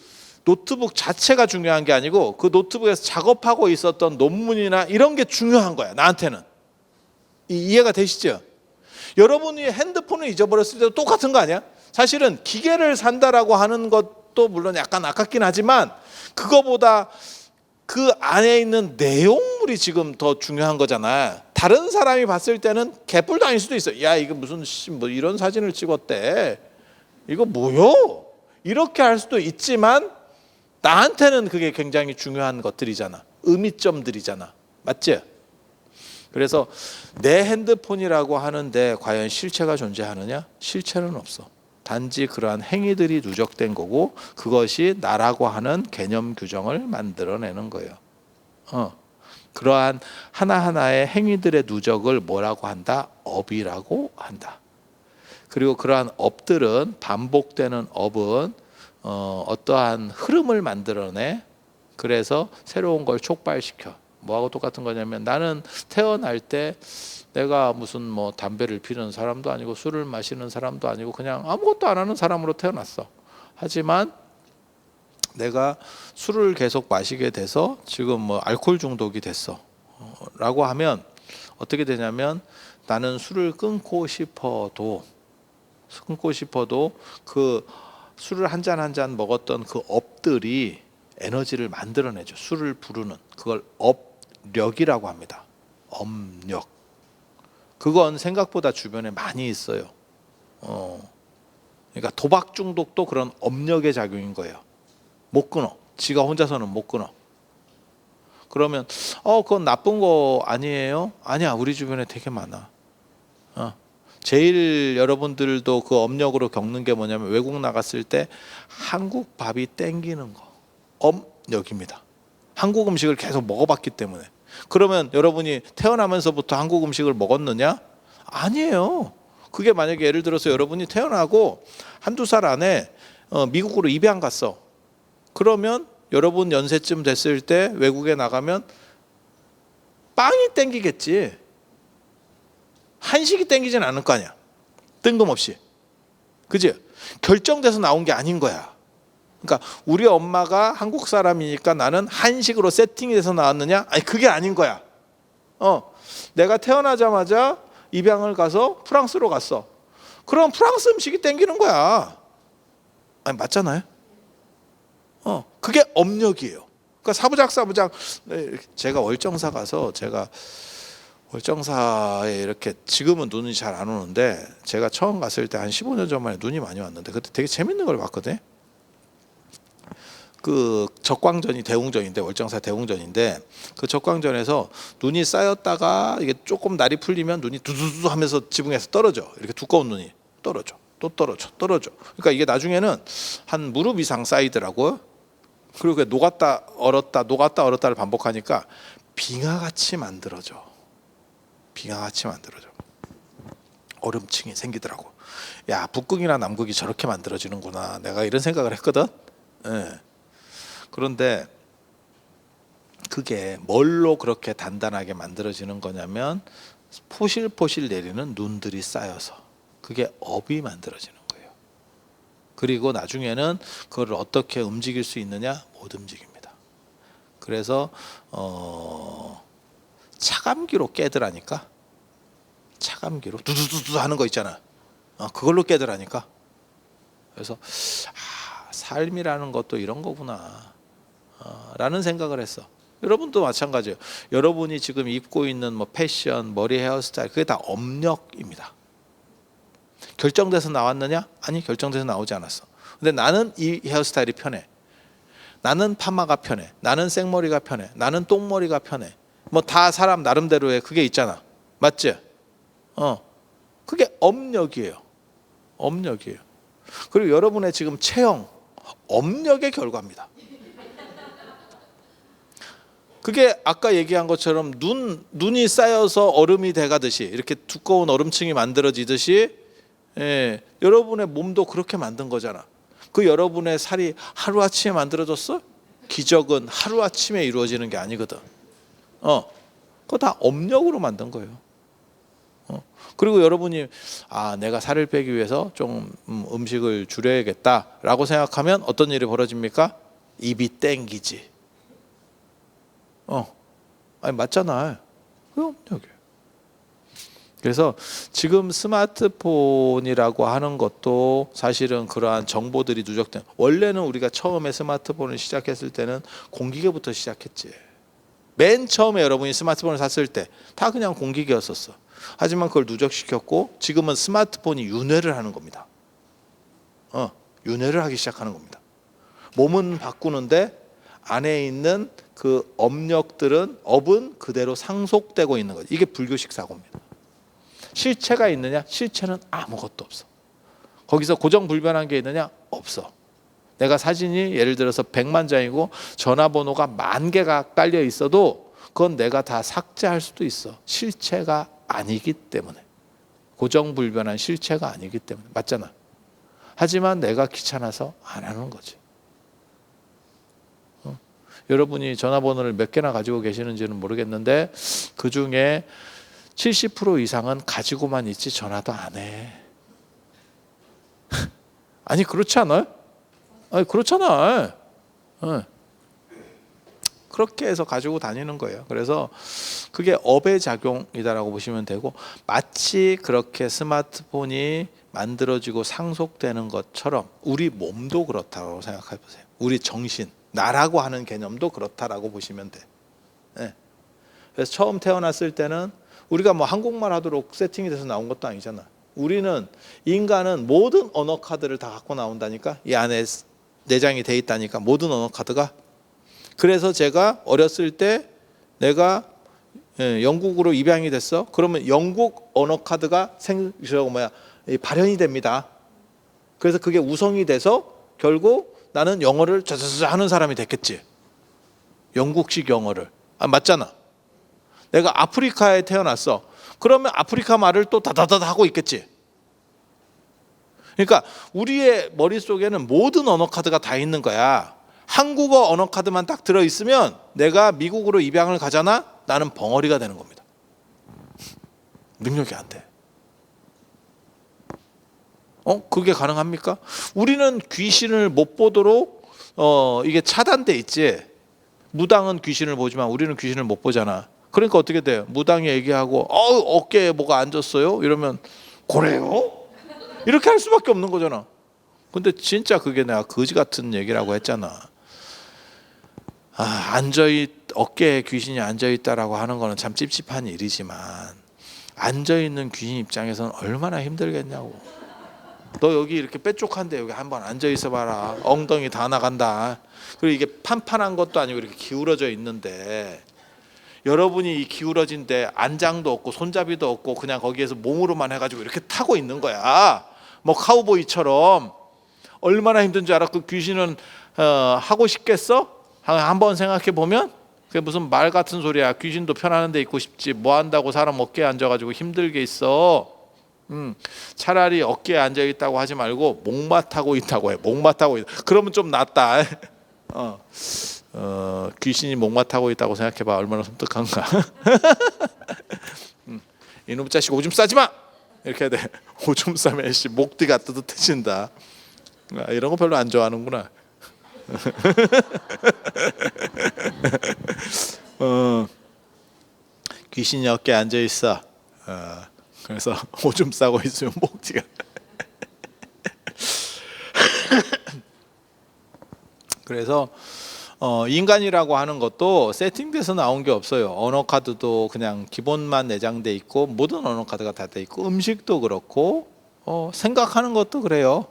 노트북 자체가 중요한 게 아니고 그 노트북에서 작업하고 있었던 논문이나 이런 게 중요한 거야. 나한테는. 이해가 되시죠? 여러분이 핸드폰을 잊어버렸을 때도 똑같은 거 아니야? 사실은 기계를 산다라고 하는 것도 물론 약간 아깝긴 하지만 그거보다 그 안에 있는 내용물이 지금 더 중요한 거잖아. 다른 사람이 봤을 때는 개뿔도 아닐 수도 있어. 야 이거 무슨 뭐 이런 사진을 찍었대. 이거 뭐요? 이렇게 할 수도 있지만 나한테는 그게 굉장히 중요한 것들이잖아. 의미점들이잖아. 맞지? 그래서 내 핸드폰이라고 하는데 과연 실체가 존재하느냐? 실체는 없어. 단지 그러한 행위들이 누적된 거고 그것이 나라고 하는 개념 규정을 만들어내는 거예요. 그러한 하나하나의 행위들의 누적을 뭐라고 한다? 업이라고 한다. 그리고 그러한 업들은 반복되는 업은 어떠한 흐름을 만들어내. 그래서 새로운 걸 촉발시켜. 뭐하고 똑같은 거냐면 나는 태어날 때 내가 무슨 뭐 담배를 피우는 사람도 아니고 술을 마시는 사람도 아니고 그냥 아무것도 안 하는 사람으로 태어났어. 하지만 내가 술을 계속 마시게 돼서 지금 뭐 알코올 중독이 됐어. 라고 하면 어떻게 되냐면 나는 술을 끊고 싶어도 그 술을 한 잔 한 잔 먹었던 그 업들이 에너지를 만들어내죠. 술을 부르는 그걸 업력이라고 합니다. 업력. 그건 생각보다 주변에 많이 있어요. 그러니까 도박 중독도 그런 업력의 작용인 거예요. 못 끊어. 지가 혼자서는 못 끊어. 그러면 그건 나쁜 거 아니에요? 아니야. 우리 주변에 되게 많아. 제일 여러분들도 그 업력으로 겪는 게 뭐냐면 외국 나갔을 때 한국 밥이 땡기는 거. 업력입니다. 한국 음식을 계속 먹어봤기 때문에. 그러면 여러분이 태어나면서부터 한국 음식을 먹었느냐? 아니에요. 그게 만약에 예를 들어서 여러분이 태어나고 한두 살 안에 미국으로 입양 갔어. 그러면 여러분 연세쯤 됐을 때 외국에 나가면 빵이 땡기겠지. 한식이 땡기진 않을 거 아니야. 뜬금없이. 그지? 결정돼서 나온 게 아닌 거야. 그러니까 우리 엄마가 한국 사람이니까 나는 한식으로 세팅이 돼서 나왔느냐? 아니 그게 아닌 거야. 내가 태어나자마자 입양을 가서 프랑스로 갔어. 그럼 프랑스 음식이 땡기는 거야. 아니 맞잖아요. 그게 업력이에요. 그러니까 사부작 제가 월정사 가서 월정사에 이렇게 지금은 눈이 잘 안 오는데 제가 처음 갔을 때 한 15년 전 만에 눈이 많이 왔는데 그때 되게 재밌는 걸 봤거든. 그 적광전이 대웅전인데 월정사 대웅전인데 그 적광전에서 눈이 쌓였다가 이게 조금 날이 풀리면 눈이 두두두 하면서 지붕에서 떨어져. 이렇게 두꺼운 눈이 떨어져. 또 떨어져. 그러니까 이게 나중에는 한 무릎 이상 쌓이더라고요. 그리고 그게 녹았다 얼었다를 반복하니까 빙하같이 만들어져. 얼음층이 생기더라고. 야, 북극이나 남극이 저렇게 만들어지는구나. 내가 이런 생각을 했거든. 그런데 그게 뭘로 그렇게 단단하게 만들어지는 거냐면 포실포실 내리는 눈들이 쌓여서 그게 업이 만들어지는 거예요. 그리고 나중에는 그걸 어떻게 움직일 수 있느냐? 못 움직입니다. 그래서 차감기로 깨더라니까. 차감기로 두두두두 하는 거 있잖아. 그걸로 깨더라니까. 그래서 삶이라는 것도 이런 거구나 라는 생각을 했어. 여러분도 마찬가지예요. 여러분이 지금 입고 있는 뭐 패션, 머리 헤어스타일, 그게 다 업력입니다. 결정돼서 나왔느냐? 아니, 결정돼서 나오지 않았어. 근데 나는 이 헤어스타일이 편해. 나는 파마가 편해. 나는 생머리가 편해. 나는 똥머리가 편해. 뭐 다 사람 나름대로의 그게 있잖아. 맞지? 그게 업력이에요. 업력이에요. 그리고 여러분의 지금 체형, 업력의 결과입니다. 그게 아까 얘기한 것처럼 눈이 쌓여서 얼음이 돼가듯이, 이렇게 두꺼운 얼음층이 만들어지듯이, 여러분의 몸도 그렇게 만든 거잖아. 그 여러분의 살이 하루아침에 만들어졌어? 기적은 하루아침에 이루어지는 게 아니거든. 그거 다 업력으로 만든 거예요. 그리고 여러분이 내가 살을 빼기 위해서 좀 음식을 줄여야겠다라고 생각하면 어떤 일이 벌어집니까? 입이 땡기지. 아니 맞잖아. 그 업력이에요. 그래서 지금 스마트폰이라고 하는 것도 사실은 그러한 정보들이 누적된, 원래는 우리가 처음에 스마트폰을 시작했을 때는 공기계부터 시작했지. 맨 처음에 여러분이 스마트폰을 샀을 때 다 그냥 공기계였었어. 하지만 그걸 누적시켰고 지금은 스마트폰이 윤회를 하는 겁니다. 윤회를 하기 시작하는 겁니다. 몸은 바꾸는데 안에 있는 그 업은 그대로 상속되고 있는 거죠. 이게 불교식 사고입니다. 실체가 있느냐? 실체는 아무것도 없어. 거기서 고정불변한 게 있느냐? 없어. 내가 사진이 예를 들어서 100만 장이고 전화번호가 10,000개가 깔려 있어도 그건 내가 다 삭제할 수도 있어. 실체가 아니기 때문에. 고정불변한 실체가 아니기 때문에. 맞잖아. 하지만 내가 귀찮아서 안 하는 거지. 여러분이 전화번호를 몇 개나 가지고 계시는지는 모르겠는데 그 중에 70% 이상은 가지고만 있지 전화도 안 해. 아니 그렇지 않아요? 아니 그렇잖아. 그렇게 해서 가지고 다니는 거예요. 그래서 그게 업의 작용이다라고 보시면 되고, 마치 그렇게 스마트폰이 만들어지고 상속되는 것처럼 우리 몸도 그렇다고 생각해 보세요. 우리 정신, 나라고 하는 개념도 그렇다라고 보시면 돼. 그래서 처음 태어났을 때는 우리가 뭐 한국말 하도록 세팅이 돼서 나온 것도 아니잖아. 우리는, 인간은 모든 언어 카드를 다 갖고 나온다니까. 이 안에 내장이 돼 있다니까, 모든 언어 카드가. 그래서 제가 어렸을 때 내가 영국으로 입양이 됐어. 그러면 영국 언어 카드가 발현이 됩니다. 그래서 그게 우성이 돼서 결국 나는 영어를 자자자 하는 사람이 됐겠지. 영국식 영어를. 맞잖아. 내가 아프리카에 태어났어. 그러면 아프리카 말을 또 다다다다 하고 있겠지. 그러니까 우리의 머릿속에는 모든 언어 카드가 다 있는 거야. 한국어 언어 카드만 딱 들어있으면 내가 미국으로 입양을 가잖아. 나는 벙어리가 되는 겁니다. 능력이 안 돼. 그게 가능합니까? 우리는 귀신을 못 보도록 이게 차단돼 있지. 무당은 귀신을 보지만 우리는 귀신을 못 보잖아. 그러니까 어떻게 돼요? 무당이 얘기하고 어깨에 뭐가 앉았어요? 이러면 그래요? 이렇게 할 수밖에 없는 거잖아. 근데 진짜 그게 내가 거지 같은 얘기라고 했잖아. 어깨에 귀신이 앉아있다라고 하는 거는 참 찝찝한 일이지만 앉아있는 귀신 입장에서는 얼마나 힘들겠냐고. 너 여기 이렇게 뾰족한데 여기 한번 앉아있어 봐라. 엉덩이 다 나간다. 그리고 이게 판판한 것도 아니고 이렇게 기울어져 있는데, 여러분이 이 기울어진 데 안장도 없고 손잡이도 없고 그냥 거기에서 몸으로만 해가지고 이렇게 타고 있는 거야. 뭐 카우보이처럼. 얼마나 힘든지 알아? 그 귀신은 하고 싶겠어? 한번 생각해 보면 그게 무슨 말 같은 소리야. 귀신도 편안한 데 있고 싶지 뭐 한다고 사람 어깨에 앉아가지고 힘들게 있어. 차라리 어깨에 앉아 있다고 하지 말고 목마 타고 있다고 해. 목마 타고 있다. 그러면 좀 낫다. 귀신이 목마 타고 있다고 생각해봐. 얼마나 섬뜩한가. 이놈 자식 오줌 싸지 마. 이렇게 해야 돼. 오줌 싸면 목 뒤가 뜨뜻해진다. 이런 거 별로 안 좋아하는구나. 귀신이 어깨에 앉아 있어. 그래서 오줌 싸고 있으면 목지가. 그래서 인간이라고 하는 것도 세팅돼서 나온 게 없어요. 언어 카드도 그냥 기본만 내장돼 있고 모든 언어 카드가 다 돼 있고 음식도 그렇고 생각하는 것도 그래요.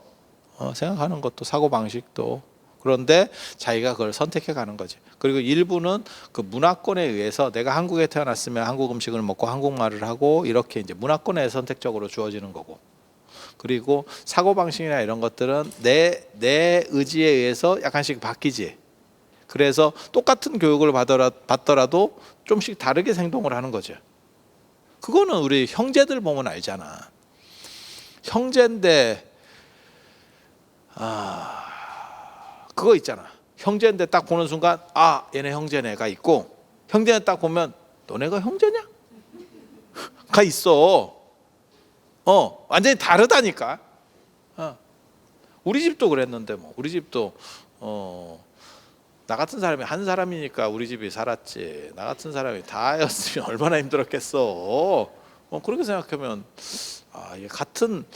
생각하는 것도 사고 방식도. 그런데 자기가 그걸 선택해 가는 거지. 그리고 일부는 그 문화권에 의해서 내가 한국에 태어났으면 한국 음식을 먹고 한국말을 하고 이렇게 이제 문화권에 선택적으로 주어지는 거고. 그리고 사고 방식이나 이런 것들은 내 의지에 의해서 약간씩 바뀌지. 그래서 똑같은 교육을 받더라도 좀씩 다르게 행동을 하는 거죠. 그거는 우리 형제들 보면 알잖아. 형제인데 그거 있잖아. 형제인데 딱 보는 순간 얘네 형제네가 있고, 형제는 딱 보면 너네가 형제냐? 가 있어. 완전히 다르다니까. 우리 집도 그랬는데 뭐 우리 집도 나 같은 사람이 한 사람이니까 우리 집이 살았지. 나 같은 사람이 다였으면 얼마나 힘들었겠어. 그렇게 생각하면 이게 같은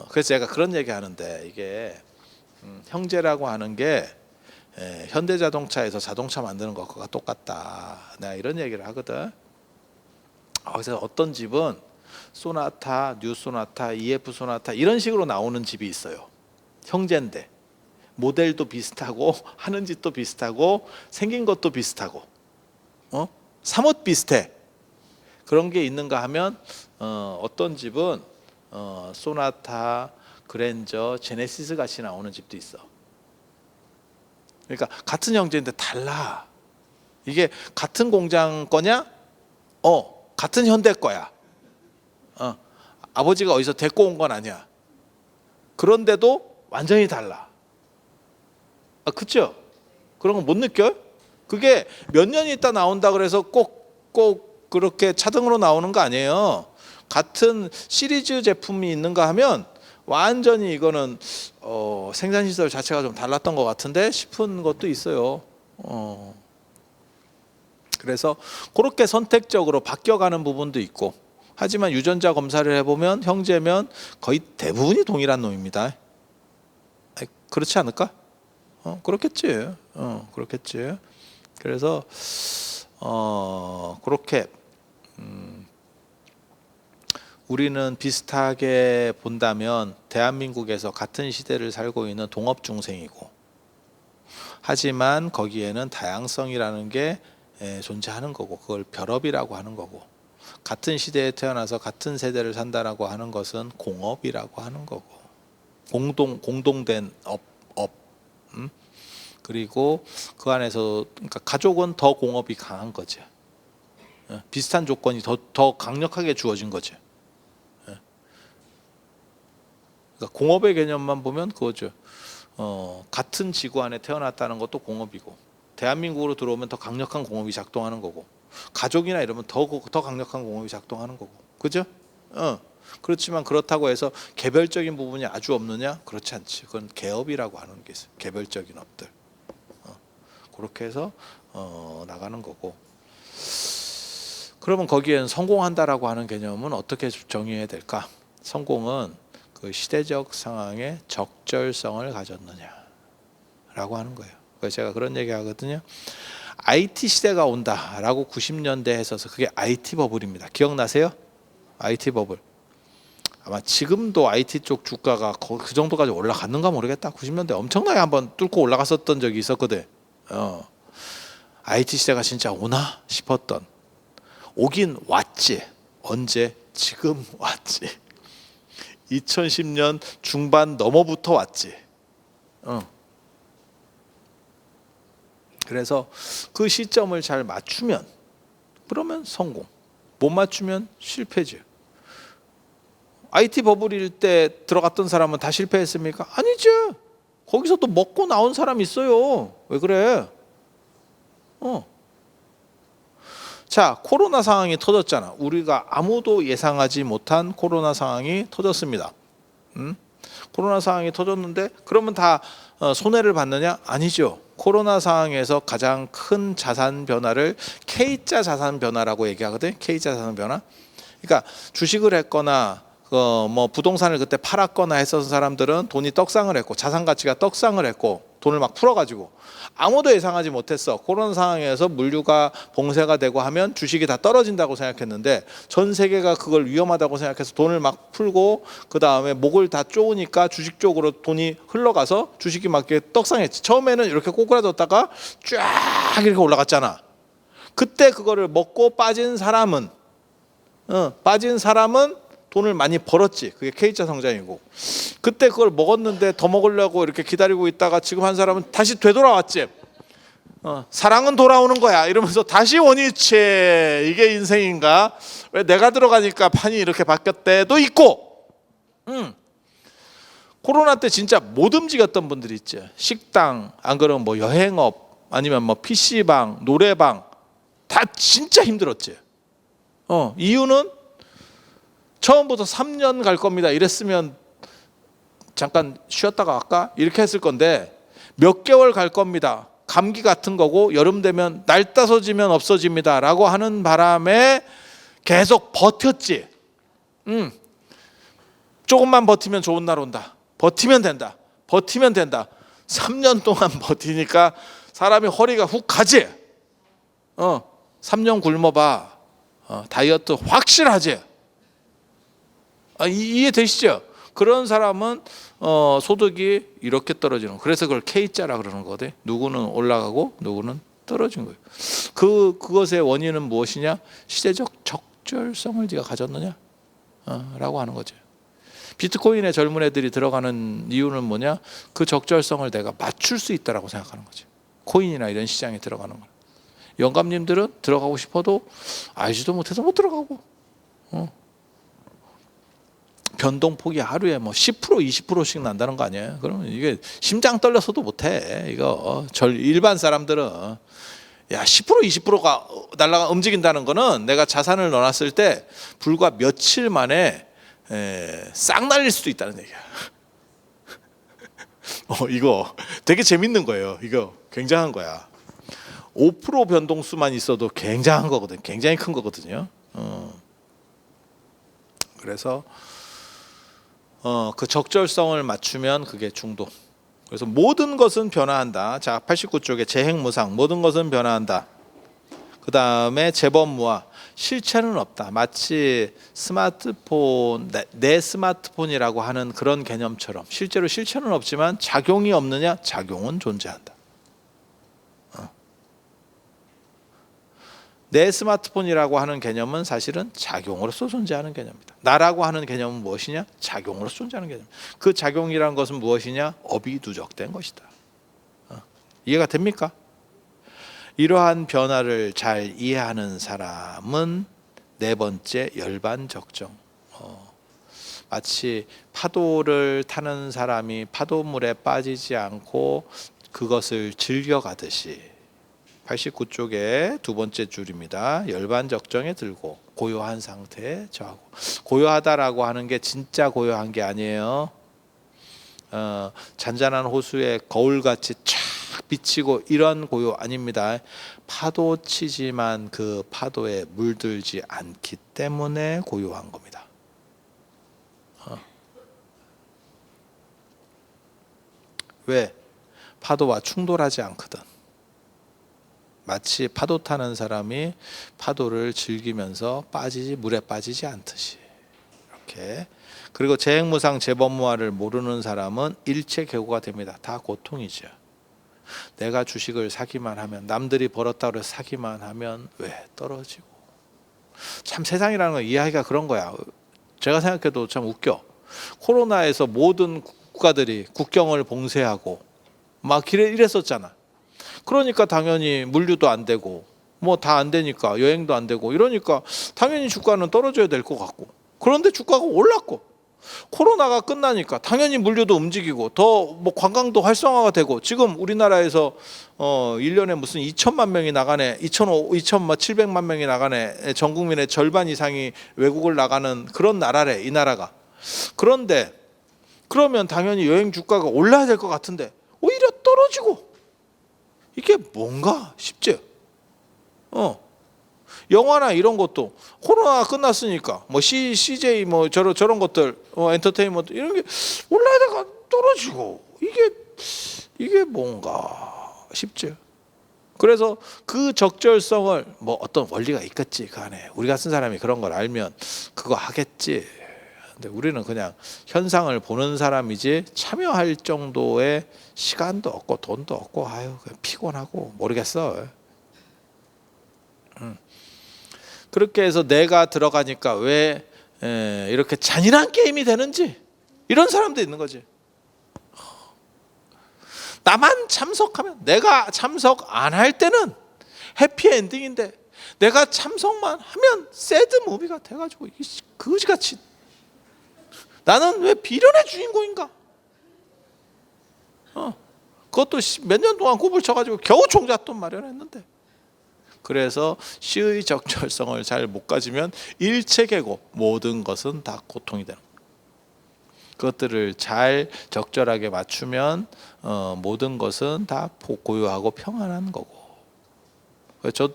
그래서 제가 그런 얘기 하는데 이게 형제라고 하는 게 현대자동차에서 자동차 만드는 것과 똑같다. 내가 이런 얘기를 하거든. 그래서 어떤 집은 소나타, 뉴 소나타, EF 소나타 이런 식으로 나오는 집이 있어요. 형제인데 모델도 비슷하고 하는 짓도 비슷하고 생긴 것도 비슷하고 사뭇 비슷해. 그런 게 있는가 하면 어떤 집은 소나타, 그랜저, 제네시스 같이 나오는 집도 있어. 그러니까 같은 형제인데 달라. 이게 같은 공장 거냐? 같은 현대 거야. 아버지가 어디서 데리고 온 건 아니야. 그런데도 완전히 달라. 그쵸? 그런 거 못 느껴요? 그게 몇 년 있다 나온다 그래서 꼭 그렇게 차등으로 나오는 거 아니에요. 같은 시리즈 제품이 있는가 하면 완전히 이거는 생산시설 자체가 좀 달랐던 것 같은데 싶은 것도 있어요. 그래서 그렇게 선택적으로 바뀌어가는 부분도 있고, 하지만 유전자 검사를 해보면 형제면 거의 대부분이 동일한 놈입니다. 그렇지 않을까? 그렇겠지. 그렇겠지. 그래서 그렇게 우리는 비슷하게 본다면 대한민국에서 같은 시대를 살고 있는 동업 중생이고, 하지만 거기에는 다양성이라는 게 존재하는 거고, 그걸 별업이라고 하는 거고, 같은 시대에 태어나서 같은 세대를 산다라고 하는 것은 공업이라고 하는 거고, 공동된 업. 그리고 그 안에서 그러니까 가족은 더 공업이 강한 거죠. 비슷한 조건이 더 강력하게 주어진 거죠. 그러니까 공업의 개념만 보면 그거죠. 같은 지구 안에 태어났다는 것도 공업이고, 대한민국으로 들어오면 더 강력한 공업이 작동하는 거고, 가족이나 이러면 더 강력한 공업이 작동하는 거고, 그죠? 그렇지만 그렇다고 해서 개별적인 부분이 아주 없느냐? 그렇지 않지. 그건 개업이라고 하는 게 있어요. 개별적인 업들. 그렇게 해서 나가는 거고. 그러면 거기엔 성공한다라고 하는 개념은 어떻게 정의해야 될까? 성공은 그 시대적 상황에 적절성을 가졌느냐라고 하는 거예요. 그래서 제가 그런 얘기 하거든요. IT 시대가 온다라고 90년대에 했어서 그게 IT 버블입니다. 기억나세요? IT 버블. 아마 지금도 IT 쪽 주가가 그 정도까지 올라갔는가 모르겠다. 90년대 엄청나게 한번 뚫고 올라갔었던 적이 있었거든. IT 시대가 진짜 오나 싶었던. 오긴 왔지. 언제? 지금 왔지. 2010년 중반 넘어부터 왔지. 그래서 그 시점을 잘 맞추면 그러면 성공. 못 맞추면 실패지. IT 버블일 때 들어갔던 사람은 다 실패했습니까? 아니죠. 거기서 또 먹고 나온 사람이 있어요. 왜 그래? 자, 코로나 상황이 터졌잖아. 우리가 아무도 예상하지 못한 코로나 상황이 터졌습니다. 코로나 상황이 터졌는데 그러면 다 손해를 받느냐? 아니죠. 코로나 상황에서 가장 큰 자산 변화를 K자 자산 변화라고 얘기하거든요. K자 자산 변화. 그러니까 주식을 했거나 뭐 부동산을 그때 팔았거나 했었던 사람들은 돈이 떡상을 했고 자산 가치가 떡상을 했고 돈을 막 풀어가지고 아무도 예상하지 못했어. 코로나 상황에서 물류가 봉쇄가 되고 하면 주식이 다 떨어진다고 생각했는데 전 세계가 그걸 위험하다고 생각해서 돈을 막 풀고 그 다음에 목을 다 쪼으니까 주식 쪽으로 돈이 흘러가서 주식이 막 이렇게 떡상했지. 처음에는 이렇게 꼬꾸라졌다가 쫙 이렇게 올라갔잖아. 그때 그거를 먹고 빠진 사람은 돈을 많이 벌었지. 그게 K자 성장이고. 그때 그걸 먹었는데 더 먹으려고 이렇게 기다리고 있다가 지금 한 사람은 다시 되돌아왔지. 사랑은 돌아오는 거야 이러면서 다시 원위치. 이게 인생인가? 왜 내가 들어가니까 판이 이렇게 바뀌었대도 있고. 코로나 때 진짜 못 움직였던 분들이 있지. 식당, 안 그러면 뭐 여행업, 아니면 뭐 PC방, 노래방 다 진짜 힘들었지. 이유는 처음부터 3년 갈 겁니다 이랬으면 잠깐 쉬었다가 갈까? 이렇게 했을 건데 몇 개월 갈 겁니다. 감기 같은 거고 여름 되면 날 따서지면 없어집니다 라고 하는 바람에 계속 버텼지. 조금만 버티면 좋은 날 온다. 버티면 된다. 3년 동안 버티니까 사람이 허리가 훅 가지. 3년 굶어봐. 다이어트 확실하지. 이해되시죠? 그런 사람은 소득이 이렇게 떨어지는 거예요. 그래서 그걸 K자라 그러는 거거든. 누구는 올라가고 누구는 떨어진 거예요. 그것의 원인은 무엇이냐? 시대적 적절성을 네가 가졌느냐? 라고 하는 거죠. 비트코인에 젊은 애들이 들어가는 이유는 뭐냐? 그 적절성을 내가 맞출 수 있다라고 생각하는 거죠. 코인이나 이런 시장에 들어가는 거. 영감님들은 들어가고 싶어도 알지도 못해서 못 들어가고. 변동폭이 하루에 뭐 10% 20%씩 난다는 거 아니에요? 그러면 이게 심장 떨려서도 못해. 이거 일반 사람들은 야 10% 20%가 날라가 움직인다는 거는 내가 자산을 넣어놨을 때 불과 며칠 만에 싹 날릴 수도 있다는 얘기야. 이거 되게 재밌는 거예요. 이거 굉장한 거야. 5% 변동수만 있어도 굉장한 거거든. 굉장히 큰 거거든요. 그래서 그 적절성을 맞추면 그게 중독. 그래서 모든 것은 변화한다. 자, 89쪽에 재행무상 모든 것은 변화한다. 그 다음에 재범무화 실체는 없다. 마치 스마트폰 내 스마트폰이라고 하는 그런 개념처럼 실제로 실체는 없지만 작용이 없느냐? 작용은 존재한다. 내 스마트폰이라고 하는 개념은 사실은 작용으로서 존재하는 개념입니다. 나라고 하는 개념은 무엇이냐? 작용으로서 존재하는 개념. 그 작용이라는 것은 무엇이냐? 업이 누적된 것이다. 이해가 됩니까? 이러한 변화를 잘 이해하는 사람은 네 번째 열반 적정. 마치 파도를 타는 사람이 파도물에 빠지지 않고 그것을 즐겨가듯이 89쪽의 두 번째 줄입니다. 열반 적정에 들고 고요한 상태에 저하고. 고요하다라고 하는 게 진짜 고요한 게 아니에요. 잔잔한 호수에 거울같이 쫙 비치고 이런 고요 아닙니다. 파도 치지만 그 파도에 물들지 않기 때문에 고요한 겁니다. 왜? 파도와 충돌하지 않거든. 마치 파도 타는 사람이 파도를 즐기면서 물에 빠지지 않듯이 이렇게. 그리고 재행무상 재범무화를 모르는 사람은 일체계고가 됩니다. 다 고통이죠. 내가 주식을 사기만 하면, 남들이 벌었다고 해서 사기만 하면 왜 떨어지고. 참 세상이라는 건 이야기가 그런 거야. 제가 생각해도 참 웃겨. 코로나에서 모든 국가들이 국경을 봉쇄하고 막 이랬었잖아. 그러니까 당연히 물류도 안 되고 뭐 다 안 되니까 여행도 안 되고 이러니까 당연히 주가는 떨어져야 될 것 같고, 그런데 주가가 올랐고, 코로나가 끝나니까 당연히 물류도 움직이고 더 뭐 관광도 활성화가 되고, 지금 우리나라에서 1년에 무슨 2천만 명이 나가네, 2,700만 명이 나가네, 전 국민의 절반 이상이 외국을 나가는 그런 나라래 이 나라가. 그런데 그러면 당연히 여행 주가가 올라야 될 것 같은데 오히려 떨어지고, 이게 뭔가 싶죠. 영화나 이런 것도 코로나 끝났으니까 뭐 CJ 뭐 저런 것들, 엔터테인먼트 이런 게 올라야다가 떨어지고, 이게 뭔가 싶죠. 그래서 그 적절성을 뭐 어떤 원리가 있겠지, 그 안에 우리 같은 사람이 그런 걸 알면 그거 하겠지. 근데 우리는 그냥 현상을 보는 사람이지 참여할 정도의 시간도 없고 돈도 없고, 그냥 피곤하고 모르겠어. 그렇게 해서 내가 들어가니까 왜 이렇게 잔인한 게임이 되는지, 이런 사람도 있는 거지. 나만 참석하면, 내가 참석 안 할 때는 해피엔딩인데 내가 참석만 하면 새드 무비가 돼가지고 거지같이 나는 왜 비련의 주인공인가? 그것도 몇 년 동안 굽을 쳐가지고 겨우 종잣돈 마련했는데. 그래서 시의 적절성을 잘 못 가지면 일체계고 모든 것은 다 고통이 되는 거예요. 그것들을 잘 적절하게 맞추면 모든 것은 다 고요하고 평안한 거고.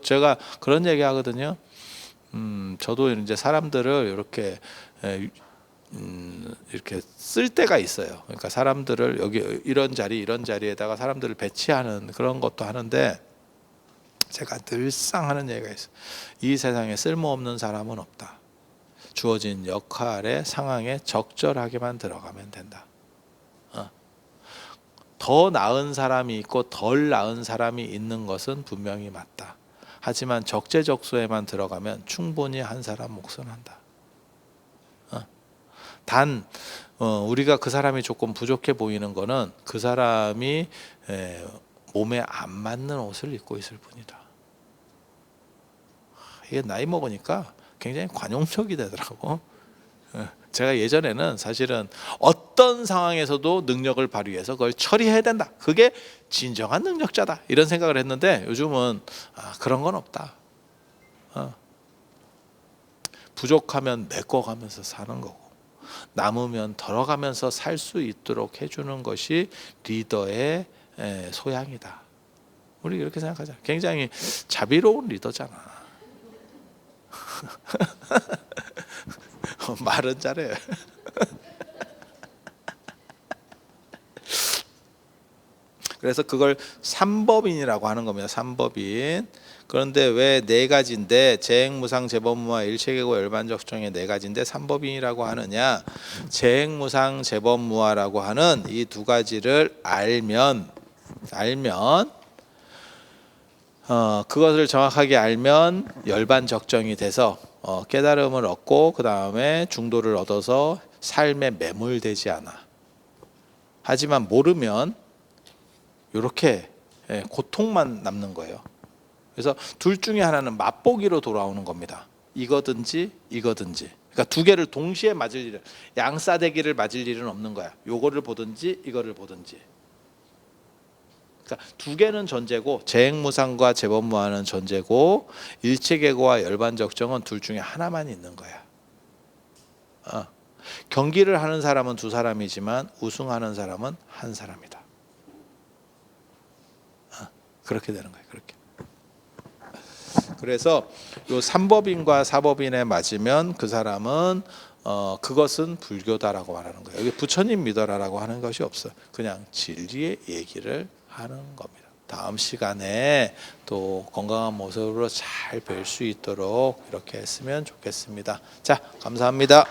제가 그런 얘기 하거든요. 저도 이제 사람들을 이렇게 쓸 때가 있어요. 그러니까 사람들을 여기 이런 자리에다가 사람들을 배치하는 그런 것도 하는데, 제가 늘상 하는 얘기가 있어요. 이 세상에 쓸모없는 사람은 없다. 주어진 역할에, 상황에 적절하게만 들어가면 된다. 더 나은 사람이 있고 덜 나은 사람이 있는 것은 분명히 맞다. 하지만 적재적소에만 들어가면 충분히 한 사람 몫은 한다. 단 우리가 그 사람이 조금 부족해 보이는 거는 그 사람이 몸에 안 맞는 옷을 입고 있을 뿐이다. 이게 나이 먹으니까 굉장히 관용적이 되더라고. 제가 예전에는 사실은 어떤 상황에서도 능력을 발휘해서 그걸 처리해야 된다, 그게 진정한 능력자다, 이런 생각을 했는데 요즘은 그런 건 없다. 부족하면 메꿔가면서 사는 거고, 남으면 덜어가면서 살 수 있도록 해주는 것이 리더의 소양이다. 우리 이렇게 생각하자. 굉장히 자비로운 리더잖아. 말은 잘해. 그래서 그걸 삼법인이라고 하는 겁니다. 삼법인. 그런데 왜 네 가지인데, 재행무상 재법무와 일체계고 열반적정의 네 가지인데 삼법인이라고 하느냐? 재행무상 재법무와라고 하는 이 두 가지를 알면 그것을 정확하게 알면 열반적정이 돼서 깨달음을 얻고 그 다음에 중도를 얻어서 삶에 매몰되지 않아. 하지만 모르면 이렇게 고통만 남는 거예요. 그래서 둘 중에 하나는 맛보기로 돌아오는 겁니다. 이거든지 이거든지. 그러니까 두 개를 동시에 맞을 일은, 양싸대기를 맞을 일은 없는 거야. 요거를 보든지 이거를 보든지. 그러니까 두 개는 전제고, 재행무상과 재법무와는 전제고, 일체계고와 열반적정은 둘 중에 하나만 있는 거야. 경기를 하는 사람은 두 사람이지만 우승하는 사람은 한 사람이다. 그렇게 되는 거예요. 그렇게. 그래서 요 삼법인과 사법인에 맞으면 그 사람은 그것은 불교다라고 말하는 거예요. 여기 부처님 믿어라라고 하는 것이 없어요. 그냥 진리의 얘기를 하는 겁니다. 다음 시간에 또 건강한 모습으로 잘 뵐 수 있도록 이렇게 했으면 좋겠습니다. 자, 감사합니다.